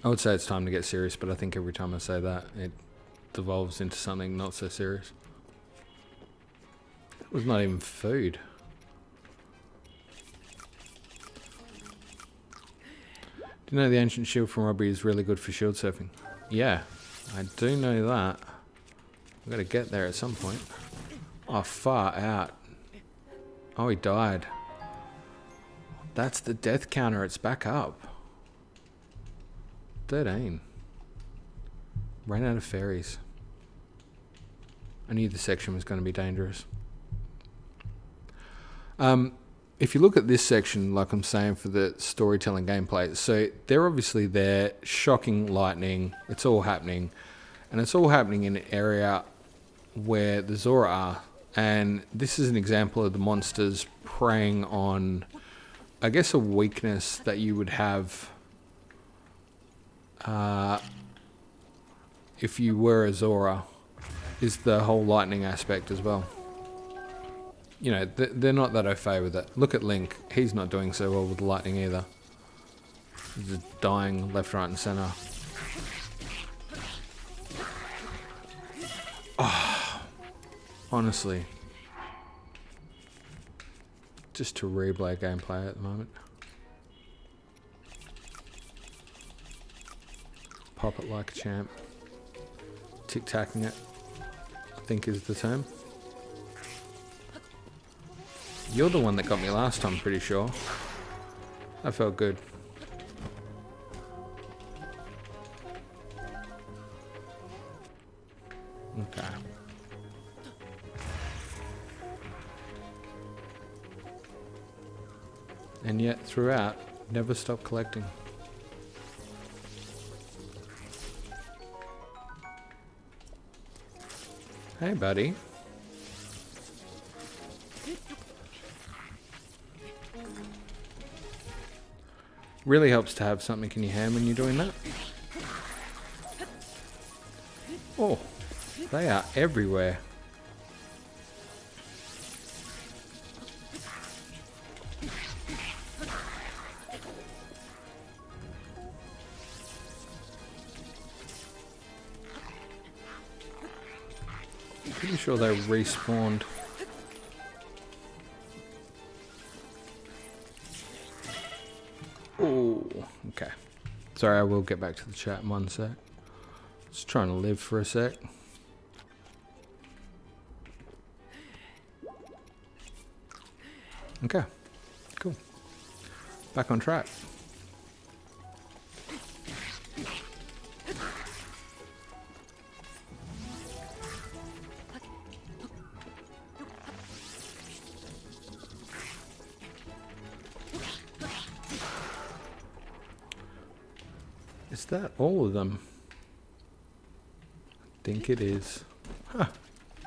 I would say it's time to get serious, but I think every time I say that, it devolves into something not so serious. It was not even food. Do you know the ancient shield from Robbie is really good for shield surfing? Yeah, I do know that. I've got to get there at some point. Oh, far out. Oh, he died. That's the death counter. It's back up. 13. Ran out of fairies. I knew this section was going to be dangerous. If you look at this section, like I'm saying, for the storytelling gameplay, so they're obviously there, shocking lightning, it's all happening, and it's all happening in an area where the Zora are, and this is an example of the monsters preying on, I guess, a weakness that you would have if you were a Zora, is the whole lightning aspect as well. You know, they're not that au fait with it. Look at Link. He's not doing so well with lightning either. He's just dying left, right, and center. Oh, honestly. Just to replay gameplay at the moment. Pop it like a champ. Tic-tacking it, I think is the term. You're the one that got me last time, pretty sure. That felt good. And yet, throughout, never stop collecting. Hey, buddy. Really helps to have something in your hand when you're doing that. Oh, they are everywhere. Pretty sure they respawned. Oh, okay. Sorry, I will get back to the chat in 1 sec. Just trying to live for a sec. Okay, cool. Back on track. Is that all of them? I think it is. Huh.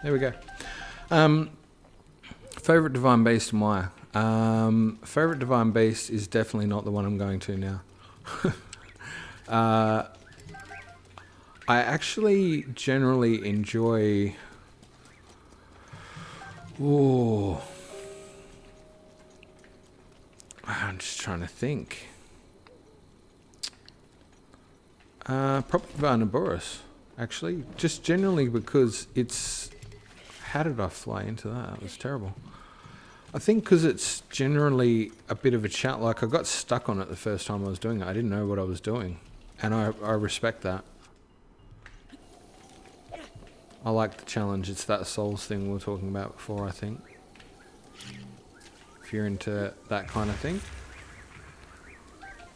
There we go. Favorite Divine Beast and why? Favorite Divine Beast is definitely not the one I'm going to now. I actually generally enjoy... Ooh. I'm just trying to think. Probably Varnaboros, actually. Just generally because it's... How did I fly into that? That was terrible. I think because it's generally a bit of a chat. Like, I got stuck on it the first time I was doing it. I didn't know what I was doing. And I respect that. I like the challenge. It's that Souls thing we were talking about before, I think. If you're into that kind of thing.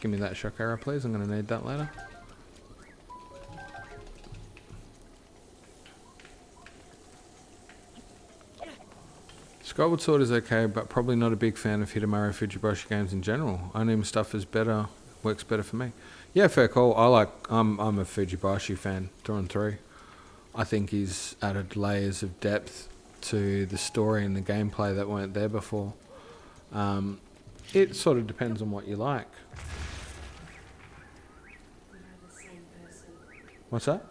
Give me that shock arrow, please. I'm going to need that later. Skyward Sword is okay, but probably not a big fan of Hidemaru Fujibashi games in general. Anime stuff is better, works better for me. Yeah, fair call. I'm a Fujibashi fan through and through. I think he's added layers of depth to the story and the gameplay that weren't there before. It sort of depends on what you like. We are the same person. What's that?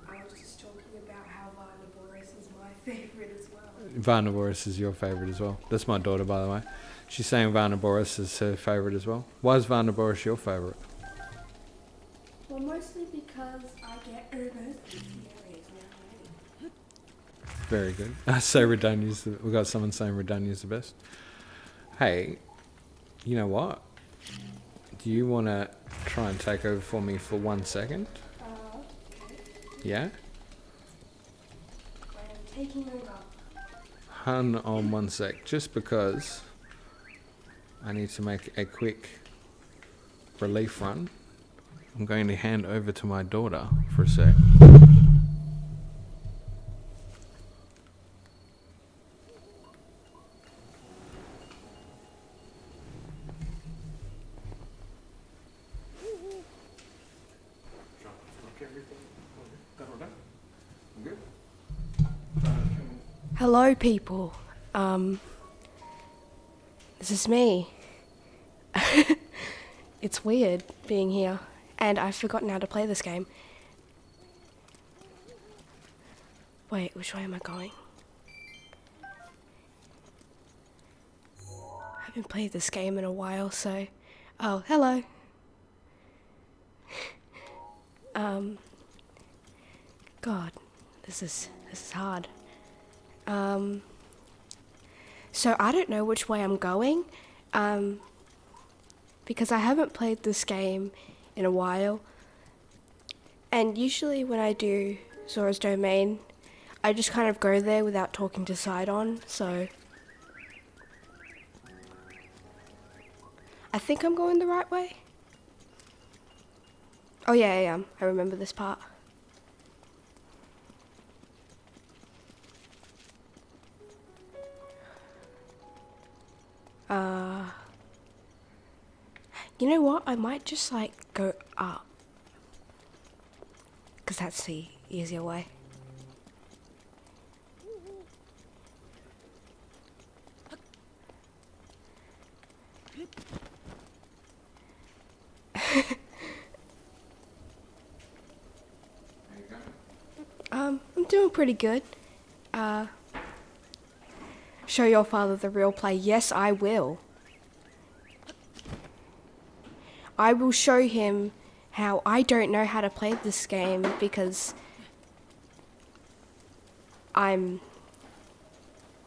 I was just talking about how Varnaboros is my favourite as well. Varnaboros is your favourite as well. That's my daughter, by the way. She's saying Varnaboros is her favourite as well. Why is Varnaboros your favourite? Well, mostly because I get Urbos in areas now. Very good. I say Redania's we got someone saying Redania's the best. Hey, you know what? Do you want to try and take over for me for 1 second? Okay. Yeah? I am taking over. Hang on 1 sec, just because I need to make a quick relief run. I'm going to hand over to my daughter for a sec. Hello, people. This is me. It's weird being here, and I've forgotten how to play this game. Wait, which way am I going? I haven't played this game in a while, so... Oh, hello. God, this is hard. So I don't know which way I'm going, because I haven't played this game in a while, and usually when I do Zora's Domain, I just kind of go there without talking to Sidon, so I think I'm going the right way. Oh yeah, I am. I remember this part. You know what? I might just like go up. Because that's the easier way. I'm doing pretty good. Show your father the real play. Yes, I will. I will show him how I don't know how to play this game because I'm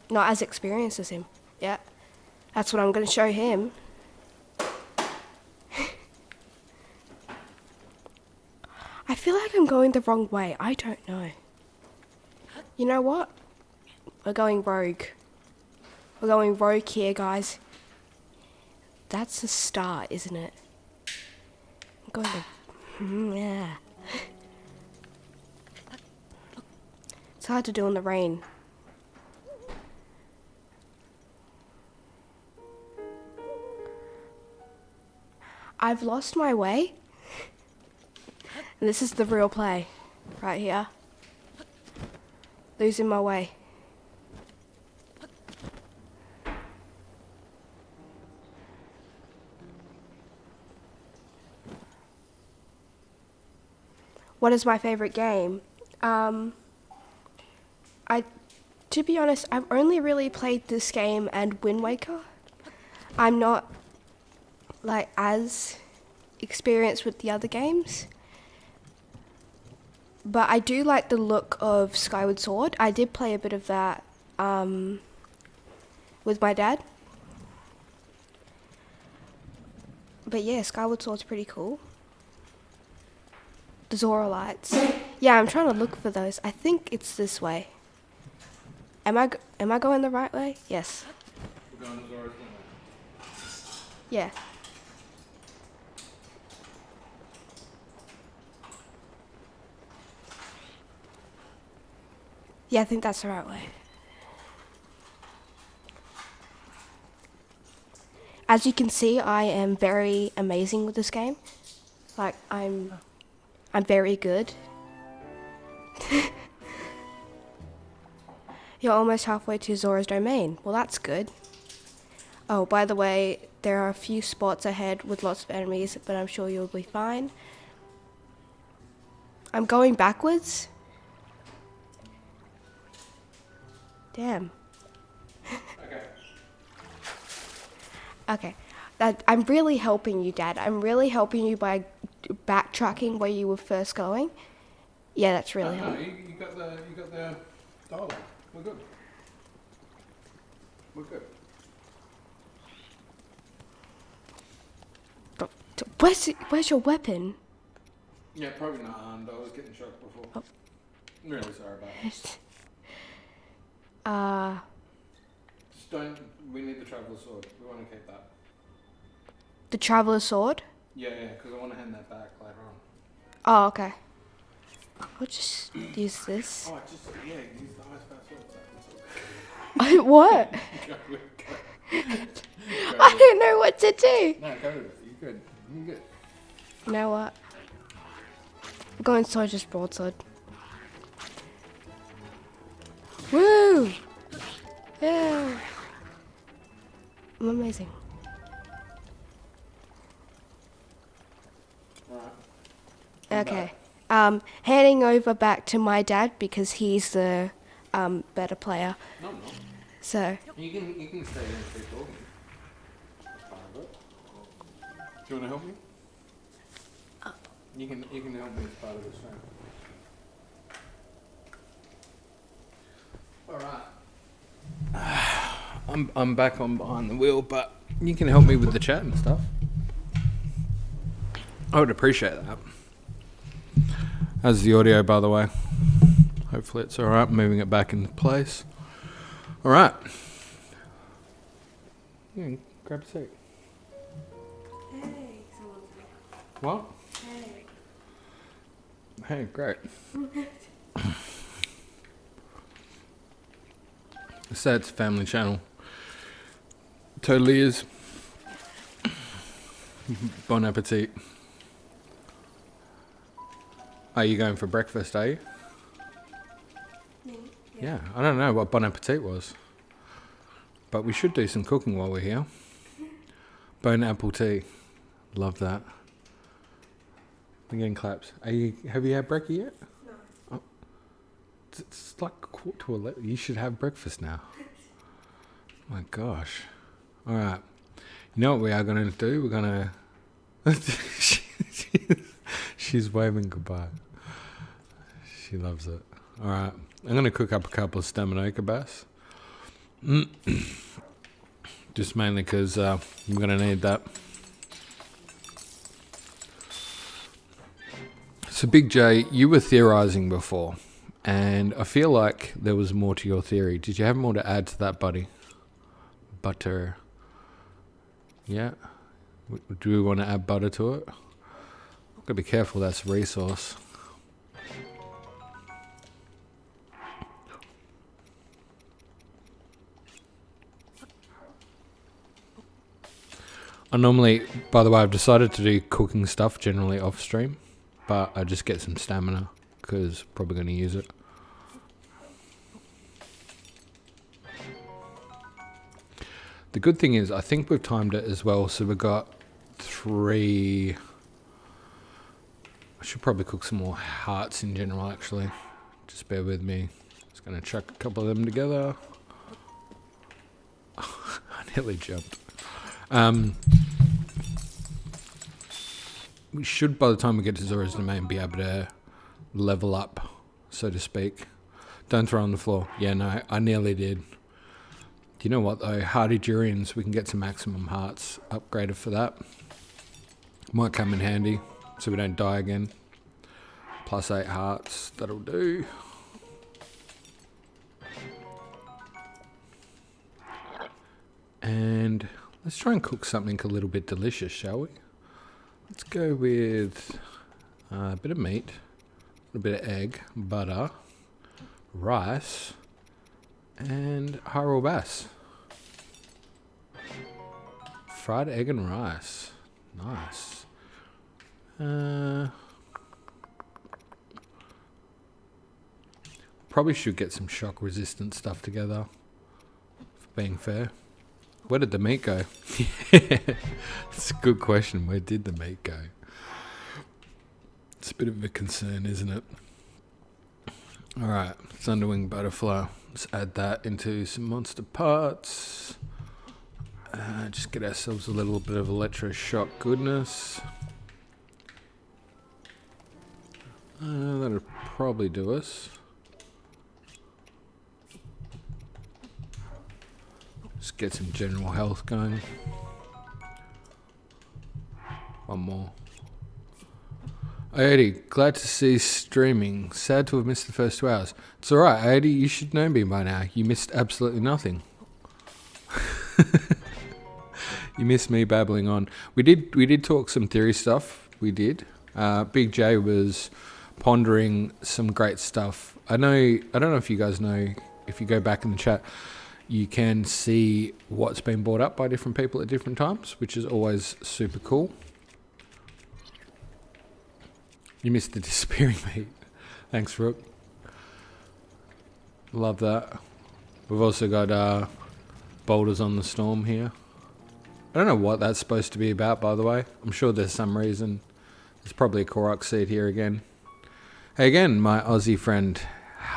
not as experienced as him. Yeah, that's what I'm going to show him. I feel like I'm going the wrong way. I don't know. You know what? We're going rogue. We're going rogue here, guys. That's the start, isn't it? I'm going to... yeah. It's hard to do in the rain. I've lost my way. And this is the real play. Right here. Losing my way. What is my favorite game? To be honest, I've only really played this game and Wind Waker. I'm not like as experienced with the other games. But I do like the look of Skyward Sword. I did play a bit of that with my dad. But yeah, Skyward Sword's pretty cool. The Zora lights. Yeah, I'm trying to look for those. I think it's this way. Am I going the right way? Yes. We're going to Zora's way. Yeah. Yeah, I think that's the right way. As you can see, I am very amazing with this game. Like, I'm very good. You're almost halfway to Zora's domain. Well, that's good. Oh, by the way, there are a few spots ahead with lots of enemies, but I'm sure you'll be fine. I'm going backwards. Damn. Okay. I'm really helping you, Dad. I'm really helping you by backtracking where you were first going. Yeah, that's really helpful. You got the dialogue. We're good. We're good. But where's your weapon? Yeah, probably not armed. I was getting shot before. Oh. I'm really sorry about that. Just don't. We need the traveler's sword. We want to keep that. The traveler's sword? Yeah, because I want to hand that back later on. Oh, okay. I'll just use this. Oh, use the highest power sword. What? Go. I don't know what to do. No, go with it. You're good. You're good. You know what? I'm going soldier's broadsword. Woo! Yeah. I'm amazing. Right. Okay. Handing over back to my dad because he's the better player. No. So. You can stay there and keep talking. Do you want to help me? You can help me as part of this round. Alright. I'm back on behind the wheel, but you can help me with the chat and stuff. I would appreciate that. How's the audio, by the way? Hopefully it's alright. Moving it back into place. Alright. Yeah, grab a seat. Hey, What? Hey, great. So it's a family channel. Totally is. Bon appetit. Are you going for breakfast, are you? Yeah, I don't know what bon appetit was. But we should do some cooking while we're here. Bon apple tea. Love that. I'm getting claps. Have you had brekkie yet? No. Oh, it's like 11:15. You should have breakfast now. My gosh. All right. You know what we are going to do? We're going to... She's waving goodbye. She loves it. All right. I'm going to cook up a couple of staminoka bass. Just mainly because I'm going to need that. So Big J, you were theorizing before, and I feel like there was more to your theory. Did you have more to add to that, buddy? Butter. Yeah? Do we want to add butter to it? I've got to be careful, that's a resource. I normally, by the way, I've decided to do cooking stuff generally off stream, but I just get some stamina because probably going to use it. The good thing is I think we've timed it as well, so we've got 3. I should probably cook some more hearts in general actually. Just bear with me. Just going to chuck a couple of them together. I nearly jumped. We should, by the time we get to Zora's Domain, be able to level up, so to speak. Don't throw on the floor. Yeah, no, I nearly did. Do you know what though? Hardy Durians, we can get some maximum hearts upgraded for that. Might come in handy, so we don't die again. +8 hearts, that'll do. And let's try and cook something a little bit delicious, shall we? Let's go with a bit of meat, a little bit of egg, butter, rice, and Hyrule bass. Fried egg and rice. Nice. Probably should get some shock resistant stuff together, for being fair. Where did the meat go? It's a good question. Where did the meat go? It's a bit of a concern, isn't it? Alright, Thunderwing Butterfly. Let's add that into some monster parts. Just get ourselves a little bit of electroshock goodness. That'll probably do us. Just get some general health going. One more. Aody, glad to see streaming. Sad to have missed the first 2 hours. It's alright, Aody, you should know me by now. You missed absolutely nothing. You missed me babbling on. We did talk some theory stuff. We did. Big J was pondering some great stuff. I don't know if you guys know, if you go back in the chat, you can see what's been brought up by different people at different times, which is always super cool. You missed the disappearing mate. Thanks, Rook. Love that. We've also got Boulders on the Storm here. I don't know what that's supposed to be about, by the way. I'm sure there's some reason. There's probably a Korok seed here again. Hey again, my Aussie friend,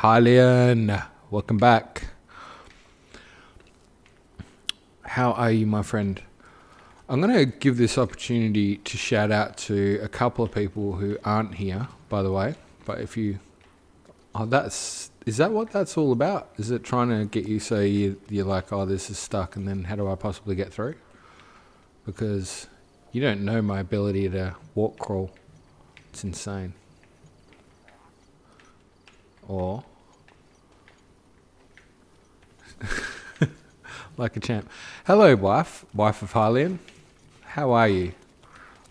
Hylian. Welcome back. How are you, my friend? I'm going to give this opportunity to shout out to a couple of people who aren't here, by the way. But if you... Oh, is that what that's all about? Is it trying to get you so you're like, oh, this is stuck, and then how do I possibly get through? Because you don't know my ability to walk crawl. It's insane. Or... like a champ. Hello, wife of Hylian. How are you?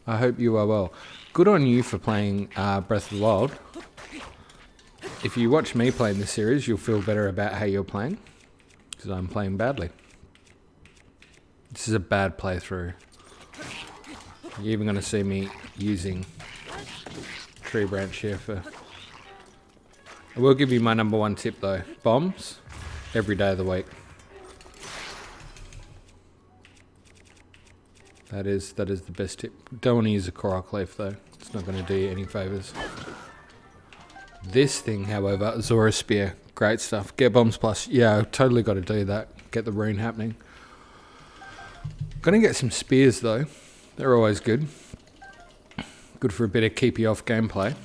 I hope you are well. Good on you for playing Breath of the Wild. If you watch me playing this series, you'll feel better about how you're playing, because I'm playing badly. This is a bad playthrough. You're even going to see me using tree branch here for... I will give you my number one tip though. Bombs, every day of the week. That is the best tip. Don't want to use a Korok leaf though. It's not going to do you any favours. This thing, however, Zora Spear, great stuff. Get bombs plus. Yeah, I've totally got to do that. Get the rune happening. Gonna get some spears though. They're always good. Good for a bit of keep you off gameplay.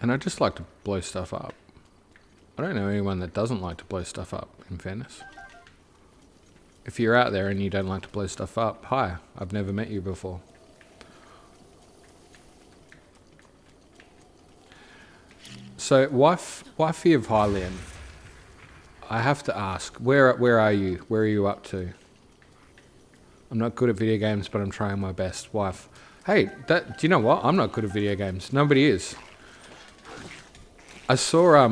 And I just like to blow stuff up. I don't know anyone that doesn't like to blow stuff up, in fairness. If you're out there and you don't like to blow stuff up, hi, I've never met you before. So, wifey of Hylian, I have to ask, where are you? Where are you up to? I'm not good at video games, but I'm trying my best. Wife. Hey, do you know what? I'm not good at video games. Nobody is. I saw,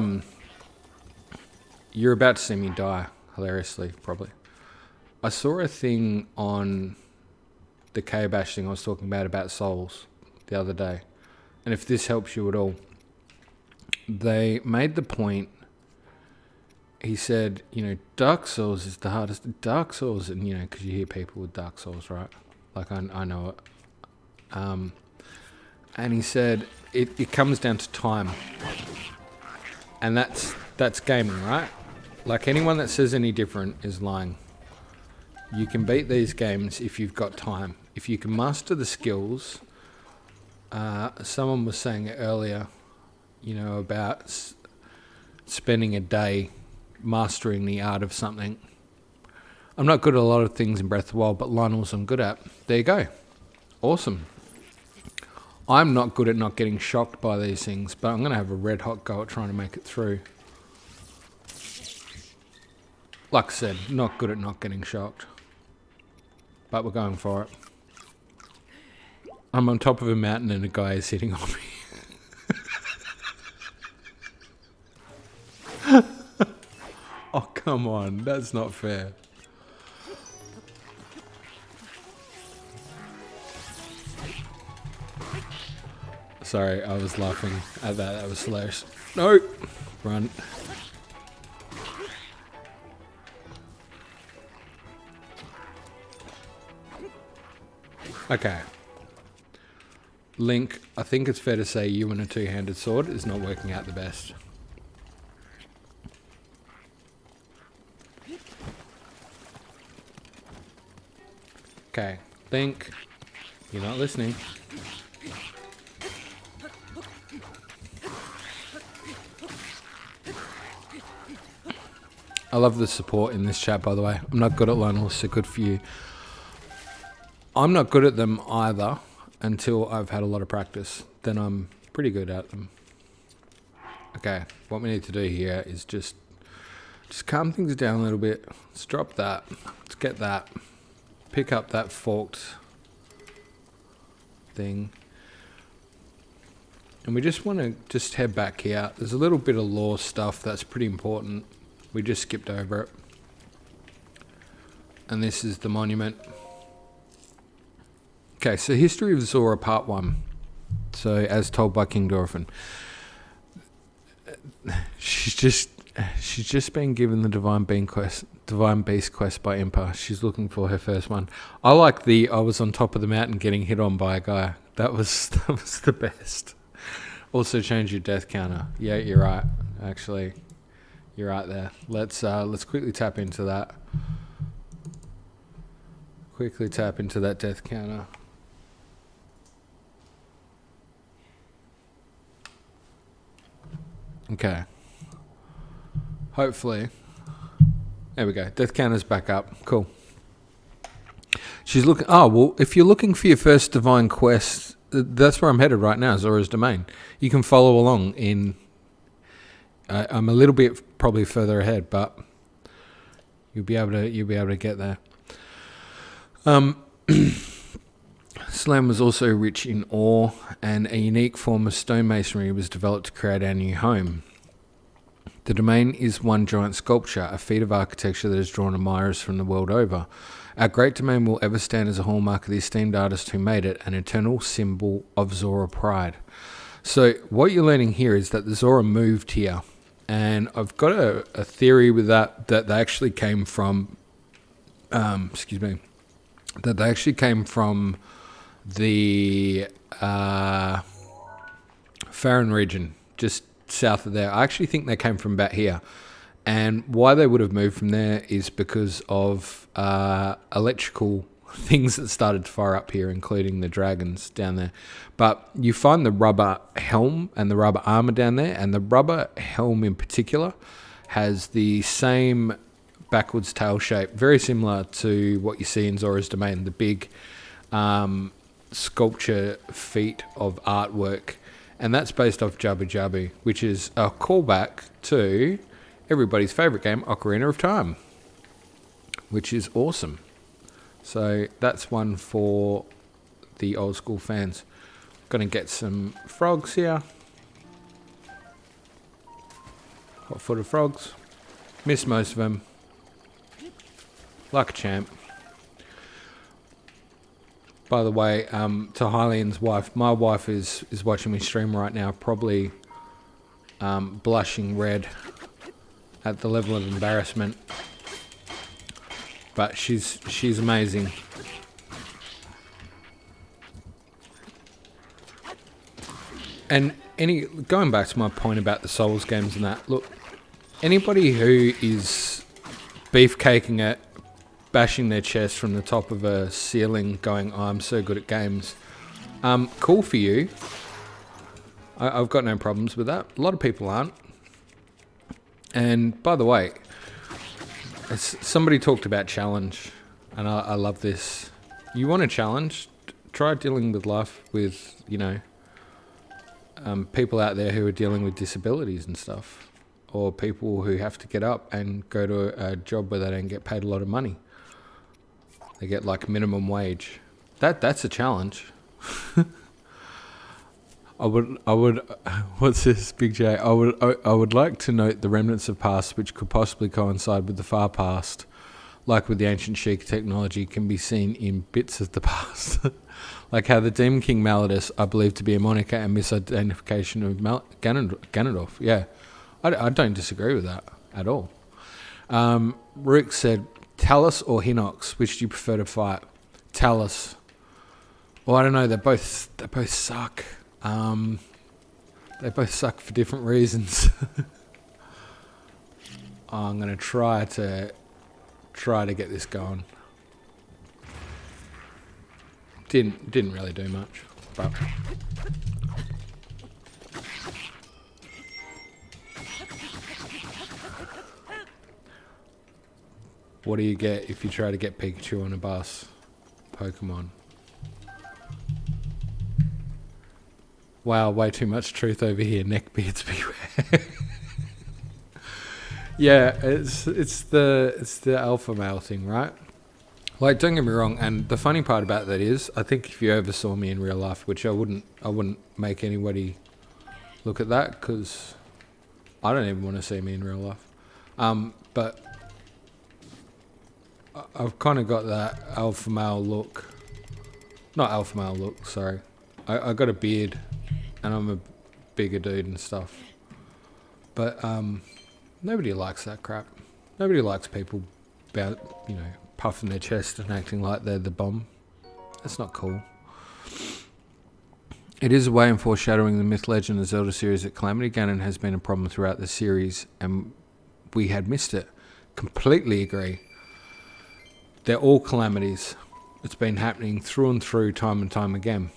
you're about to see me die, hilariously, probably. I saw a thing on the K-Bash thing I was talking about Souls the other day. And if this helps you at all, they made the point, he said, you know, Dark Souls is the hardest. Dark Souls, and you know, because you hear people with Dark Souls, right? Like, I know it. And he said, it comes down to time. And that's gaming, right? Like, anyone that says any different is lying. You can beat these games if you've got time. If you can master the skills. Someone was saying it earlier, you know, about spending a day mastering the art of something. I'm not good at a lot of things in Breath of the Wild, but Lionel's I'm good at. There you go. Awesome. I'm not good at not getting shocked by these things, but I'm going to have a red hot go at trying to make it through. Like I said, not good at not getting shocked. But we're going for it. I'm on top of a mountain and a guy is hitting on me. Oh, come on. That's not fair. Sorry, I was laughing at that. That was hilarious. No! Run. Okay. Link, I think it's fair to say you and a two-handed sword is not working out the best. Okay, Link, you're not listening. I love the support in this chat, by the way. I'm not good at Lionel, so good for you. I'm not good at them either until I've had a lot of practice. Then I'm pretty good at them. Okay, what we need to do here is just calm things down a little bit. Let's drop that. Let's get that. Pick up that forked thing. And we just want to just head back here. There's a little bit of lore stuff that's pretty important. We just skipped over it. And this is the monument. Okay, so History of Zora Part 1. So, as told by King Dorothin. She's just been given the Divine Beast quest by Impa. She's looking for her first one. I like I was on top of the mountain getting hit on by a guy. That was the best. Also change your death counter. Yeah, you're right. Actually, you're right there. Let's quickly tap into that. Quickly tap into that death counter. Okay. Hopefully. There we go. Death counter's back up. Cool. She's looking... Oh, well, if you're looking for your first divine quest, that's where I'm headed right now, Zora's Domain. You can follow along in... I'm a little bit probably further ahead, but you'll be able to get there. Slam was also rich in ore, and a unique form of stonemasonry was developed to create our new home. The domain is one giant sculpture, a feat of architecture that has drawn admirers from the world over. Our great domain will ever stand as a hallmark of the esteemed artist who made it, an eternal symbol of Zora pride. So what you're learning here is that the Zora moved here. And I've got a theory with that they actually came from, that they actually came from the Farron region, just south of there. I actually think they came from about here. And why they would have moved from there is because of electrical things that started to fire up here, including the dragons down there. But you find the rubber helm and the rubber armor down there, and the rubber helm in particular has the same backwards tail shape, very similar to what you see in Zora's Domain, the big sculpture feat of artwork. And that's based off Jabu Jabu, which is a callback to everybody's favourite game, Ocarina of Time, which is awesome. So that's one for the old school fans. Gonna get some frogs here. Hot-footed frogs. Missed most of them. Like a champ. By the way, to Hylian's wife, my wife is watching me stream right now, probably blushing red at the level of embarrassment. But she's amazing. And going back to my point about the Souls games and that, look, anybody who is beefcaking it, bashing their chest from the top of a ceiling going, oh, I'm so good at games, cool for you. I've got no problems with that. A lot of people aren't. And by the way, somebody talked about challenge, and I love this. You want a challenge? Try dealing with life with, people out there who are dealing with disabilities and stuff, or people who have to get up and go to a job where they don't get paid a lot of money. They get like minimum wage. That's a challenge. I would. What's this, Big J? I would like to note the remnants of past which could possibly coincide with the far past, like with the ancient Sheikah technology, can be seen in bits of the past. Like how the Demon King Malladus are believed to be a moniker and misidentification of Ganondorf. Yeah, I don't disagree with that at all. Rook said, Talus or Hinox, which do you prefer to fight? Talus. Well, I don't know. They both suck. They both suck for different reasons. I'm gonna try to get this going. Didn't really do much, but what do you get if you try to get Pikachu on a bus? Pokemon. Wow, way too much truth over here. Neckbeards beware. Yeah, it's the alpha male thing, right? Like, don't get me wrong, and the funny part about that is, I think if you ever saw me in real life, which I wouldn't make anybody look at that, because I don't even want to see me in real life. But I've kind of got that alpha male look. Not alpha male look, sorry. I got a beard, and I'm a bigger dude and stuff. But nobody likes that crap. Nobody likes people about, puffing their chest and acting like they're the bomb. That's not cool. It is a way in foreshadowing the myth, legend, of the Zelda series that Calamity Ganon has been a problem throughout the series, and we had missed it. Completely agree. They're all calamities. It's been happening through and through, time and time again.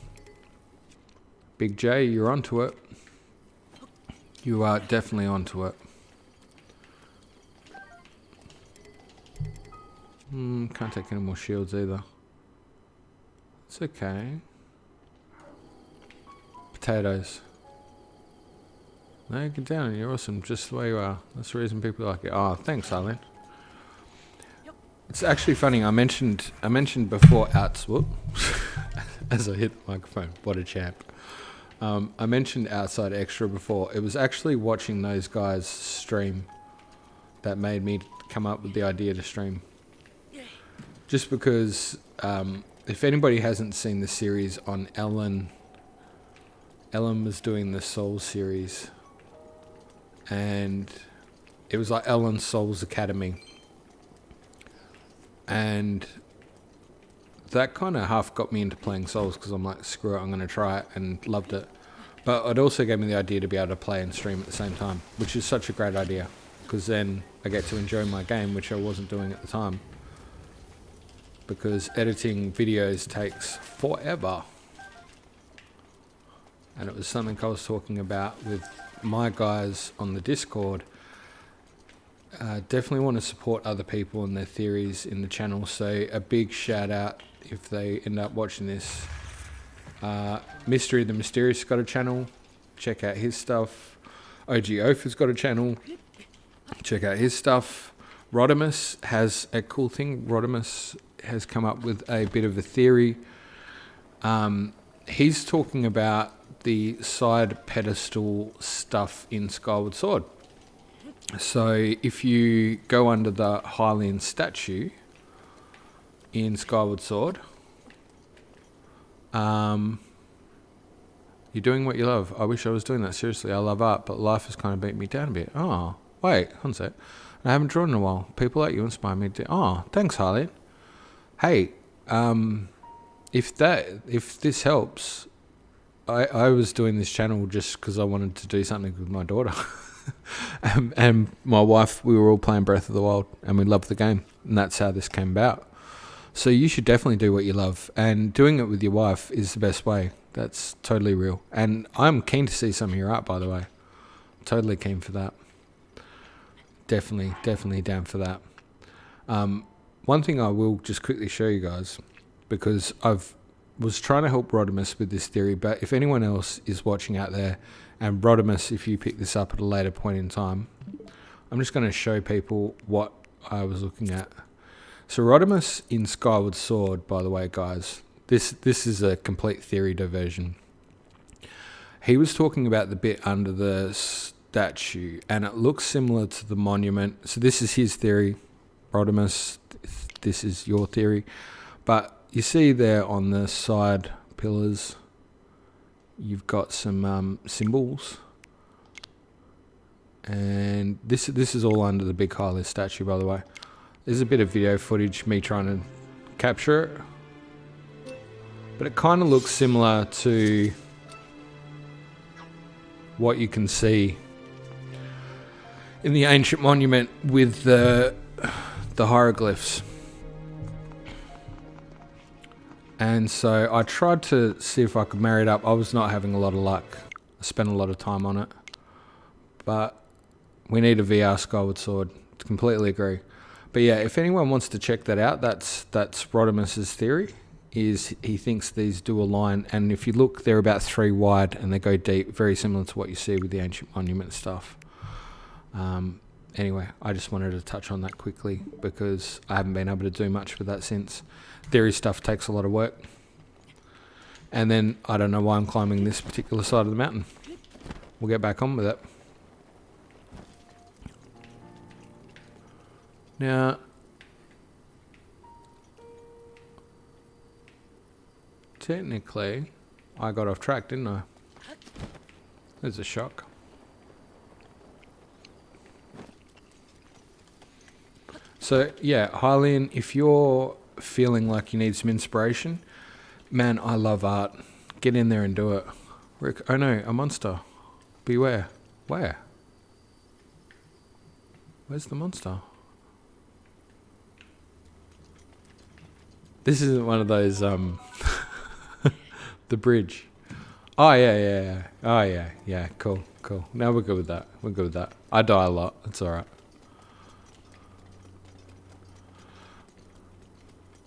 Big J, you're onto it. You are definitely onto it. Can't take any more shields either. It's okay. Potatoes. No, get down. You're awesome, just the way you are. That's the reason people like it. Oh, thanks, Arlene. It's actually funny. I mentioned before outs. Whoop, as I hit the microphone. What a champ. I mentioned Outside Extra before. It was actually watching those guys stream that made me come up with the idea to stream. Just because, if anybody hasn't seen the series on Ellen was doing the Souls series, and it was like Ellen's Souls Academy, and that kind of half got me into playing Souls because I'm like, screw it, I'm going to try it, and loved it. But it also gave me the idea to be able to play and stream at the same time, which is such a great idea, because then I get to enjoy my game, which I wasn't doing at the time, because editing videos takes forever. And it was something I was talking about with my guys on the Discord. Definitely want to support other people and their theories in the channel, so a big shout out if they end up watching this. Mystery the Mysterious got a channel, check out his stuff. OG Oath has got a channel, check out his stuff. Rodimus has a cool thing. Rodimus has come up with a bit of a theory. He's talking about the side pedestal stuff in Skyward Sword. So if you go under the Hylian statue in Skyward Sword, you're doing what you love. I wish I was doing that. Seriously, I love art, but life has kind of beat me down a bit. Oh, wait, one sec. I haven't drawn in a while. People like you inspire me to... Oh, thanks, Hylian. Hey, if this helps, I was doing this channel just because I wanted to do something with my daughter. and my wife, we were all playing Breath of the Wild, and we loved the game, and that's how this came about. So you should definitely do what you love, and doing it with your wife is the best way. That's totally real. And I'm keen to see some of your art, by the way. Totally keen for that. Definitely down for that. One thing I will just quickly show you guys, because was trying to help Rodimus with this theory, but if anyone else is watching out there, and Rodimus, if you pick this up at a later point in time, I'm just going to show people what I was looking at. So Rodimus in Skyward Sword, by the way, guys, this is a complete theory diversion. He was talking about the bit under the statue, and it looks similar to the monument. So this is his theory, Rodimus. This is your theory. But you see there on the side pillars, you've got some symbols. And this is all under the big Hylian statue, by the way. There's a bit of video footage, me trying to capture it. But it kind of looks similar to what you can see in the ancient monument with the hieroglyphs. And so I tried to see if I could marry it up. I was not having a lot of luck. I spent a lot of time on it. But we need a VR Skyward Sword. Completely agree. But yeah, if anyone wants to check that out, that's Rodimus's theory. Is he thinks these do align, and if you look, they're about 3 wide and they go deep, very similar to what you see with the ancient monument stuff. Anyway, I just wanted to touch on that quickly because I haven't been able to do much with that since. Theory stuff takes a lot of work. And then I don't know why I'm climbing this particular side of the mountain. We'll get back on with it. Now, technically, I got off track, didn't I? There's a shock. So, yeah, Hylian, if you're feeling like you need some inspiration, man, I love art. Get in there and do it. Rick, oh no, a monster. Beware. Where? Where's the monster? This isn't one of those, the bridge. Oh, yeah. Oh, yeah, cool. Now we're good with that. I die a lot. It's alright.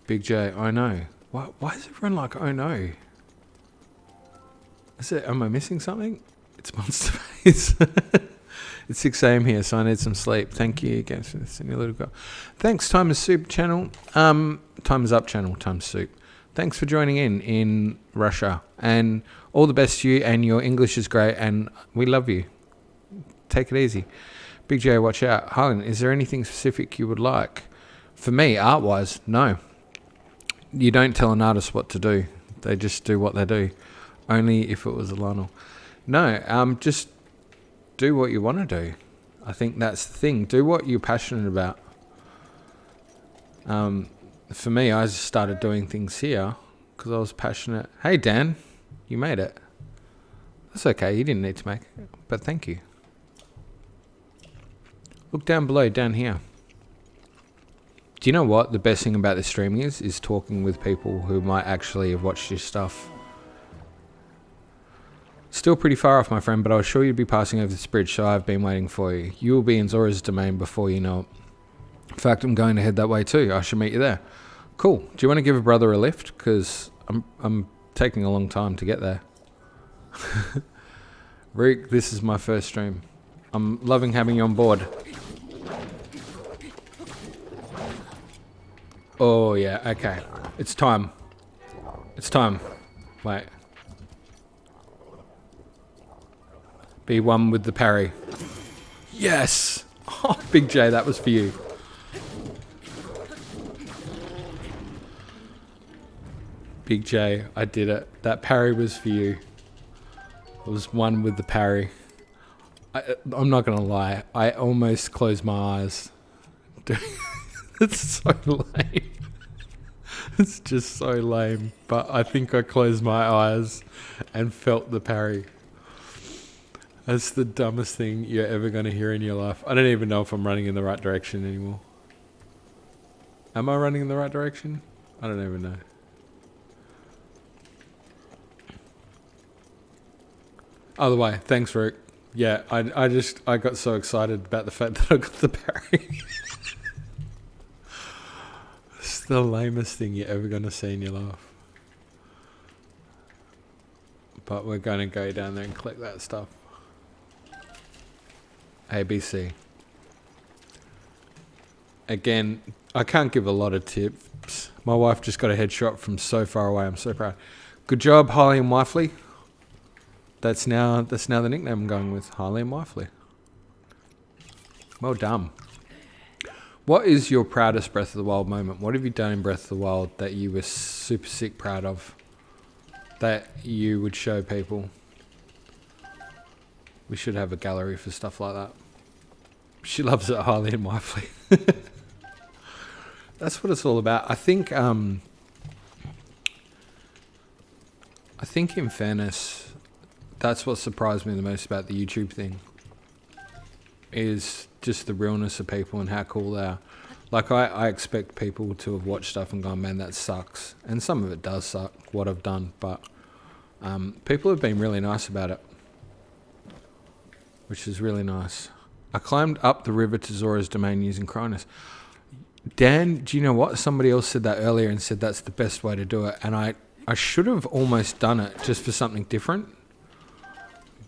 Big J, oh no. Why is everyone like, oh no? Is it, am I missing something? It's monster face. It's 6 a.m. here, so I need some sleep. Thank you, GameSmiths, and your little girl. Thanks, Time is Soup channel. Time is Up channel, Time is Soup. thanks for joining in Russia. And all the best to you, and your English is great, and we love you. Take it easy. Big J, watch out. Harlan, is there anything specific you would like? For me, art-wise, no. You don't tell an artist what to do. They just do what they do. Only if it was a Lionel. No, just do what you want to do. I think that's the thing. Do what you're passionate about. For me, I just started doing things here because I was passionate. Hey, Dan, you made it. That's okay. You didn't need to make it, but thank you. Look down below, down here. Do you know what the best thing about this streaming is talking with people who might actually have watched your stuff. Still pretty far off, my friend, but I was sure you'd be passing over this bridge, so I've been waiting for you. You will be in Zora's domain before you know it. In fact, I'm going to head that way too. I should meet you there. Cool. Do you want to give a brother a lift? Because I'm taking a long time to get there. Rick, this is my first stream. I'm loving having you on board. Oh, yeah. Okay. It's time. It's time. Wait. Be one with the parry. Yes! Oh, Big J, that was for you. Big J, I did it. That parry was for you. It was one with the parry. I'm not gonna lie. I almost closed my eyes. It's so lame. It's just so lame. But I think I closed my eyes and felt the parry. That's the dumbest thing you're ever going to hear in your life. I don't even know if I'm running in the right direction anymore. Am I running in the right direction? I don't even know. Either way, thanks, Rick. Yeah, I got so excited about the fact that I got the parry. It's the lamest thing you're ever going to see in your life. But we're going to go down there and collect that stuff. ABC. Again, I can't give a lot of tips. My wife just got a headshot from so far away. I'm so proud. Good job, Harley and Wifely. That's now the nickname I'm going with, Harley and Wifely. Well done. What is your proudest Breath of the Wild moment? What have you done in Breath of the Wild that you were super sick proud of? That you would show people? We should have a gallery for stuff like that. She loves it, Harley and Wifely. That's what it's all about. I think in fairness, that's what surprised me the most about the YouTube thing. Is just the realness of people and how cool they are. Like I expect people to have watched stuff and gone, man, that sucks. And some of it does suck, what I've done. But people have been really nice about it. Which is really nice. I climbed up the river to Zora's domain using Cronus. Dan, do you know what? Somebody else said that earlier and said that's the best way to do it. And I should have almost done it just for something different.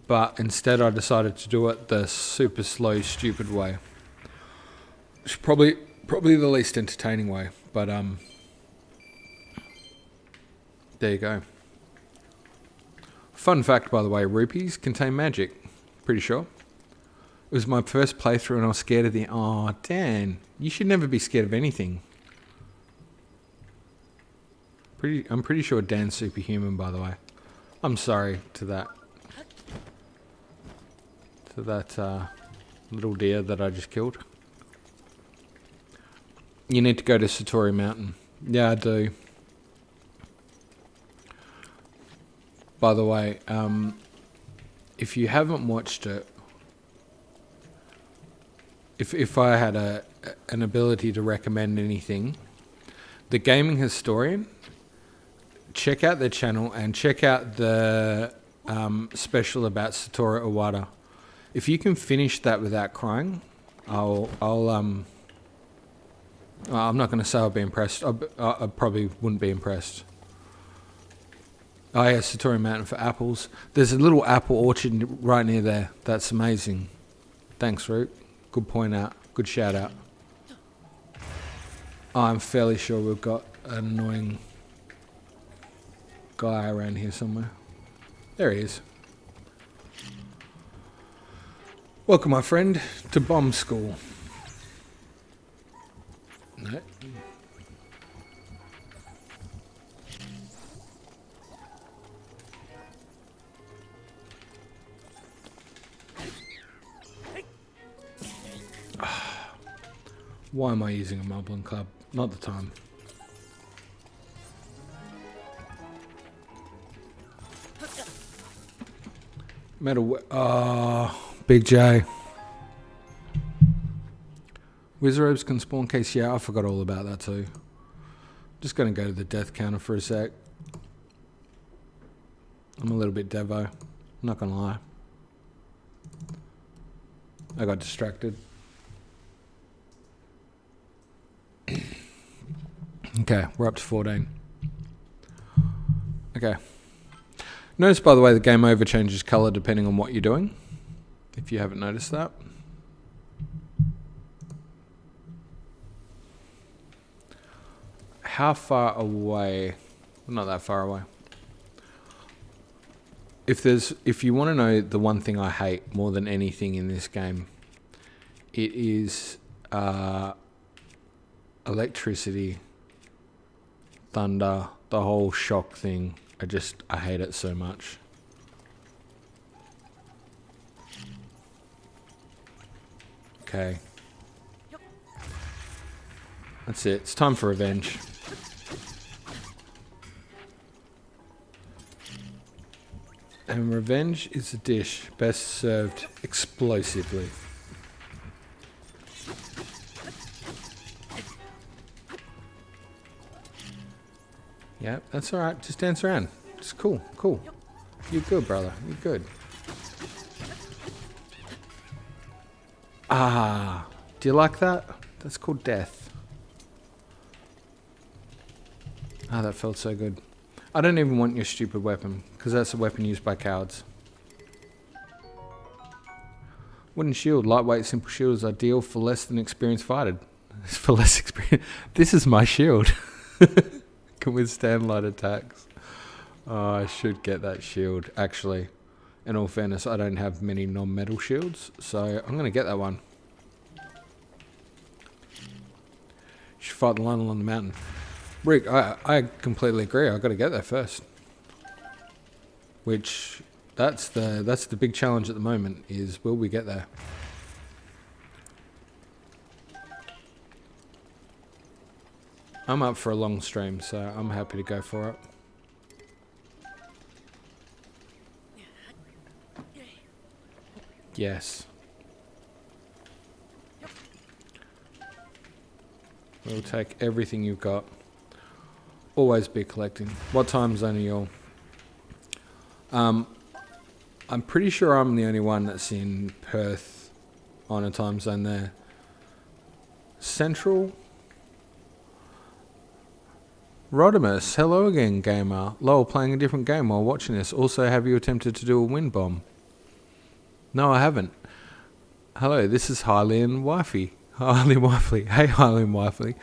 But instead I decided to do it the super slow, stupid way. It's probably the least entertaining way. But there you go. Fun fact, by the way, rupees contain magic. Pretty sure. It was my first playthrough and I was scared of the... Oh, Dan. You should never be scared of anything. I'm pretty sure Dan's superhuman, by the way. I'm sorry to that. To that little deer that I just killed. You need to go to Satori Mountain. Yeah, I do. By the way, if you haven't watched it, if I had an ability to recommend anything, The Gaming Historian, check out their channel and check out the special about Satoru Iwata. If you can finish that without crying, I'm not going to say I'll be impressed. I probably wouldn't be impressed. Oh yeah, Satori Mountain for apples. There's a little apple orchard right near there. That's amazing. Thanks, Root. Good point out. Good shout out. I'm fairly sure we've got an annoying guy around here somewhere. There he is. Welcome, my friend, to bomb school. No. Why am I using a Moblin Club? Not the time. Big J. Wizards can spawn case. Yeah, I forgot all about that too. Just gonna go to the death counter for a sec. I'm a little bit devo. Not gonna lie. I got distracted. Okay, we're up to 14. Okay. Notice, by the way, the game over changes colour depending on what you're doing. If you haven't noticed that. How far away? Not that far away. If you want to know the one thing I hate more than anything in this game, it is electricity, thunder, the whole shock thing. I hate it so much. Okay. That's it. It's time for revenge. And revenge is a dish best served explosively. Yeah, that's alright. Just dance around. It's cool, cool. You're good, brother. You're good. Ah, do you like that? That's called death. Ah, that felt so good. I don't even want your stupid weapon, because that's a weapon used by cowards. Wooden shield, lightweight, simple shield is ideal for less than experienced fighter. For less experience. This is my shield. Can withstand light attacks. Oh, I should get that shield. Actually, in all fairness, I don't have many non-metal shields, so I'm going to get that one. Should fight the lion on the mountain. Rick, I completely agree. I got to get there first. Which that's the big challenge at the moment is will we get there? I'm up for a long stream, so I'm happy to go for it. Yes. We'll take everything you've got. Always be collecting. What time zone are you all? I'm pretty sure I'm the only one that's in Perth on a time zone there. Central? Rodimus, hello again, gamer. Lol, playing a different game while watching this. Also, have you attempted to do a wind bomb? No, I haven't. Hello, this is Hylian Wifey. Hylian Wifely. Hey, Hylian Wifely.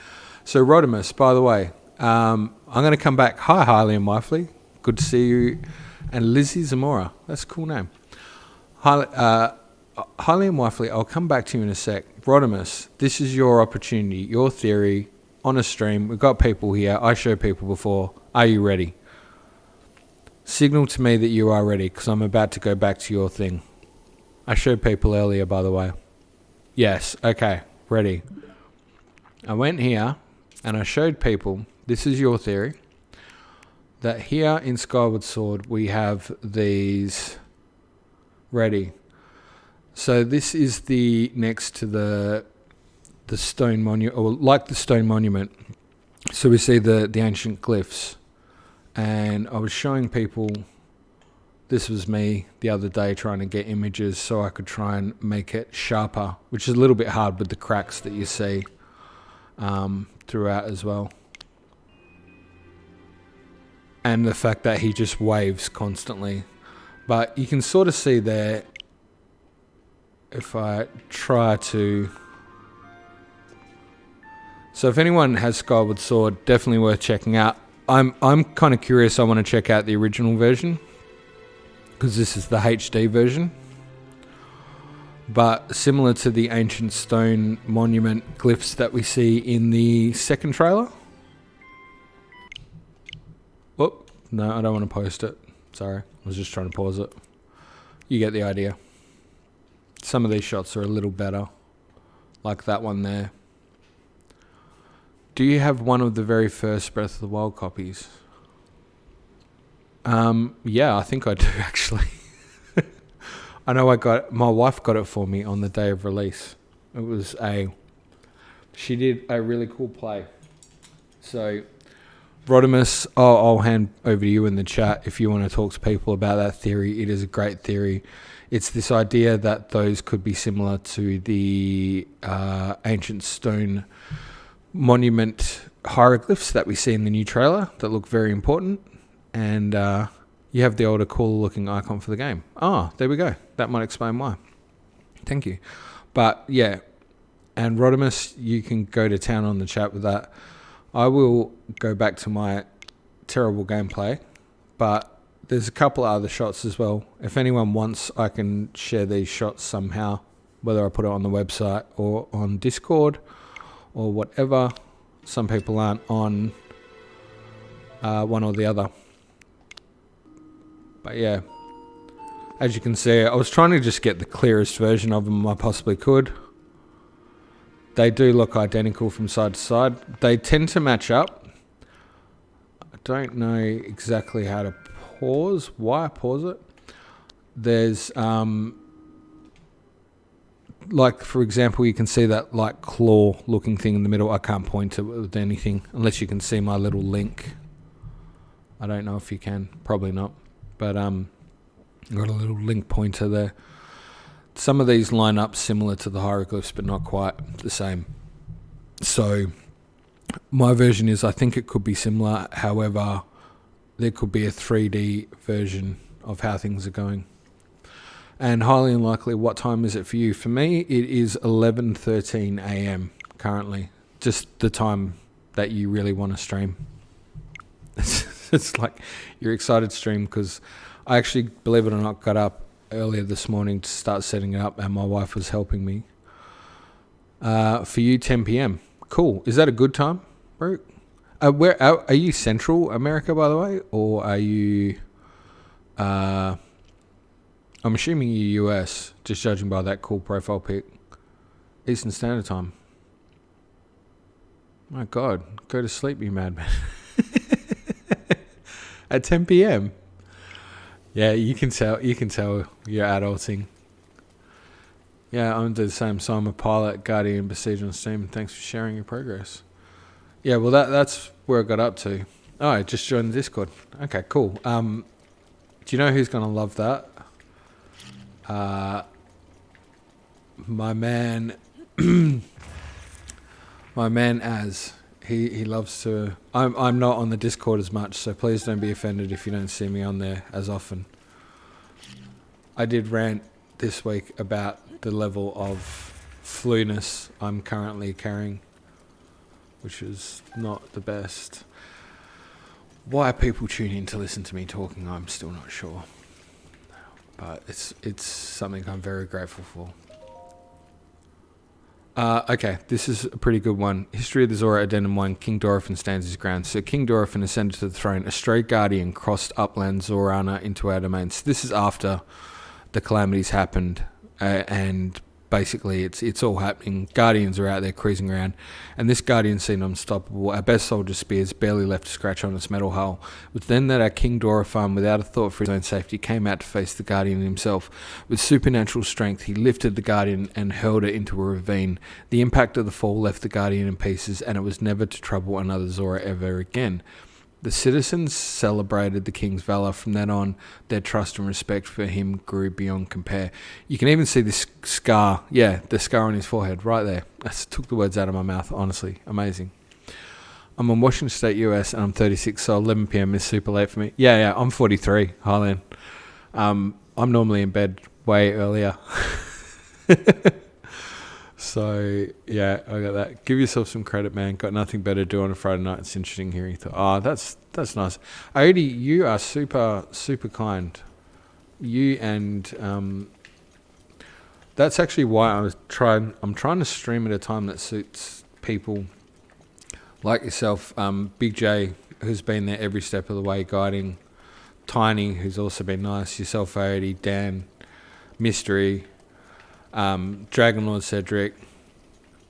So, Rodimus, by the way, I'm going to come back. Hi, Hylian Wifely. Good to see you. And Lizzie Zamora. That's a cool name. Hylian Wifely, I'll come back to you in a sec. Rodimus, this is your opportunity, your theory. On a stream, we've got people here. I showed people before. Are you ready? Signal to me that you are ready, because I'm about to go back to your thing. I showed people earlier, by the way. Yes, okay, ready. I went here, and I showed people, this is your theory, that here in Skyward Sword, we have these ready. So this is the next to the stone monument, or like the stone monument. So we see the ancient glyphs. And I was showing people, this was me the other day trying to get images so I could try and make it sharper, which is a little bit hard with the cracks that you see throughout as well. And the fact that he just waves constantly. But you can sort of see there, if I try to... So if anyone has Skyward Sword, definitely worth checking out. I'm kind of curious. I want to check out the original version because this is the HD version. But similar to the ancient stone monument glyphs that we see in the second trailer. Whoop. No, I don't want to post it. Sorry. I was just trying to pause it. You get the idea. Some of these shots are a little better. Like that one there. Do you have one of the very first Breath of the Wild copies? Yeah, I think I do actually. I know my wife got it for me on the day of release. She did a really cool play. So, Rodimus, I'll hand over to you in the chat if you want to talk to people about that theory. It is a great theory. It's this idea that those could be similar to the ancient stone monument hieroglyphs that we see in the new trailer that look very important. And you have the older, cooler looking icon for the game. Oh, there we go. That might explain why. Thank you. But yeah, and Rodimus, you can go to town on the chat with that. I will go back to my terrible gameplay, but there's a couple of other shots as well. If anyone wants, I can share these shots somehow, whether I put it on the website or on Discord or whatever. Some people aren't on one or the other. But yeah, as you can see, I was trying to just get the clearest version of them I possibly could. They do look identical from side to side. They tend to match up. I don't know exactly how to pause. Why I pause it? There's like, for example, you can see that like claw looking thing in the middle. I can't point to it with anything unless you can see my little link. I don't know if you can. Probably not. But I've got a little link pointer there. Some of these line up similar to the hieroglyphs, but not quite the same. So my version is, I think it could be similar. However, there could be a 3D version of how things are going. And highly unlikely, what time is it for you? For me, it is 11:13 a.m. currently. Just the time that you really want to stream. It's like you're excited to stream because I actually, believe it or not, got up earlier this morning to start setting it up and my wife was helping me. For you, 10 p.m. Cool. Is that a good time, bro? Where are you? Central America, by the way? Or are you... I'm assuming you're US, just judging by that cool profile pic. Eastern Standard Time. My God, go to sleep, you madman. At 10 p.m. Yeah, you can tell you're adulting. Yeah, I'm the same. So I'm a pilot, guardian, besiege on Steam. Thanks for sharing your progress. Yeah, well that's where I got up to. Oh, I just joined the Discord. Okay, cool. Do you know who's gonna love that? My man Az. He loves to... I'm not on the Discord as much, so please don't be offended if you don't see me on there as often. I did rant this week about the level of flueness I'm currently carrying, which is not the best. Why people tune in to listen to me talking, I'm still not sure. But it's something I'm very grateful for. Okay, this is a pretty good one. History of the Zora Addendum 1, King Dorephan stands his ground. So King Dorephan ascended to the throne. A stray guardian crossed upland Zorana into our domains. This is after the calamities happened, and basically it's all happening. Guardians are out there cruising around, and this guardian seemed unstoppable. Our best soldier spears barely left a scratch on its metal hull. It was then that our King Dorephan, without a thought for his own safety, came out to face the guardian himself. With supernatural strength, he lifted the guardian and hurled it into a ravine. The impact of the fall left the guardian in pieces, and it was never to trouble another Zora ever again. The citizens celebrated the king's valor. From then on, their trust and respect for him grew beyond compare. You can even see this scar. Yeah, the scar on his forehead right there. I took the words out of my mouth, honestly. Amazing. I'm in Washington State, US, and I'm 36, so 11 p.m. is super late for me. Yeah, I'm 43, Highland. I'm normally in bed way earlier. So, yeah, I got that. Give yourself some credit, man. Got nothing better to do on a Friday night. It's interesting hearing you thought, oh, that's nice. Odie, you are super, super kind. You and that's actually why I'm trying to stream at a time that suits people like yourself. Big J, who's been there every step of the way guiding. Tiny, who's also been nice. Yourself, Odie, Dan, Mystery, Dragon Lord Cedric,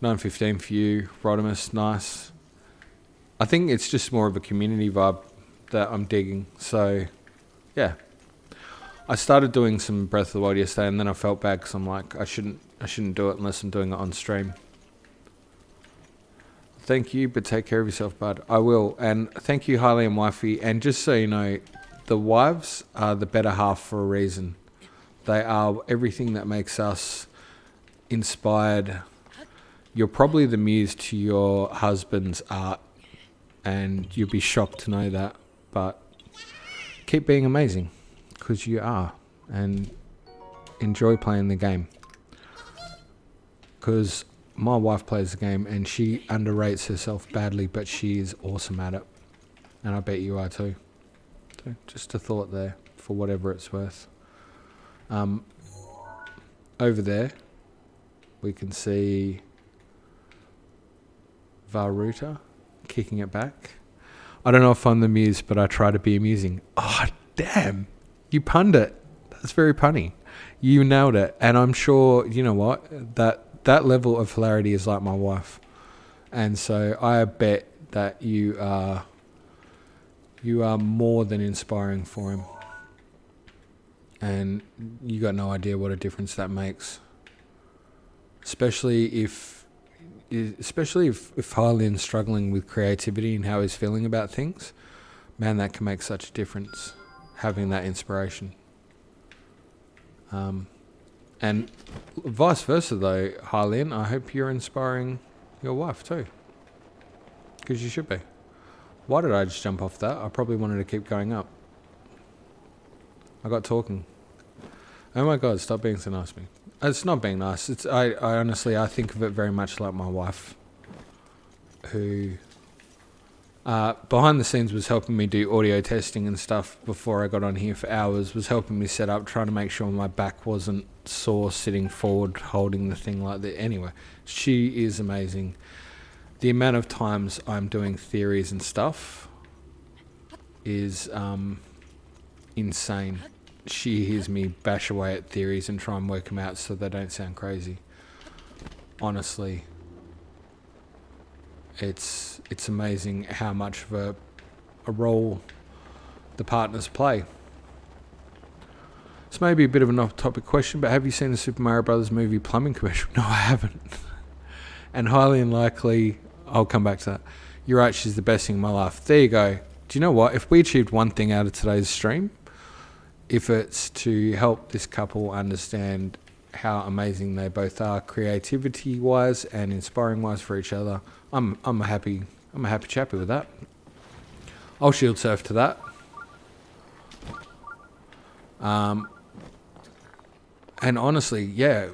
915 for you, Rodimus, nice. I think it's just more of a community vibe that I'm digging. So, yeah. I started doing some Breath of the Wild yesterday, and then I felt bad because I'm like, I shouldn't do it unless I'm doing it on stream. Thank you, but take care of yourself, bud. I will. And thank you, Harley and Wifey. And just so you know, the wives are the better half for a reason. They are everything that makes us inspired. You're probably the muse to your husband's art, and you'll be shocked to know that. But keep being amazing, because you are, and enjoy playing the game. Because my wife plays the game, and she underrates herself badly, but she is awesome at it, and I bet you are too. So just a thought there, for whatever it's worth. Over there, we can see Varuta kicking it back. I don't know if I'm the muse, but I try to be amusing. Oh, damn. You punned it. That's very punny. You nailed it. And I'm sure, you know what, that level of hilarity is like my wife. And so I bet that you are more than inspiring for him. And you got no idea what a difference that makes. Especially if Hylian's struggling with creativity and how he's feeling about things. Man, that can make such a difference, having that inspiration. And vice versa though, Hylian, I hope you're inspiring your wife too. Because you should be. Why did I just jump off that? I probably wanted to keep going up. I got talking. Oh my god, stop being so nice to me. It's not being nice. I honestly, I think of it very much like my wife, who behind the scenes was helping me do audio testing and stuff before I got on here for hours, was helping me set up, trying to make sure my back wasn't sore sitting forward holding the thing like that. Anyway, she is amazing. The amount of times I'm doing theories and stuff is insane. She hears me bash away at theories and try and work them out so they don't sound crazy. Honestly, it's amazing how much of a role the partners play. This may be a bit of an off-topic question, but have you seen the Super Mario Brothers movie plumbing commercial? No, I haven't. And highly unlikely, I'll come back to that. You're right, she's the best thing in my life. There you go. Do you know what? If we achieved one thing out of today's stream, if it's to help this couple understand how amazing they both are, creativity-wise and inspiring-wise for each other, I'm a happy chappy with that. I'll shield surf to that. And honestly, yeah,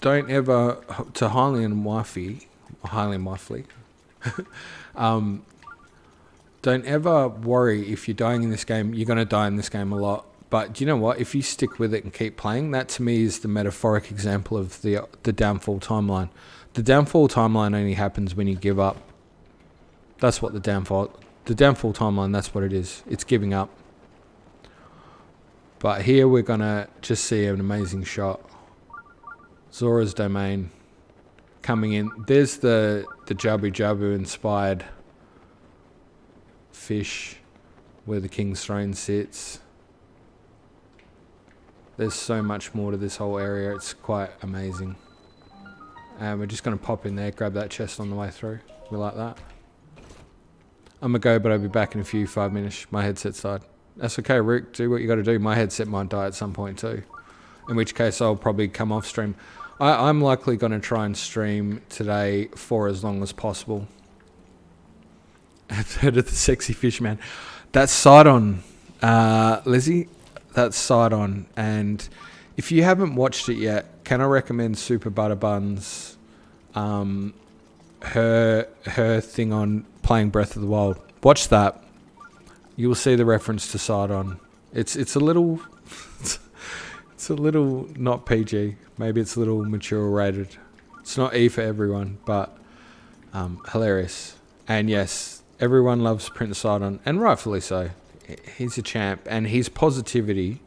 don't ever, to Hylian Wifey, don't ever worry if you're dying in this game. You're going to die in this game a lot. But do you know what? If you stick with it and keep playing, that to me is the metaphoric example of the downfall timeline. The downfall timeline only happens when you give up. That's what the downfall timeline, that's what it is. It's giving up. But here we're going to just see an amazing shot. Zora's domain coming in. There's the Jabu Jabu inspired fish where the King's Throne sits. There's so much more to this whole area. It's quite amazing. And we're just going to pop in there, grab that chest on the way through. We like that. I'm going to go, but I'll be back in 5 minutes. My headset's died. That's okay, Rick. Do what you got to do. My headset might die at some point too. In which case I'll probably come off stream. I'm likely going to try and stream today for as long as possible. I've heard of the sexy fish man. That's Sidon, Lizzie. That's Sidon. And if you haven't watched it yet, can I recommend Super Butter Buns? Her thing on playing Breath of the Wild. Watch that. You will see the reference to Sidon. It's a little it's a little not PG. Maybe it's a little mature rated. It's not E for everyone, but hilarious. And yes, everyone loves Prince Sidon, and rightfully so. He's a champ, and his positivity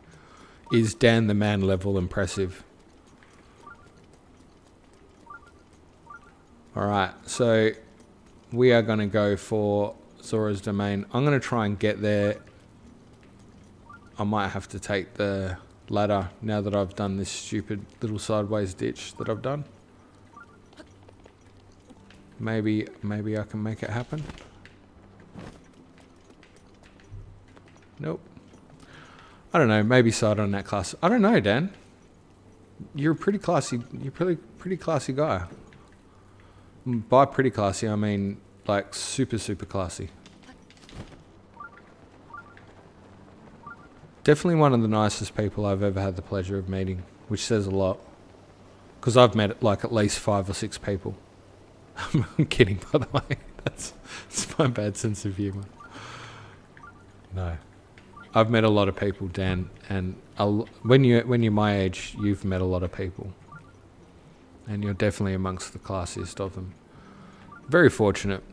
is Dan the Man level impressive. Alright, so we are going to go for Zora's Domain. I'm going to try and get there. I might have to take the ladder now that I've done this stupid little sideways ditch that I've done. Maybe I can make it happen. Nope. I don't know, maybe side on that class. I don't know, Dan. You're a pretty classy, pretty classy guy. By pretty classy, I mean like super classy. Definitely one of the nicest people I've ever had the pleasure of meeting, which says a lot. Because I've met like at least 5 or 6 people. I'm kidding, by the way. That's my bad sense of humor. No. I've met a lot of people, Dan, and when you're my age, you've met a lot of people. And you're definitely amongst the classiest of them. Very fortunate,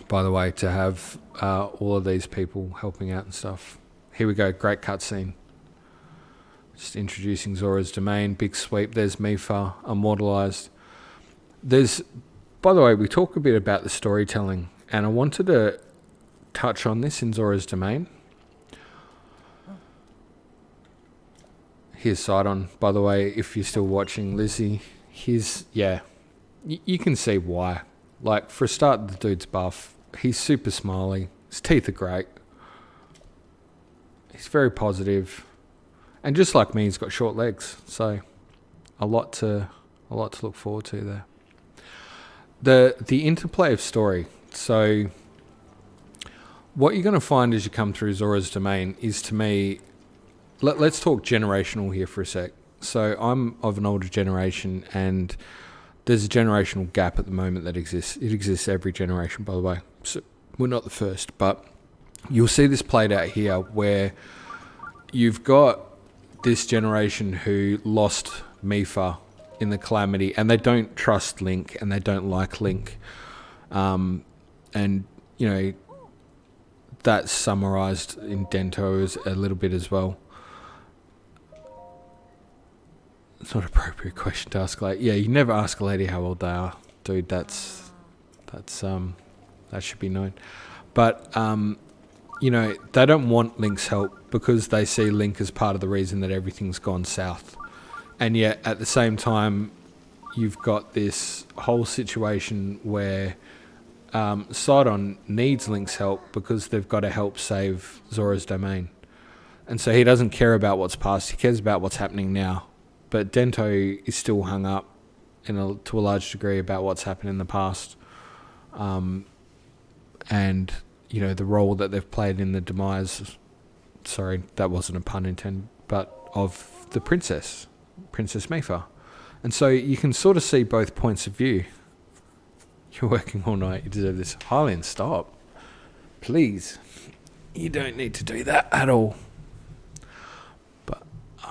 by the way, to have all of these people helping out and stuff. Here we go, great cutscene. Just introducing Zora's Domain, big sweep. There's Mipha, immortalized. By the way, we talk a bit about the storytelling, and I wanted to touch on this in Zora's Domain. Here's Sidon, by the way, if you're still watching, Lizzie. You can see why. Like, for a start, the dude's buff. He's super smiley. His teeth are great. He's very positive. And just like me, he's got short legs. So, a lot to look forward to there. The interplay of story. So, what you're going to find as you come through Zora's Domain is, to me, let's talk generational here for a sec. So I'm of an older generation, and there's a generational gap at the moment that exists. It exists every generation, by the way. So we're not the first, but you'll see this played out here, where you've got this generation who lost Mipha in the Calamity, and they don't trust Link, and they don't like Link. And, you know, that's summarized in Dento as a little bit as well. It's not an appropriate question to ask. Like, yeah, you never ask a lady how old they are, dude. That should be known. But you know, they don't want Link's help because they see Link as part of the reason that everything's gone south. And yet, at the same time, you've got this whole situation where Sidon needs Link's help because they've got to help save Zora's Domain. And so he doesn't care about what's past. He cares about what's happening now. But Dento is still hung up to a large degree about what's happened in the past. And, you know, the role that they've played in the demise, sorry, that wasn't a pun intended, but of the Princess Mipha. And so you can sort of see both points of view. You're working all night, you deserve this. Hylian, stop. Please. You don't need to do that at all.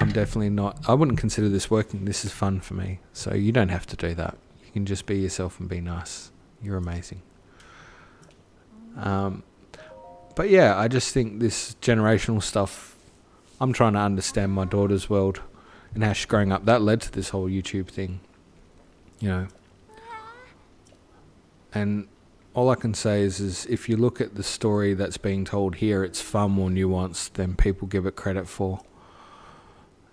I'm definitely not. I wouldn't consider this working. This is fun for me. So you don't have to do that. You can just be yourself and be nice. You're amazing. But yeah, I just think this generational stuff, I'm trying to understand my daughter's world and how she's growing up. That led to this whole YouTube thing, you know. And all I can say is if you look at the story that's being told here, it's far more nuanced than people give it credit for.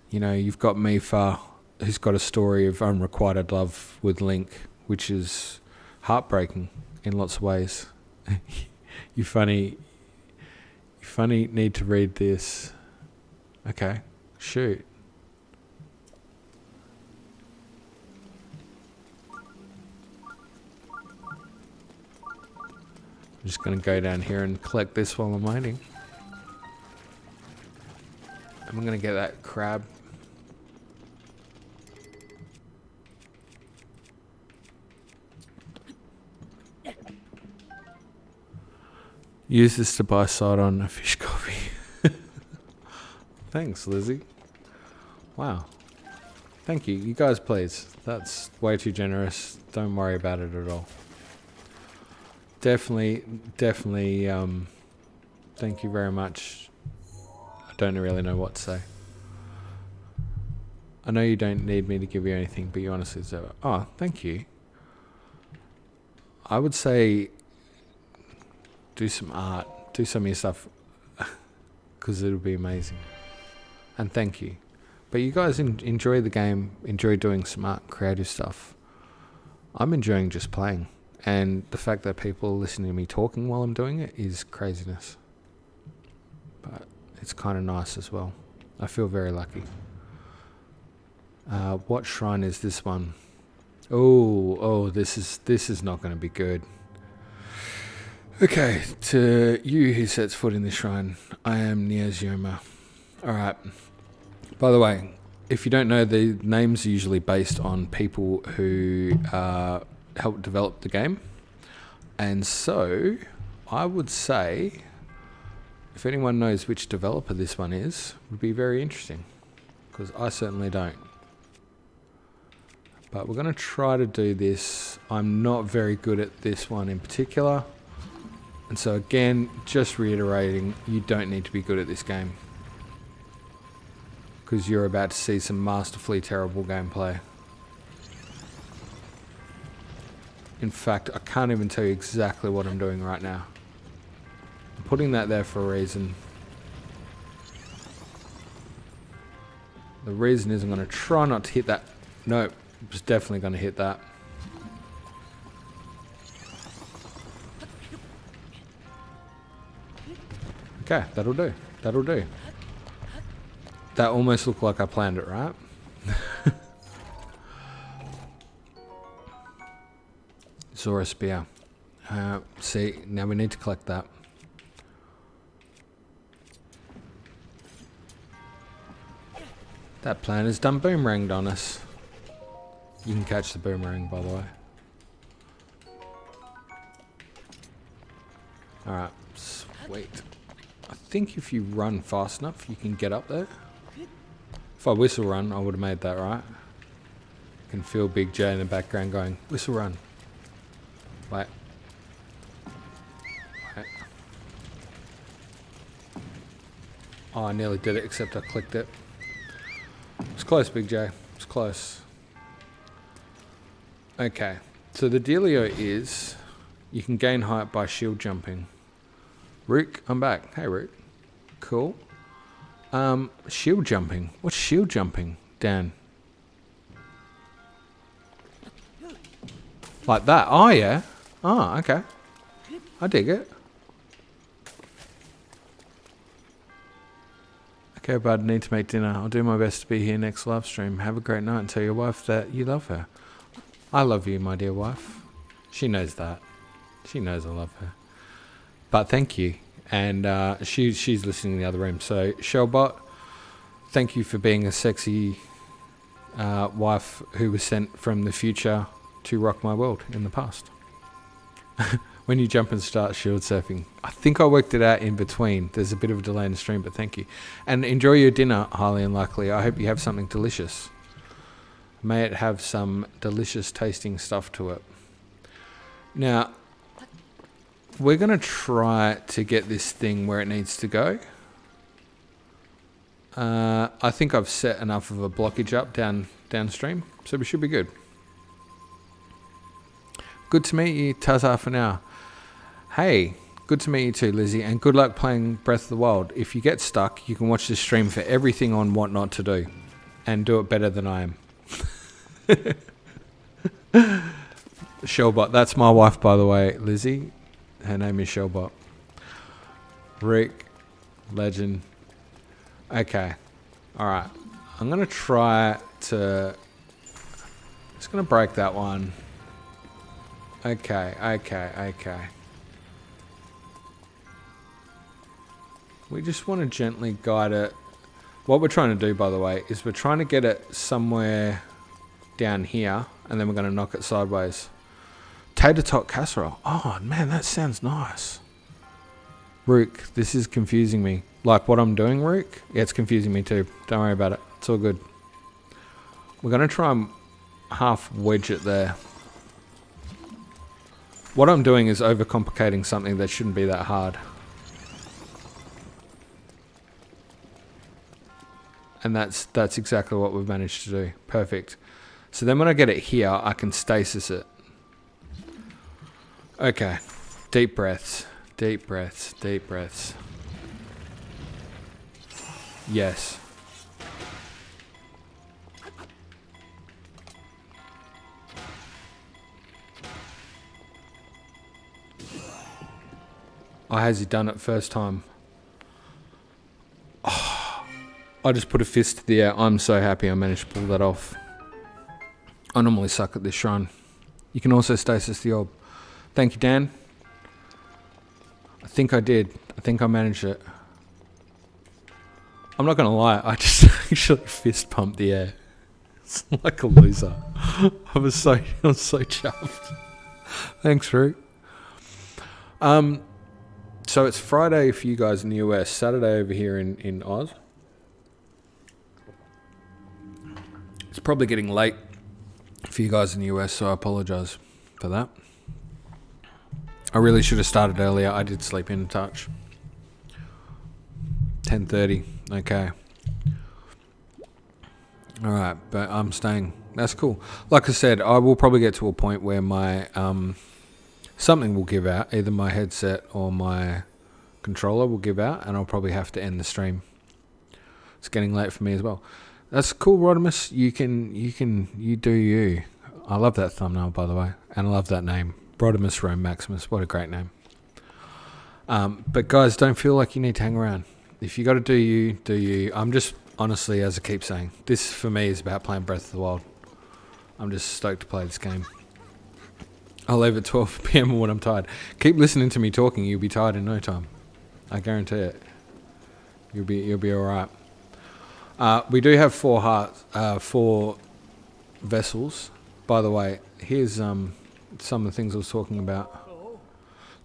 You know, you've got Mipha, who's got a story of unrequited love with Link, which is heartbreaking in lots of ways. You funny need to read this. Okay, shoot. I'm just going to go down here and collect this while I'm waiting. I'm going to get that crab. Use this to buy side on a fish coffee. Thanks, Lizzie. Wow. Thank you. You guys, please. That's way too generous. Don't worry about it at all. Definitely, thank you very much. I don't really know what to say. I know you don't need me to give you anything, but you honestly deserve it. Oh, thank you. I would say do some art. Do some of your stuff. Because it'll be amazing. And thank you. But you guys enjoy the game. Enjoy doing some art, creative stuff. I'm enjoying just playing. And the fact that people are listening to me talking while I'm doing it is craziness. But it's kind of nice as well. I feel very lucky. What shrine is this one? Oh, this is not going to be good. Okay, to you who sets foot in this shrine, I am Niazioma. Alright. By the way, if you don't know, the names are usually based on people who helped develop the game. And so, I would say, if anyone knows which developer this one is, it would be very interesting. Because I certainly don't. But we're going to try to do this. I'm not very good at this one in particular. And so again, just reiterating, you don't need to be good at this game. Because you're about to see some masterfully terrible gameplay. In fact, I can't even tell you exactly what I'm doing right now. I'm putting that there for a reason. The reason is I'm going to try not to hit that. No, I was definitely going to hit that. Okay, that'll do. That'll do. That almost looked like I planned it, right? Zora spear. See, now we need to collect that. That plan has done boomeranged on us. You can catch the boomerang, by the way. Alright, sweet. I think if you run fast enough, you can get up there. If I whistle run, I would have made that, right? I can feel Big J in the background going, whistle run. Wait. Wait. Oh, I nearly did it, except I clicked it. It's close, Big J. It's close. Okay. So the dealio is, you can gain height by shield jumping. Rook, I'm back. Hey, Rook. Cool. Shield jumping. What's shield jumping, Dan? Like that? Oh, yeah. Oh, okay. I dig it. Okay, bud, need to make dinner. I'll do my best to be here next live stream. Have a great night and tell your wife that you love her. I love you, my dear wife. She knows that. She knows I love her. But thank you. And she's listening in the other room. So, Shellbot, thank you for being a sexy wife who was sent from the future to rock my world in the past. When you jump and start shield surfing. I think I worked it out in between. There's a bit of a delay in the stream, but thank you. And enjoy your dinner, highly unlikely. I hope you have something delicious. May it have some delicious tasting stuff to it. Now, we're going to try to get this thing where it needs to go. I think I've set enough of a blockage up downstream, so we should be good. Good to meet you, Tazar, for now. Hey, good to meet you too, Lizzie, and good luck playing Breath of the Wild. If you get stuck, you can watch this stream for everything on what not to do, and do it better than I am. Shellbot, that's my wife, by the way, Lizzie. Her name is Shellbot. Rick, legend. Okay, alright. I'm going to try to... Just going to break that one. Okay. We just want to gently guide it. What we're trying to do, by the way, is we're trying to get it somewhere down here, and then we're going to knock it sideways. Tater tot casserole. Oh, man, that sounds nice. Rook, this is confusing me. Like what I'm doing, Rook? Yeah, it's confusing me too. Don't worry about it. It's all good. We're going to try and half wedge it there. What I'm doing is overcomplicating something that shouldn't be that hard. And that's exactly what we've managed to do. Perfect. So then when I get it here, I can stasis it. Okay. Deep breaths. Deep breaths. Deep breaths. Yes. Oh, has he done it first time? Oh, I just put a fist to the air. I'm so happy I managed to pull that off. I normally suck at this shrine. You can also stasis the orb. Thank you, Dan. I think I did. I think I managed it. I'm not going to lie. I just actually fist pumped the air. It's like a loser. I was so chuffed. Thanks, Root. So it's Friday for you guys in the US, Saturday over here in Oz. It's probably getting late for you guys in the US, so I apologise for that. I really should have started earlier. I did sleep in a touch. 10:30. Okay. Alright, but I'm staying. That's cool. Like I said, I will probably get to a point where my something will give out. Either my headset or my controller will give out, and I'll probably have to end the stream. It's getting late for me as well. That's cool, Rodimus. You do you. I love that thumbnail, by the way, and I love that name. Rodimus Rome Maximus. What a great name. But guys, don't feel like you need to hang around. If you got to do you, do you. I'm just, honestly, as I keep saying, this for me is about playing Breath of the Wild. I'm just stoked to play this game. I'll leave at 12 PM when I'm tired. Keep listening to me talking. You'll be tired in no time. I guarantee it. You'll be all right. We do have 4 hearts, 4 vessels. By the way, here's some of the things I was talking about.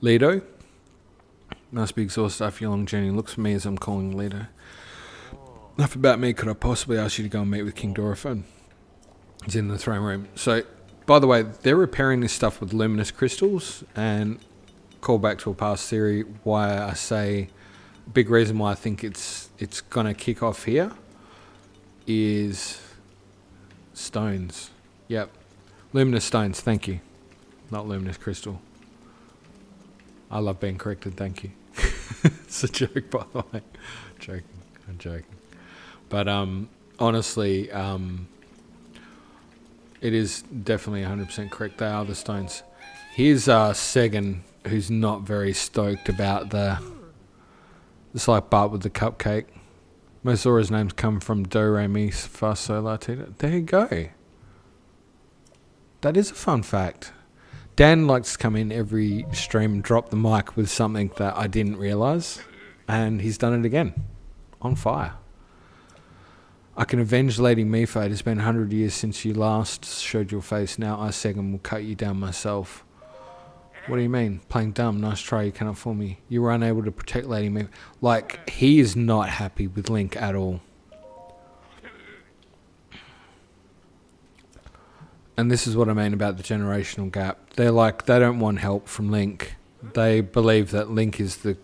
Lido. Must be exhausted after your long journey. Looks for me as I'm calling Lido. Enough about me. Could I possibly ask you to go and meet with King Dorophone? He's in the throne room. So, by the way, they're repairing this stuff with luminous crystals, and call back to a past theory why I say big reason why I think it's gonna kick off here is stones. Yep. Luminous stones, thank you. Not luminous crystal. I love being corrected, thank you. It's a joke, by the way. I'm joking. But honestly, it is definitely 100% correct. They are the stones. Here's Segan, who's not very stoked about it's like Bart with the cupcake. Most Zora's names come from Do, Re, Mi, Fa, Sol, La, Ti, Do. There you go. That is a fun fact. Dan likes to come in every stream and drop the mic with something that I didn't realise. And he's done it again. On fire. I can avenge Lady Mifa. It has been 100 years since you last showed your face. Now I, Segan, will cut you down myself. What do you mean? Playing dumb. Nice try. You cannot fool me. You were unable to protect Lady Mifa. Like, he is not happy with Link at all. And this is what I mean about the generational gap. They're like, they don't want help from Link. They believe that Link is the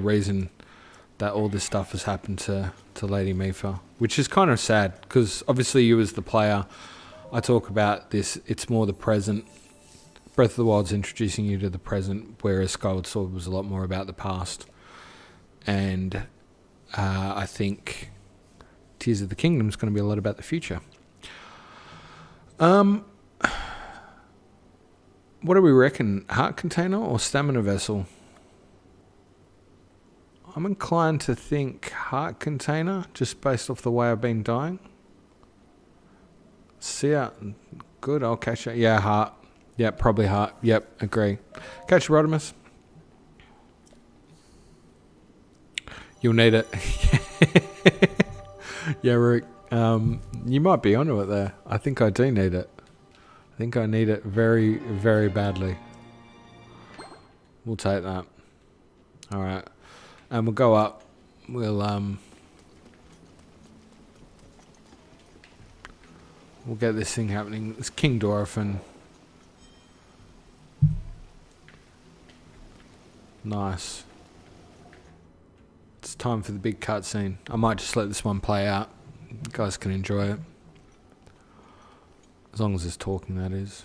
reason that all this stuff has happened to Lady Mifa. Which is kind of sad, because obviously you as the player, I talk about this, it's more the present. Breath of the Wild's introducing you to the present, whereas Skyward Sword was a lot more about the past. And I think Tears of the Kingdom is going to be a lot about the future. What do we reckon? Heart container or stamina vessel? I'm inclined to think heart container, just based off the way I've been dying. See ya. Good, I'll catch you. Yeah, heart. Yep, probably heart. Yep, agree. Catch you, Rodimus. You'll need it. Yeah, Rick. You might be onto it there. I think I do need it. I think I need it very, very badly. We'll take that. All right, and we'll go up. We'll get this thing happening. It's King Dorothan. Nice. It's time for the big cutscene. I might just let this one play out. You guys can enjoy it. As long as there's talking, that is.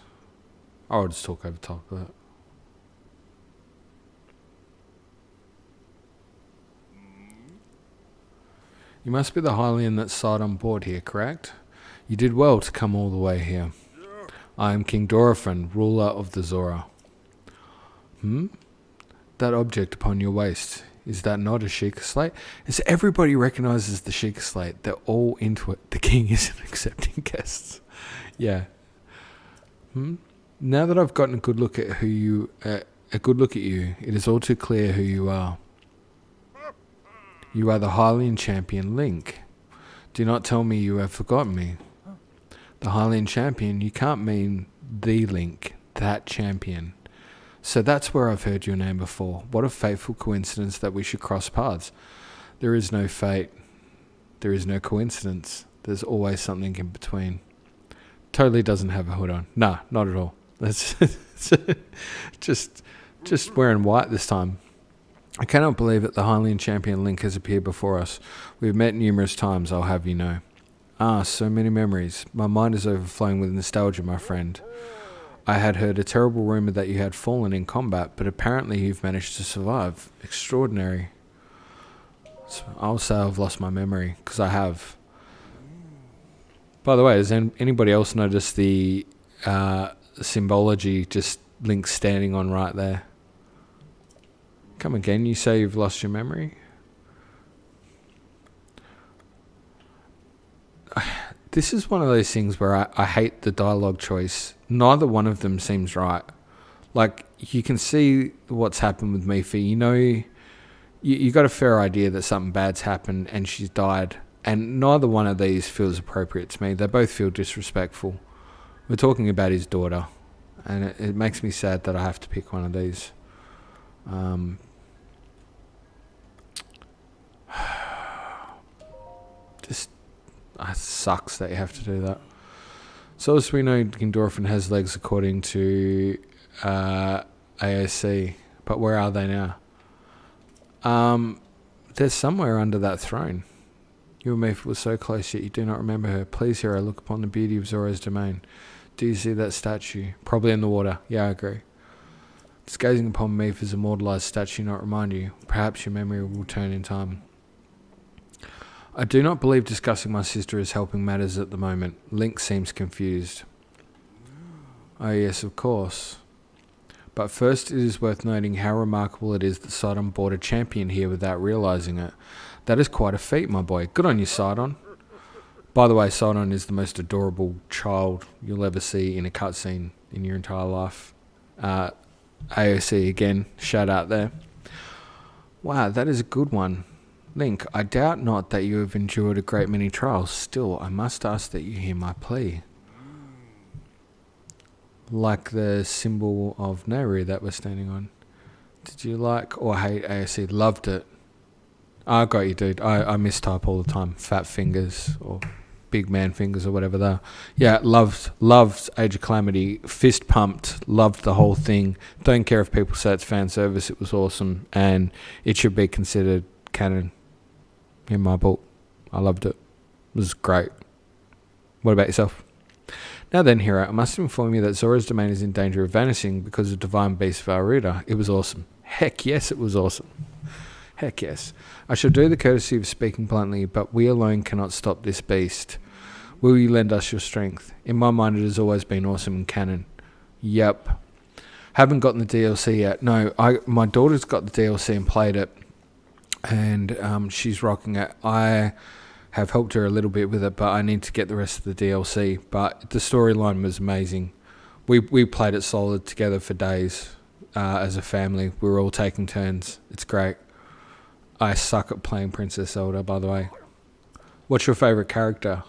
I'll just talk over top of it. You must be the Hylian that sat on board here, correct? You did well to come all the way here. I am King Dorothan, ruler of the Zora. That object upon your waist, is that not a Sheikah slate? As everybody recognizes the Sheikah slate, they're all into it. The king isn't accepting guests. Yeah. Now that I've gotten a good look at you, it is all too clear who you are. You are the Hylian champion Link. Do not tell me you have forgotten me. The Hylian champion, you can't mean the Link, that champion. So that's where I've heard your name before. What a fateful coincidence that we should cross paths. There is no fate. There is no coincidence. There's always something in between. Totally doesn't have a hood on. Nah, not at all. That's just wearing white this time. I cannot believe that the Hylian champion Link has appeared before us. We've met numerous times, I'll have you know. Ah, so many memories. My mind is overflowing with nostalgia, my friend. I had heard a terrible rumor that you had fallen in combat, but apparently you've managed to survive. Extraordinary. So I'll say I've lost my memory, because I have. By the way, has anybody else noticed the symbology just Link standing on right there? Come again, you say you've lost your memory? This is one of those things where I hate the dialogue choice. Neither one of them seems right. Like, you can see what's happened with Mifi. You know, you got a fair idea that something bad's happened and she's died. And neither one of these feels appropriate to me. They both feel disrespectful. We're talking about his daughter. And it makes me sad that I have to pick one of these. It sucks that you have to do that. So as we know, King Dorothan has legs according to AOC, but where are they now? They're somewhere under that throne. You and me were so close, yet you do not remember her. Please, hero, look upon the beauty of Zora's domain. Do you see that statue? Probably in the water. Yeah, I agree. Does gazing upon Mifi's immortalized statue not remind you? Perhaps your memory will return in time. I do not believe discussing my sister is helping matters at the moment. Link seems confused. Oh yes, of course. But first it is worth noting how remarkable it is that Sidon brought a champion here without realizing it. That is quite a feat, my boy. Good on you, Sidon. By the way, Sidon is the most adorable child you'll ever see in a cutscene in your entire life. AOC again, shout out there. Wow, that is a good one. Link, I doubt not that you have endured a great many trials. Still, I must ask that you hear my plea. Like the symbol of Nehru that we're standing on. Did you like or hate AOC? Loved it. I got you, dude. I mistype all the time. Fat fingers or big man fingers or whatever they are. Yeah, loved Age of Calamity. Fist pumped. Loved the whole thing. Don't care if people say it's fan service. It was awesome. And it should be considered canon in my book. I loved it. It was great. What about yourself? Now then, hero, I must inform you that Zora's domain is in danger of vanishing because of Divine Beast Valrita. It was awesome. Heck yes, it was awesome. Heck yes. I shall do the courtesy of speaking bluntly, but we alone cannot stop this beast. Will you lend us your strength? In my mind, it has always been awesome in canon. Yep. Haven't gotten the DLC yet. No, my daughter's got the DLC and played it, and she's rocking it. I have helped her a little bit with it, but I need to get the rest of the DLC. But the storyline was amazing. We played it solid together for days as a family. We were all taking turns. It's great. I suck at playing Princess Zelda, by the way. What's your favourite character?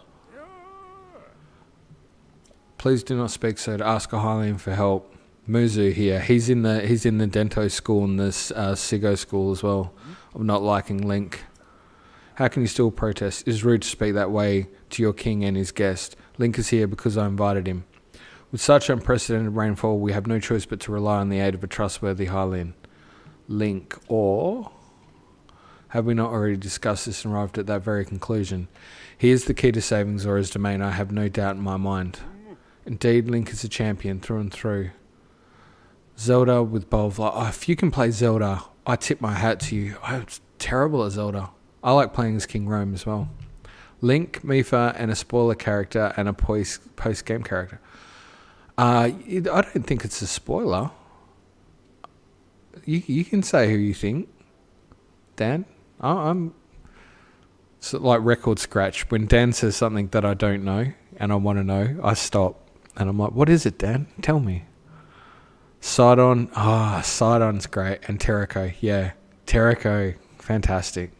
Please do not speak so to ask a Hylian for help. Muzu here. He's in the Dento school and this Sigo school as well of not liking Link. How can you still protest? It is rude to speak that way to your king and his guest. Link is here because I invited him. With such unprecedented rainfall, we have no choice but to rely on the aid of a trustworthy Hylian. Link, or have we not already discussed this and arrived at that very conclusion? He is the key to saving Zora's domain, I have no doubt in my mind. Indeed, Link is a champion through and through. Zelda with Bow of Light. Oh, if you can play Zelda, I tip my hat to you. I'm terrible at Zelda. I like playing as King Rome as well. Link, Mifa, and a spoiler character and a post-game character. I don't think it's a spoiler. You can say who you think, Dan. I'm so like record scratch. When Dan says something that I don't know and I want to know, I stop and I'm like, "What is it, Dan? Tell me." Sidon, Sidon's great, and Terrako, yeah, Terrako, fantastic,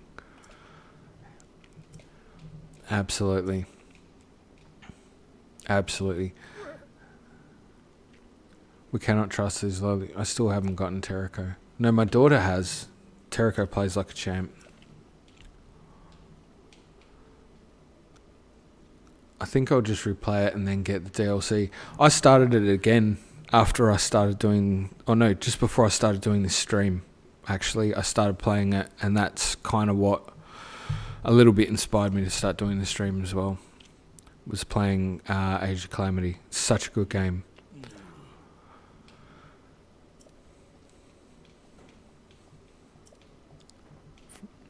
absolutely. We cannot trust these lowly. I still haven't gotten Terrako. No, my daughter has. Terrako plays like a champ. I think I'll just replay it and then get the DLC. I started it again after I started doing... Oh no, just before I started doing this stream. Actually, I started playing it, and that's kind of what a little bit inspired me to start doing the stream as well. Was playing Age of Calamity. Such a good game.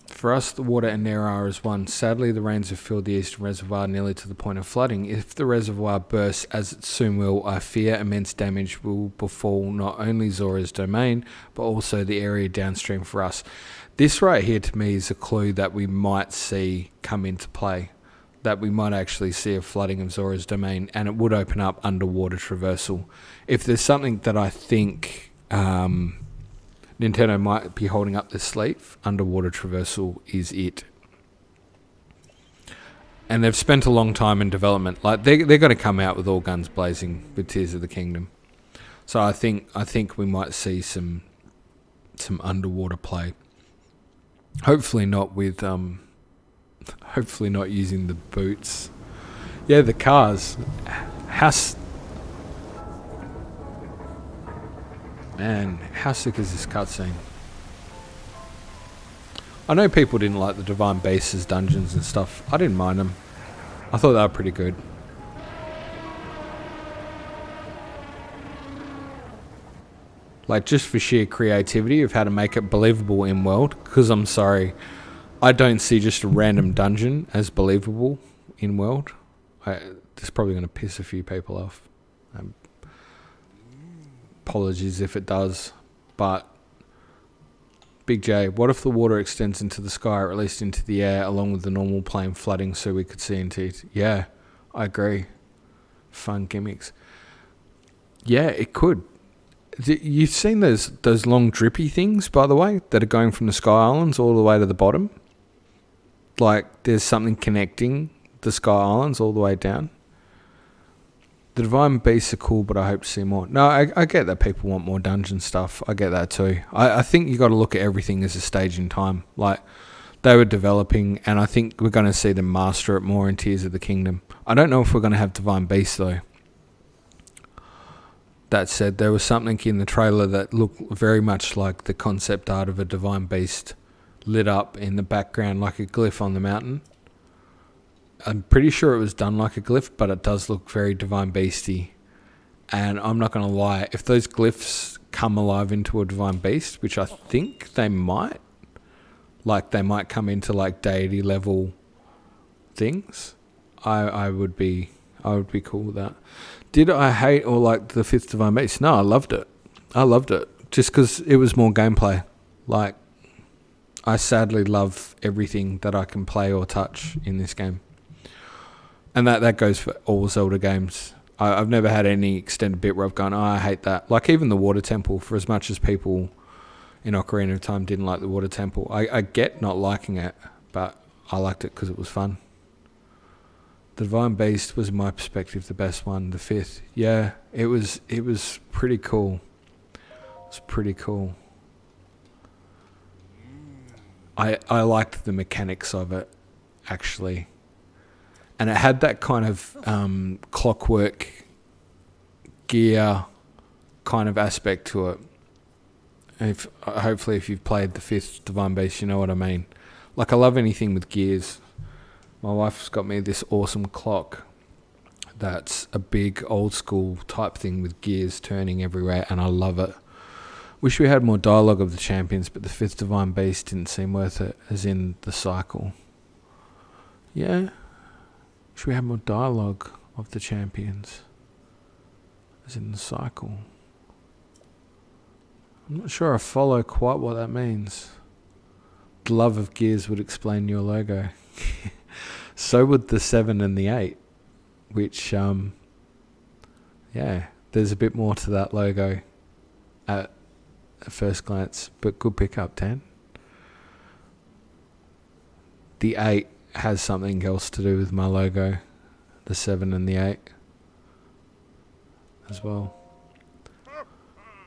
For us, the water and air are as one. Sadly, the rains have filled the eastern reservoir nearly to the point of flooding. If the reservoir bursts, as it soon will, I fear immense damage will befall not only Zora's domain, but also the area downstream for us. This right here to me is a clue that we might see come into play. That we might actually see a flooding of Zora's domain, and it would open up underwater traversal. If there's something that I think... Nintendo might be holding up their sleeve, underwater traversal is it. And they've spent a long time in development. Like they're going to come out with all guns blazing with Tears of the Kingdom. So I think we might see some underwater play. Hopefully not with hopefully not using the boots. Yeah, the cars. Man, how sick is this cutscene? I know people didn't like the Divine Beasts dungeons and stuff. I didn't mind them. I thought they were pretty good. Like, just for sheer creativity of how to make it believable in world. Because I'm sorry, I don't see just a random dungeon as believable in world. This is probably going to piss a few people off. Apologies if it does, but Big J, what if the water extends into the sky or at least into the air along with the normal plane flooding so we could see into it? Yeah, I agree. Fun gimmicks. Yeah, it could. You've seen those long drippy things, by the way, that are going from the Sky Islands all the way to the bottom? Like, there's something connecting the Sky Islands all the way down. The Divine Beasts are cool, but I hope to see more. No, I get that people want more dungeon stuff. I get that too. I think you got to look at everything as a stage in time. Like, they were developing, and I think we're going to see them master it more in Tears of the Kingdom. I don't know if we're going to have Divine Beasts, though. That said, there was something in the trailer that looked very much like the concept art of a Divine Beast lit up in the background like a glyph on the mountain. I'm pretty sure it was done like a glyph, but it does look very Divine Beasty. And I'm not going to lie, if those glyphs come alive into a Divine Beast, which I think they might, like they might come into like deity level things, I would be cool with that. Did I hate or like the 5th Divine Beast? No, I loved it. Just because it was more gameplay. Like, I sadly love everything that I can play or touch in this game. And that goes for all Zelda games. I've never had any extended bit where I've gone, I hate that. Like even the Water Temple, for as much as people in Ocarina of Time didn't like the Water Temple, I get not liking it, but I liked it because it was fun. The Divine Beast was, in my perspective, the best one. The 5th, yeah, it was pretty cool. It's pretty cool. I liked the mechanics of it, actually, and it had that kind of clockwork gear kind of aspect to it. Hopefully if you've played the 5th Divine Beast, you know what I mean. Like, I love anything with gears. My wife's got me this awesome clock that's a big old school type thing with gears turning everywhere, and I love it. Wish we had more dialogue of the champions, but the 5th Divine Beast didn't seem worth it, as in the cycle. Yeah. Wish we had more dialogue of the champions, as in the cycle. I'm not sure I follow quite what that means. The love of gears would explain your logo. So would the 7 and the 8, which, yeah, there's a bit more to that logo at first glance, but good pickup, Dan. The 8 has something else to do with my logo, the 7 and the 8 as well.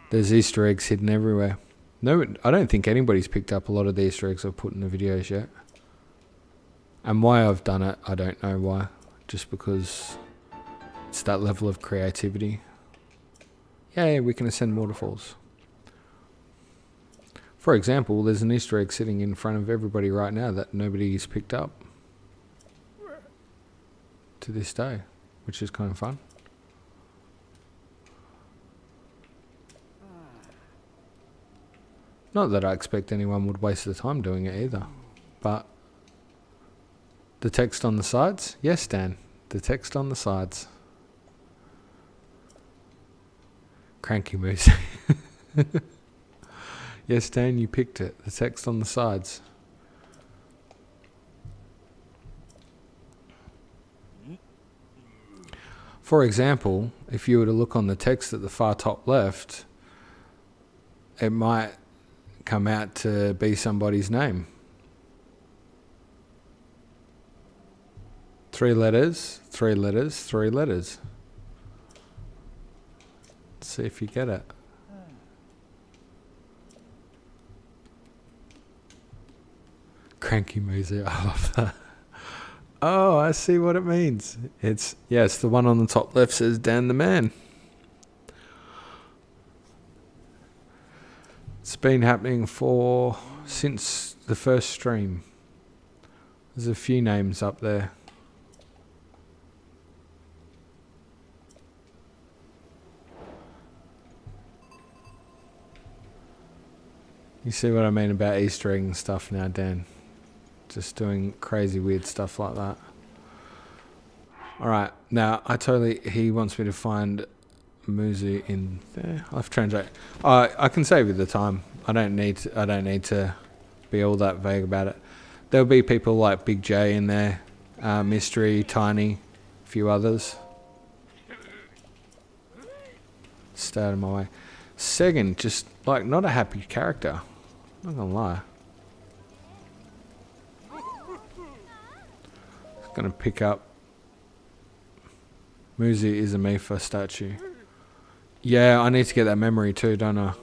There's Easter eggs hidden everywhere. No, I don't think anybody's picked up a lot of the Easter eggs I've put in the videos yet. And why I've done it, I don't know why. Just because it's that level of creativity. Yeah, we can ascend waterfalls. For example, there's an Easter egg sitting in front of everybody right now that nobody's picked up to this day, which is kind of fun. Not that I expect anyone would waste their time doing it either, but the text on the sides? Yes, Dan, the text on the sides. Cranky Moose. Yes, Dan, you picked it. The text on the sides. For example, if you were to look on the text at the far top left, it might come out to be somebody's name. 3 letters, 3 letters, 3 letters. Let's see if you get it. Cranky music, I love that. Oh, I see what it means. It's the one on the top left says Dan the Man. It's been happening since the first stream. There's a few names up there. You see what I mean about Easter egg and stuff now, Dan? Just doing crazy weird stuff like that. Alright, now he wants me to find Muzu in there. I'll have to translate. I can save you the time. I don't need to be all that vague about it. There'll be people like Big J in there, Mystery, Tiny, a few others. Stay out of my way. Second, just like not a happy character. Not gonna lie. Gonna pick up Muzi is a Mifa statue. Yeah, I need to get that memory too, don't I?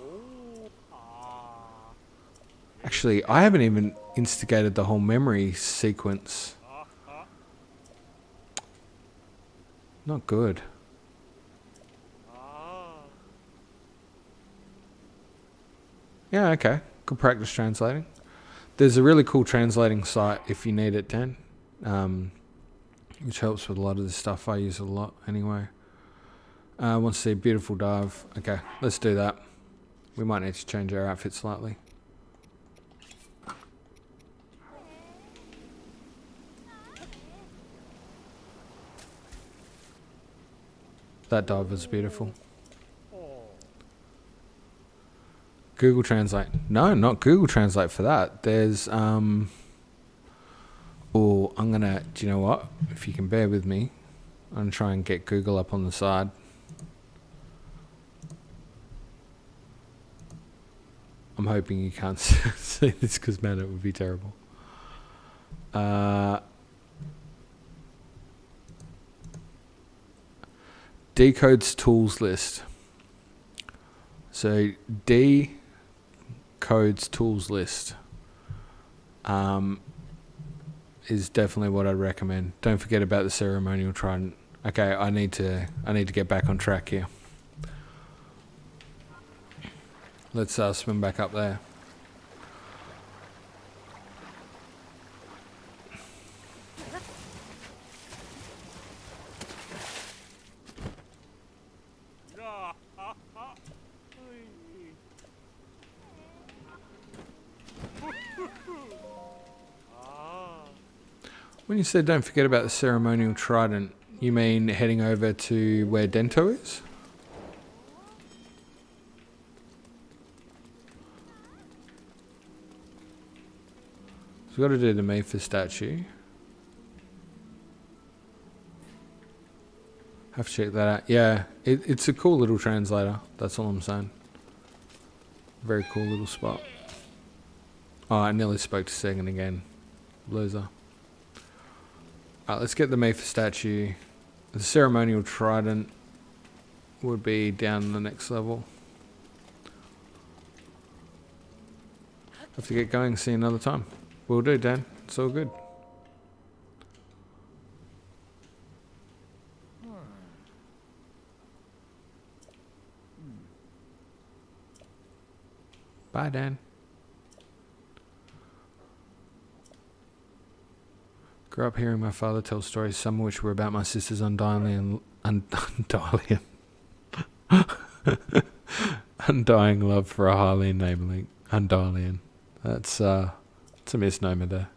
Actually, I haven't even instigated the whole memory sequence. Not good. Yeah, okay. Good practice translating. There's a really cool translating site if you need it, Dan. Which helps with a lot of this stuff. I use it a lot anyway. I want to see a beautiful dive. Okay, let's do that. We might need to change our outfit slightly. That dive was beautiful. Google Translate. No, not Google Translate for that. There's oh, I'm gonna, do you know what? If you can bear with me, I'm gonna try and get Google up on the side. I'm hoping you can't see this because, man, it would be terrible. Decode's tools list. So D codes tools list is definitely what I'd recommend. Don't forget about the ceremonial trident. Okay, I need to get back on track here. Let's swim back up there. When you said don't forget about the ceremonial trident, you mean heading over to where Dento is? So we've got to do the Mifa statue. Have to check that out. Yeah, it's a cool little translator. That's all I'm saying. Very cool little spot. Oh, I nearly spoke to Sagan again. Loser. Alright, let's get the Mifa statue. The ceremonial trident would be down the next level. Have to get going. See you another time. Will do, Dan. It's all good. Bye, Dan. Grew up hearing my father tell stories, some of which were about my sister's undying love for a Hylian namely Undylian. That's it's a misnomer there.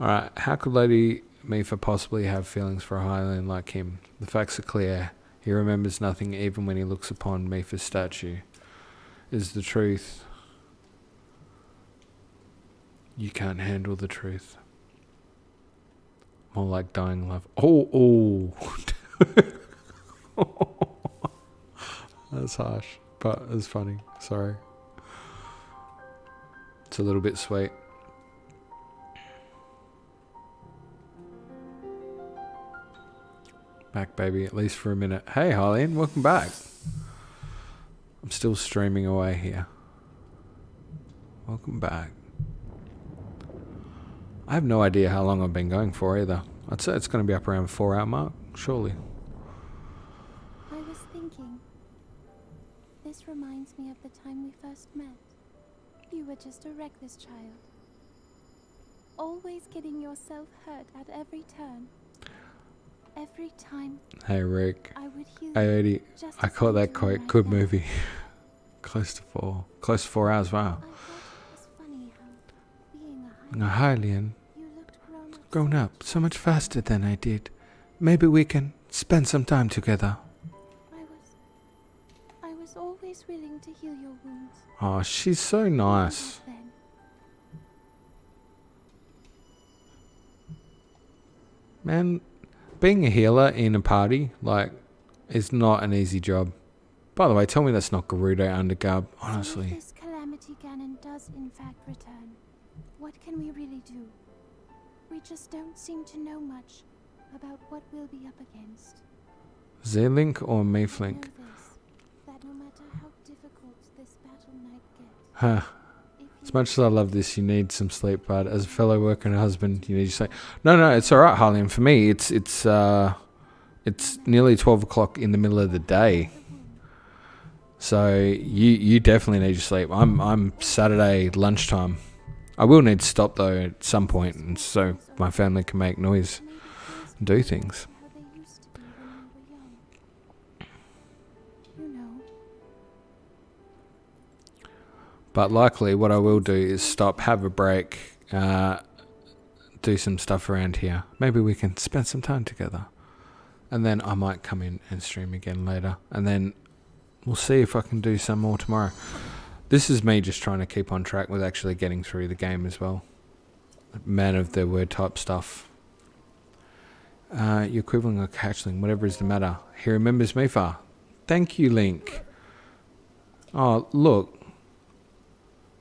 Alright, how could Lady Mifa possibly have feelings for a Hylian like him? The facts are clear. He remembers nothing even when he looks upon Mifa's statue. Is the truth. You can't handle the truth. More like dying love. Oh. That's harsh, but it's funny. Sorry. It's a little bit sweet. Back, baby, at least for a minute. Hey, Hylian, welcome back. I'm still streaming away here. Welcome back. I have no idea how long I've been going for either. I'd say it's going to be up around 4-hour mark, surely. I was thinking, this reminds me of the time we first met. You were just a reckless child. Always getting yourself hurt at every turn. Every time Hey Rick, I would heal I just I as caught you that do quite right good now. movie. Close to 4 hours, wow. I thought it was funny how, being a A Hylian, you looked grown up so much faster than I did. Maybe we can spend some time together. I was always willing to heal your wounds. Oh, she's so nice. Then. Man, being a healer in a party, like, is not an easy job. By the way, tell me that's not Gerudo Undergarb, So honestly. if this Calamity Ganon does in fact return, what can we really do? We just don't seem to know much about what we'll be up against. Z-Link or I know Meeflink? this, that no matter how difficult this battle might get, Huh. if As you much as I love this, you need some sleep, but as a fellow worker and a husband, you need to say, no, it's alright, Harley. And for me, it's nearly 12 o'clock in the middle of the day. So you definitely need your sleep. I'm Saturday lunchtime. I will need to stop though at some point, and so my family can make noise and do things. how they used to be when we were young. You know, But likely, what I will do is stop, have a break, do some stuff around here. Maybe we can spend some time together, and then I might come in and stream again later, and then we'll see if I can do some more tomorrow. This is me just trying to keep on track with actually getting through the game as well. Man of the word type stuff. You're equivalent of hatchling, whatever is the matter. He remembers Mifa. Thank you, Link. Oh, look.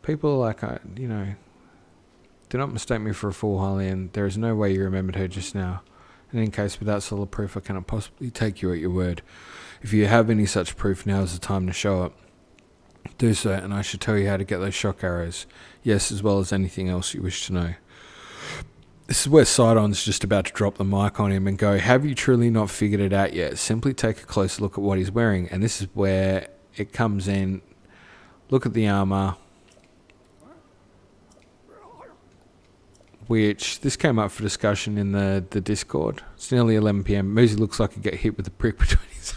People are like, do not mistake me for a fool, Hylian. There is no way you remembered her just now. And in case without solid proof, I cannot possibly take you at your word. If you have any such proof, now is the time to show it. Do so, and I shall tell you how to get those shock arrows. Yes, as well as anything else you wish to know. This is where Sidon's just about to drop the mic on him and go, have you truly not figured it out yet? Simply take a closer look at what he's wearing. And this is where it comes in. Look at the armor. Which, this came up for discussion in the Discord. It's nearly 11 PM. Moosey looks like he got hit with a prick between his...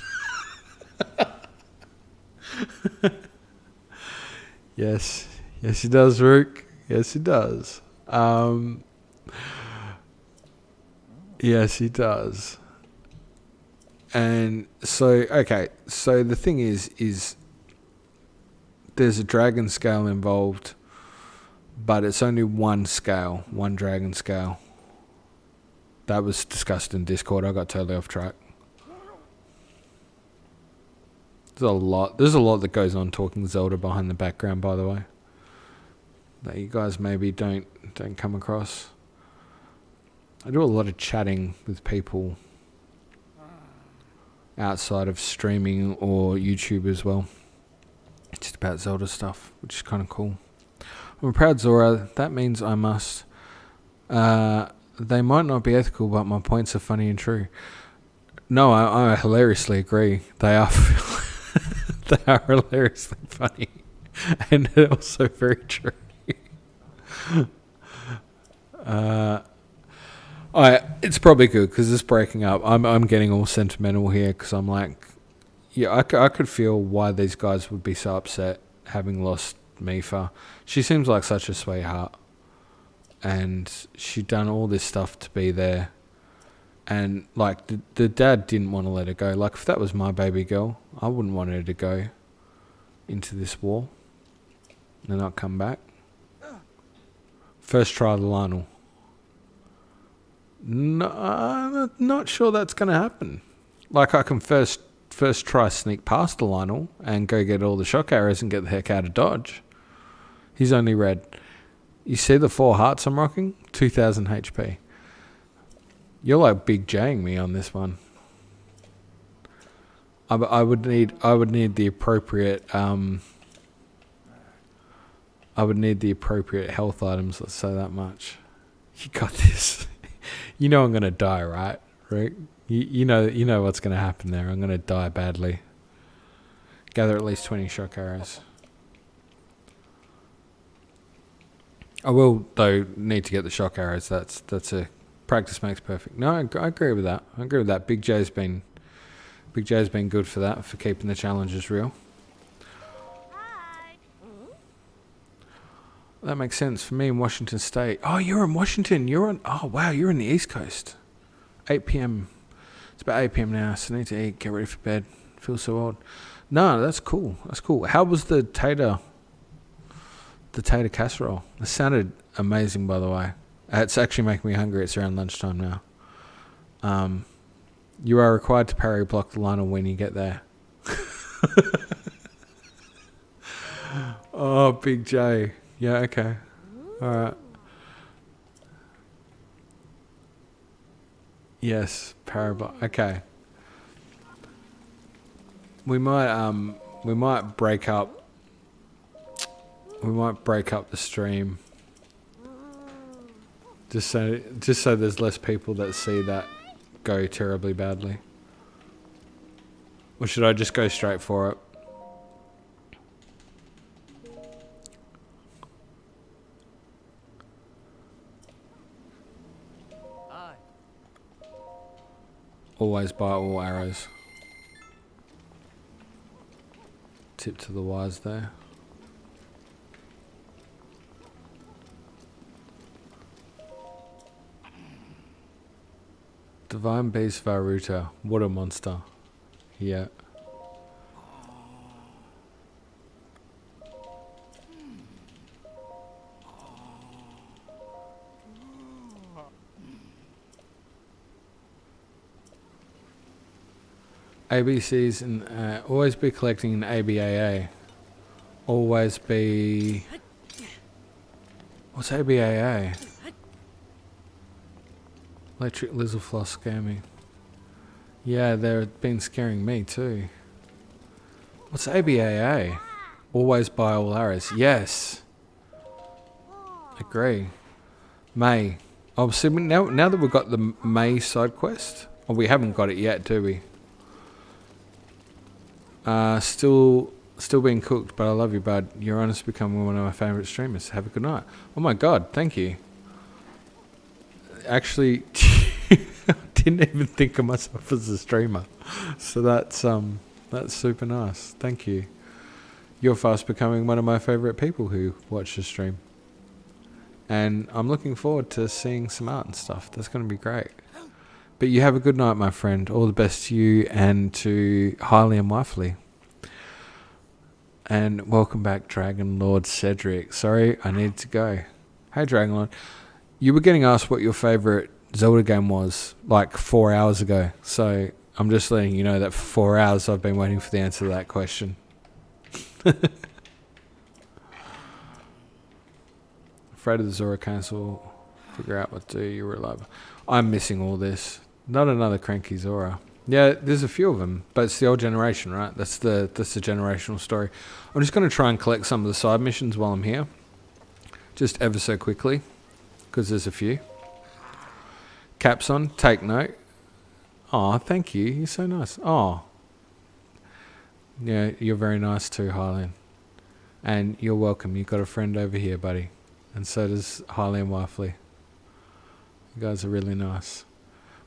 Yes. Yes, he does, Rook. Yes, he does. Yes, he does. And so, okay. So the thing is there's a dragon scale involved, but it's only one scale, one dragon scale. That was discussed in Discord. I got totally off track. There's a lot that goes on talking Zelda behind the background, by the way, that you guys maybe don't come across. I do a lot of chatting with people outside of streaming or YouTube as well, just about Zelda stuff, which is kind of cool. I'm a proud Zora. That means I must. They might not be ethical, but my points are funny and true. No, I hilariously agree. They are. They are hilariously funny, and also very true. It's probably good because it's breaking up. I'm getting all sentimental here because I'm like, yeah, I could feel why these guys would be so upset having lost Mifa. She seems like such a sweetheart, and she'd done all this stuff to be there. And like the dad didn't want to let her go. Like if that was my baby girl, I wouldn't want her to go into this war and not come back. First try the Lionel. No, I'm not sure that's going to happen. Like I can first try sneak past the Lionel and go get all the shock arrows and get the heck out of Dodge. He's only red. You see the 4 hearts I'm rocking? 2000 HP. You're like Big J-ing me on this one. I would need the appropriate health items, let's say that much. You got this. You know I'm gonna die, right? Right? You know what's gonna happen there. I'm gonna die badly. Gather at least 20 shock arrows. I will though need to get the shock arrows. That's a practice makes perfect. No, I agree with that. I agree with that. Big J's been good for that, for keeping the challenges real. That makes sense for me in Washington State. Oh, you're in Washington. Oh wow, you're in the East Coast. 8 PM. It's about 8 PM now, so I need to eat, get ready for bed. Feel so old. No, that's cool. That's cool. How was the tater casserole? It sounded amazing, by the way. It's actually making me hungry. It's around lunchtime now. You are required to parry block the Lionel when you get there. Oh, Big J. Yeah, okay. Alright. Yes, parry block. Okay. We might break up the stream. Just so there's less people that see that go terribly badly. Or should I just go straight for it? Always buy all arrows. Tip to the wise there. Divine Beast Varuta. What a monster. Yeah. ABCs and always be collecting an ABAA. Always be... What's ABAA? Electric lizard floss scare me. Yeah, they've been scaring me too. What's ABAA? Always buy all arrows. Yes. Agree. May. Oh, so now that we've got the May side quest, or we haven't got it yet, do we? Still being cooked, but I love you, bud. You're honestly becoming one of my favourite streamers. Have a good night. Oh my god, thank you. Actually, I didn't even think of myself as a streamer, so that's super nice. Thank you. You're fast becoming one of my favourite people who watch the stream, and I'm looking forward to seeing some art and stuff. That's going to be great. But you have a good night, my friend. All the best to you and to Highly and Wifely. And welcome back, Dragon Lord Cedric. Sorry, I need to go. Hey, Dragon Lord. You were getting asked what your favourite Zelda game was like 4 hours ago. So I'm just letting you know that for 4 hours I've been waiting for the answer to that question. Afraid of the Zora Council. Figure out what to do. You were alive. I'm missing all this. Not another cranky Zora. Yeah, there's a few of them, but it's the old generation, right? That's the generational story. I'm just going to try and collect some of the side missions while I'm here, just ever so quickly, because there's a few. Caps on, take note. Oh, thank you. You're so nice. Oh, yeah, you're very nice too, Hylian. And you're welcome. You've got a friend over here, buddy, and so does Hylian Wifely. You guys are really nice.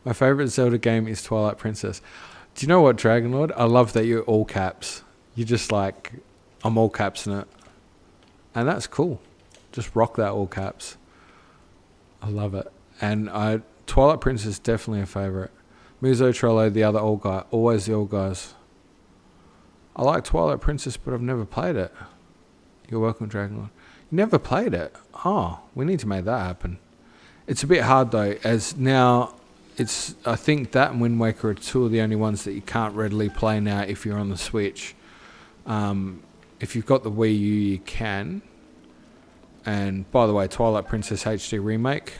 My favourite Zelda game is Twilight Princess. Do you know what, Dragon Lord? I love that you're all caps. You're just like, I'm all caps in it. And that's cool. Just rock that all caps. I love it. And Twilight Princess is definitely a favourite. Muzo, Trollo, the other old guy. Always the old guys. I like Twilight Princess, but I've never played it. You're welcome, Dragon Lord. You never played it? Oh, we need to make that happen. It's a bit hard though, as now... I think that and Wind Waker are two of the only ones that you can't readily play now if you're on the Switch. If you've got the Wii U, you can. And by the way, Twilight Princess HD Remake,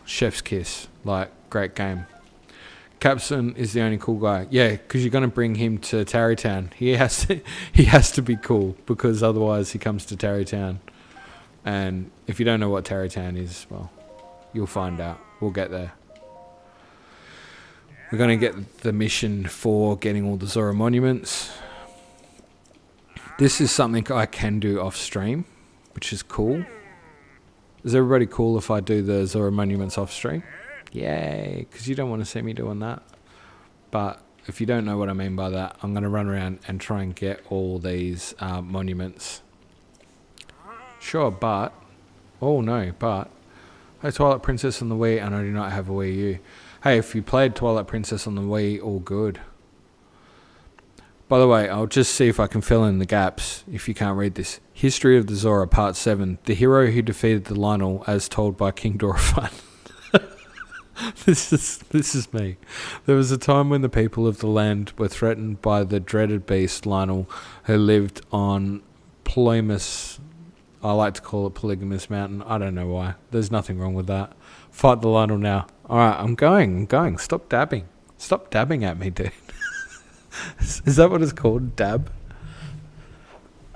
chef's kiss. Like, great game. Capson is the only cool guy. Yeah, because you're going to bring him to Tarrytown. He has to be cool, because otherwise he comes to Tarrytown. And if you don't know what Tarrytown is, well, you'll find out. We'll get there. We're going to get the mission for getting all the Zora monuments. This is something I can do off stream, which is cool. Is everybody cool if I do the Zora monuments off stream? Yay, because you don't want to see me doing that. But if you don't know what I mean by that, I'm going to run around and try and get all these monuments. Sure, but... Oh no, but... Hey, Twilight Princess on the Wii, and I do not have a Wii U. Hey, if you played Twilight Princess on the Wii, all good. By the way, I'll just see if I can fill in the gaps, if you can't read this. History of the Zora, Part 7. The hero who defeated the Lionel, as told by King Dorifan. This is me. There was a time when the people of the land were threatened by the dreaded beast Lionel, who lived on Ploymus. I like to call it Polygamous Mountain. I don't know why. There's nothing wrong with that. Fight the Lionel now. Alright, I'm going. Stop dabbing. Stop dabbing at me, dude. Is that what it's called? Dab?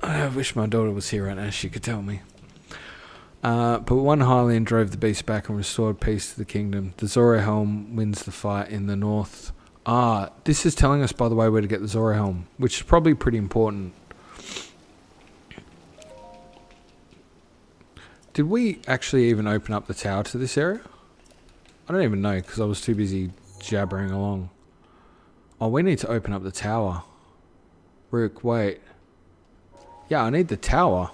I wish my daughter was here right now. She could tell me. But one Hylian drove the beast back and restored peace to the kingdom. The Zora Helm wins the fight in the north. This is telling us, by the way, where to get the Zora Helm, which is probably pretty important. Did we actually even open up the tower to this area? I don't even know, because I was too busy jabbering along. Oh, we need to open up the tower. Rook, wait. Yeah, I need the tower.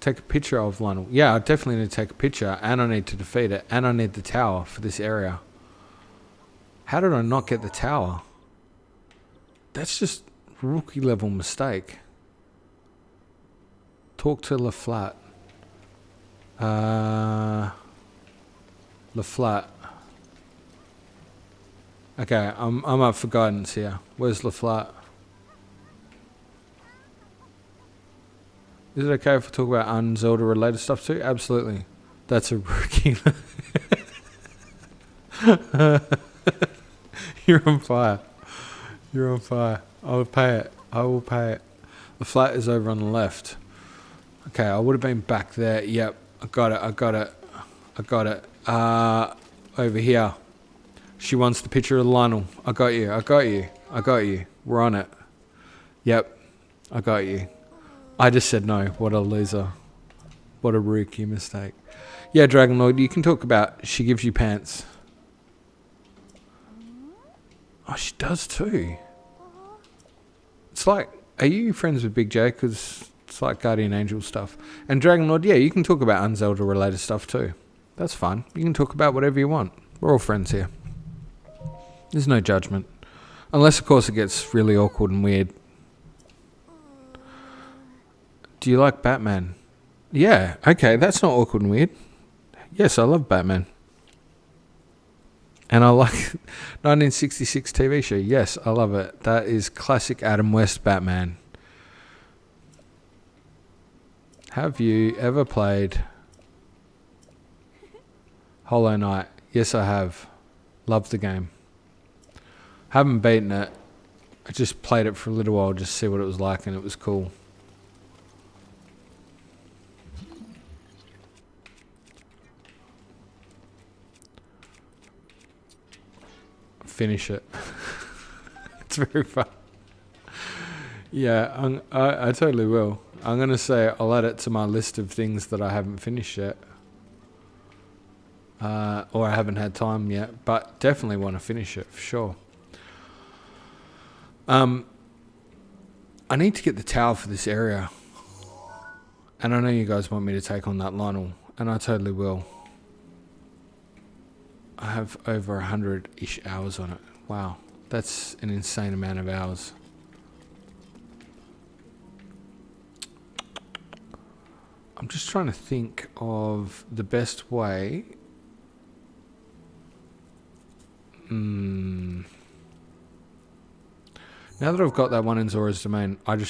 Take a picture of Lionel. Yeah, I definitely need to take a picture, and I need to defeat it, and I need the tower for this area. How did I not get the tower? That's just rookie level mistake. Talk to LaFlat. LaFlat. Okay, I'm up for guidance here. Where's LaFlat? Is it okay if we talk about un-Zelda related stuff too? Absolutely. That's a rookie. You're on fire. You're on fire. I'll pay it. I will pay it. The flat is over on the left. Okay, I would have been back there. Yep, I got it. I got it. I got it. Over here. She wants the picture of Lionel. I got you. I got you. I got you. We're on it. Yep, I got you. I just said no. What a loser. What a rookie mistake. Yeah, Dragon Lord, you can talk about she gives you pants. Oh, she does too. It's like, are you friends with Big J? Because it's like Guardian Angel stuff. And Dragon Lord, yeah, you can talk about un-Zelda related stuff too. That's fine. You can talk about whatever you want. We're all friends here. There's no judgment. Unless, of course, it gets really awkward and weird. Do you like Batman? Yeah, okay, that's not awkward and weird. Yes, I love Batman. And I like 1966 TV show. Yes, I love it. That is classic Adam West Batman. Have you ever played Hollow Knight? Yes, I have. Love the game. Haven't beaten it. I just played it for a little while just to see what it was like, and it was cool. Finish it. It's very fun. Yeah, I totally will. I'm going to say I'll add it to my list of things that I haven't finished yet. Or I haven't had time yet, but definitely want to finish it for sure. I need to get the tower for this area. And I know you guys want me to take on that Lionel, and I totally will. I have over 100-ish hours on it. Wow, that's an insane amount of hours. I'm just trying to think of the best way. Now that I've got that one in Zora's Domain, I'm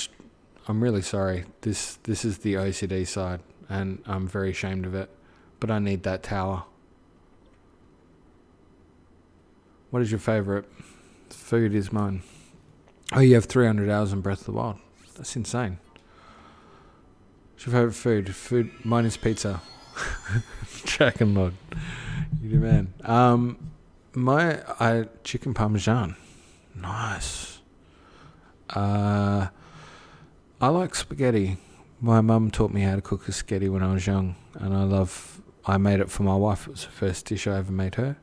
really sorry. This is the OCD side, and I'm very ashamed of it. But I need that tower. What is your favourite? Food is mine. Oh, you have 300 hours in Breath of the Wild. That's insane. What's your favourite food? Mine is pizza. Dragon Lord. You do, man. Chicken parmesan. Nice. I like spaghetti. My mum taught me how to cook a spaghetti when I was young, and I made it for my wife. It was the first dish I ever made her.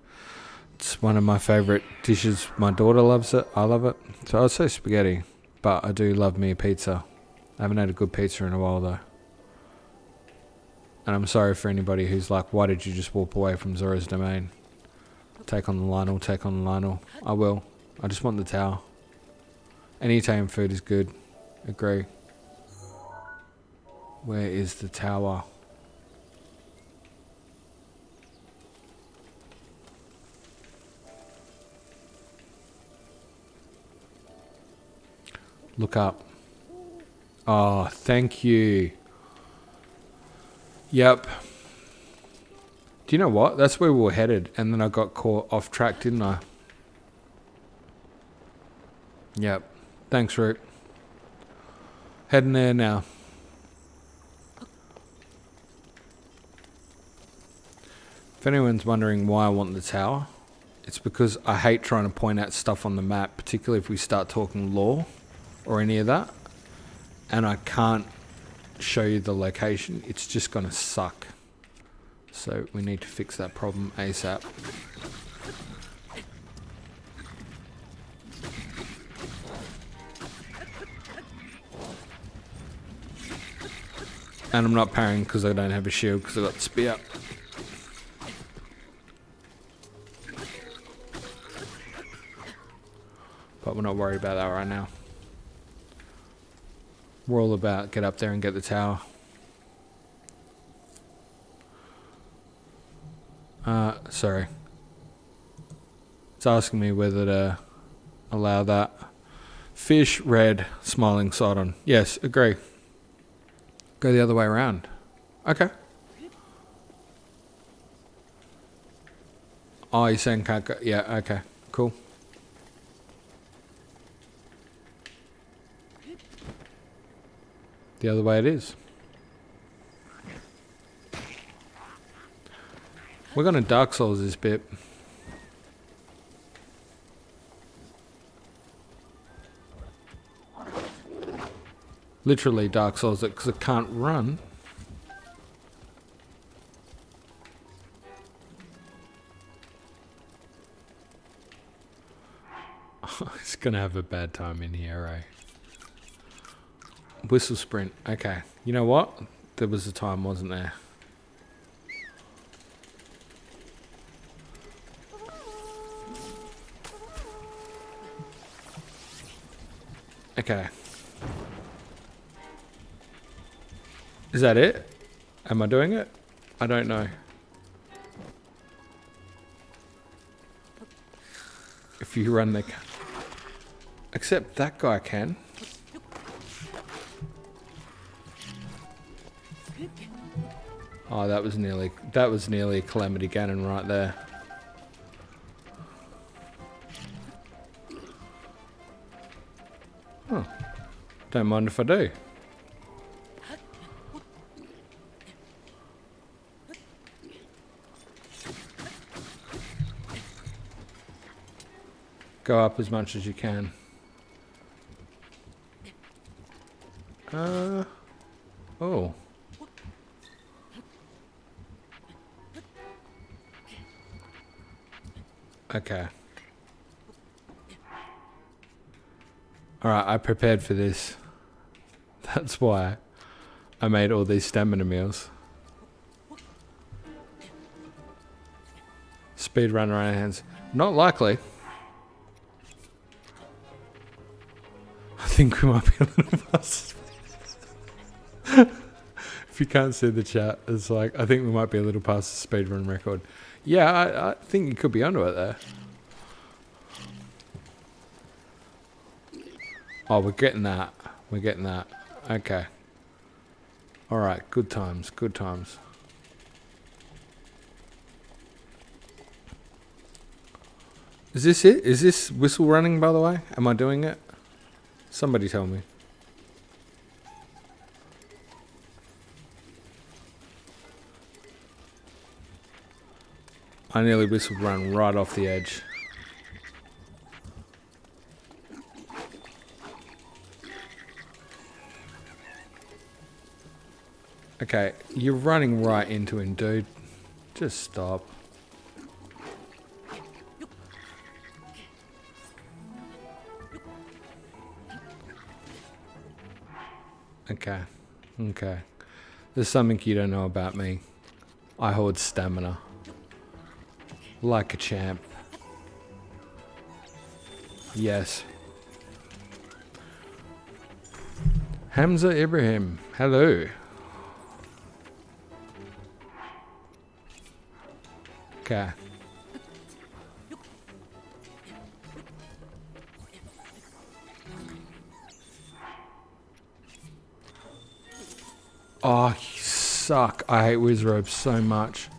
It's one of my favourite dishes. My daughter loves it. I love it. So I'd say spaghetti, but I do love me a pizza. I haven't had a good pizza in a while though. And I'm sorry for anybody who's like, why did you just walk away from Zora's Domain? Take on the Lionel, take on the Lionel. I will. I just want the tower. Any Italian food is good. Agree. Where is the tower? Look up. Oh, thank you. Yep. Do you know what? That's where we were headed, and then I got caught off track, didn't I? Yep. Thanks, Root. Heading there now. If anyone's wondering why I want the tower, it's because I hate trying to point out stuff on the map, particularly if we start talking lore or any of that, and I can't show you the location. It's just going to suck. So we need to fix that problem ASAP. And I'm not parrying because I don't have a shield because I got the spear. But we're not worried about that right now. We're all about get up there and get the tower. Sorry. It's asking me whether to allow that. Fish, red, smiling Sidon. Yes, agree. Go the other way around. Okay. Oh, you're saying can't go. Yeah, okay. Cool. The other way it is. We're gonna Dark Souls this bit. Literally Dark Souls it because it can't run. It's gonna have a bad time in here, eh? Whistle sprint. Okay. You know what? There was a time, wasn't there? Okay. Is that it? Am I doing it? I don't know. If you run the... Except that guy can. Oh, that was nearly a Calamity Ganon right there. Oh. Don't mind if I do. Go up as much as you can. Oh. Okay. Alright, I prepared for this. That's why I made all these stamina meals. Speed run around hands. Not likely. I think we might be a little past. If you can't see the chat, it's like, I think we might be a little past the speedrun record. Yeah, I think you could be onto it there. Oh, we're getting that. We're getting that. Okay. Alright, good times, good times. Is this it? Is this whistle running, by the way? Am I doing it? Somebody tell me. I nearly whistled run right off the edge. Okay, you're running right into him, dude. Just stop. Okay, okay. There's something you don't know about me. I hoard stamina. Like a champ. Yes. Hamza Ibrahim, hello. Okay. Oh, you suck. I hate Wizrobes so much.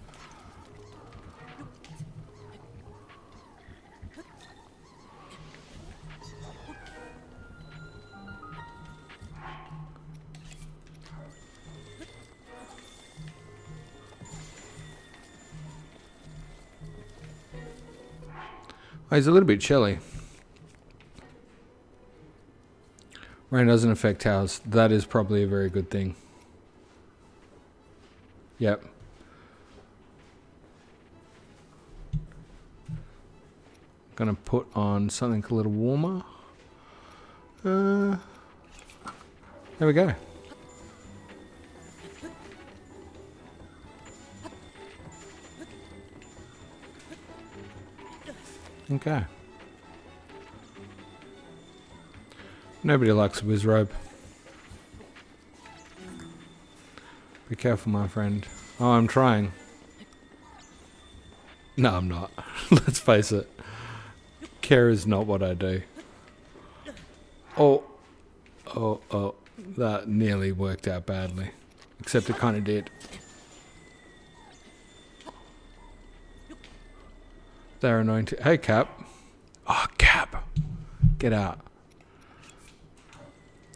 Oh, he's a little bit chilly. Rain doesn't affect towers. That is probably a very good thing. Yep. Gonna put on something a little warmer. There we go. Okay. Nobody likes a Wizrobe. Be careful, my friend. Oh, I'm trying. No, I'm not. Let's face it. Care is not what I do. Oh. Oh, oh. That nearly worked out badly. Except it kind of did. They're annoying too. Hey, Cap. Oh, Cap. Get out.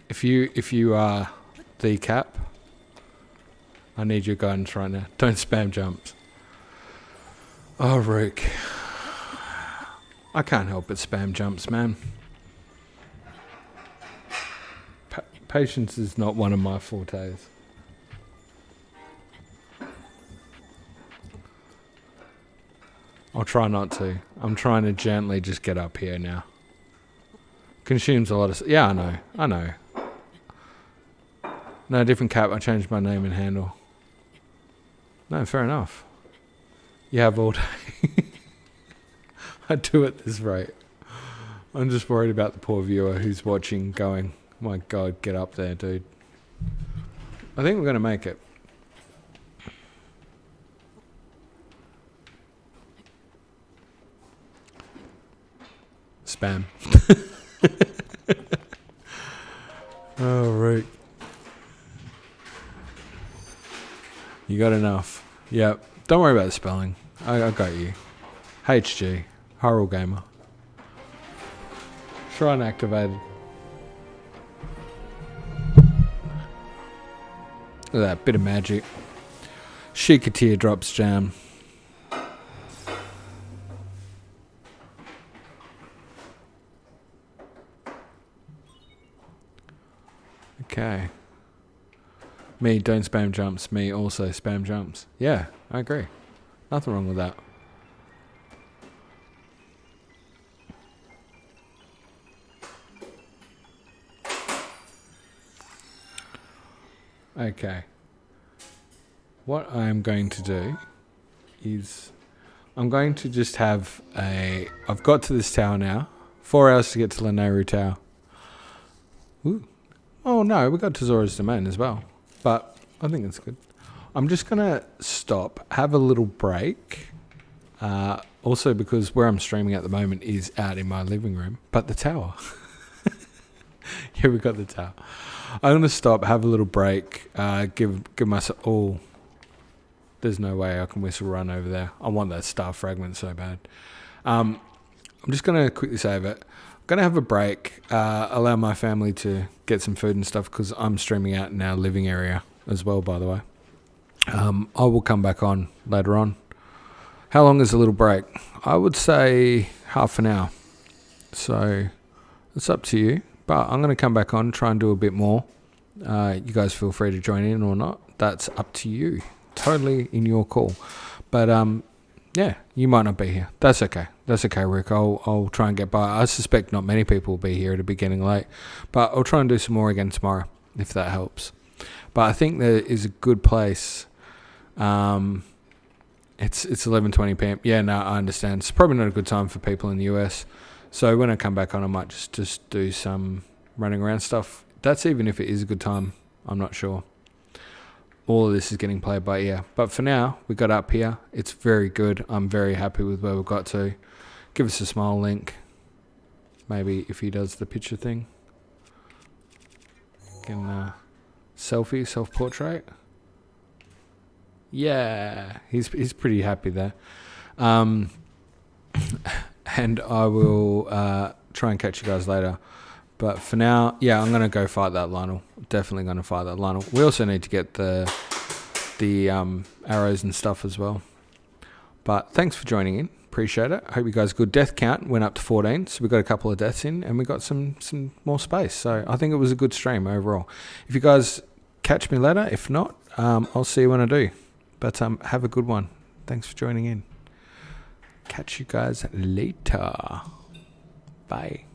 If you are the Cap, I need your guidance right now. Don't spam jumps. Oh, Rook. I can't help but spam jumps, man. Patience is not one of my fortes. I'll try not to. I'm trying to gently just get up here now. Consumes a lot of... Yeah, I know. No, different Cap. I changed my name and handle. No, fair enough. You have all day. I do at this rate. I'm just worried about the poor viewer who's watching going, my God, get up there, dude. I think we're going to make it. Spam. Oh, right. You got enough. Yep. Don't worry about the spelling. I got you. HG. Hyrule Gamer. Shrine activated. Look at that. Bit of magic. Sheikah Teardrops Jam. Okay. Me, don't spam jumps. Me, also spam jumps. Yeah, I agree. Nothing wrong with that. Okay. What I'm going to do is I'm going to just have a... I've got to this tower now. 4 hours to get to Lanayru Tower. Ooh. Oh no, we got to Zora's Domain as well. But I think it's good. I'm just going to stop, have a little break. Also because where I'm streaming at the moment is out in my living room. But the tower. Yeah, we got the tower. I'm going to stop, have a little break, give myself... Oh, there's no way I can whistle run over there. I want that star fragment so bad. I'm just going to quickly save it. I'm going to have a break, allow my family to get some food and stuff because I'm streaming out in our living area as well, by the way. I will come back on later on. How long is a little break? I would say half an hour. So it's up to you. But I'm going to come back on, try and do a bit more. You guys feel free to join in or not. That's up to you. Totally in your call. But yeah, you might not be here. That's okay. That's okay, Rick. I'll try and get by. I suspect not many people will be here. It'll be getting late. But I'll try and do some more again tomorrow, if that helps. But I think there is a good place. It's 11:20 p.m. Yeah, no, I understand. It's probably not a good time for people in the US. So when I come back on, I might just do some running around stuff. That's even if it is a good time. I'm not sure. All of this is getting played by ear. But for now, we got up here. It's very good. I'm very happy with where we got to. Give us a smile, Link. Maybe if he does the picture thing. Can selfie, self-portrait. Yeah, he's pretty happy there. And I will try and catch you guys later. But for now, yeah, I'm going to go fight that Lionel. Definitely going to fight that Lionel. We also need to get the arrows and stuff as well. But thanks for joining in. Appreciate it. Hope you guys good. Death count went up to 14. So we got a couple of deaths in and we got some more space. So I think it was a good stream overall. If you guys catch me later, if not, I'll see you when I do. But have a good one. Thanks for joining in. Catch you guys later. Bye.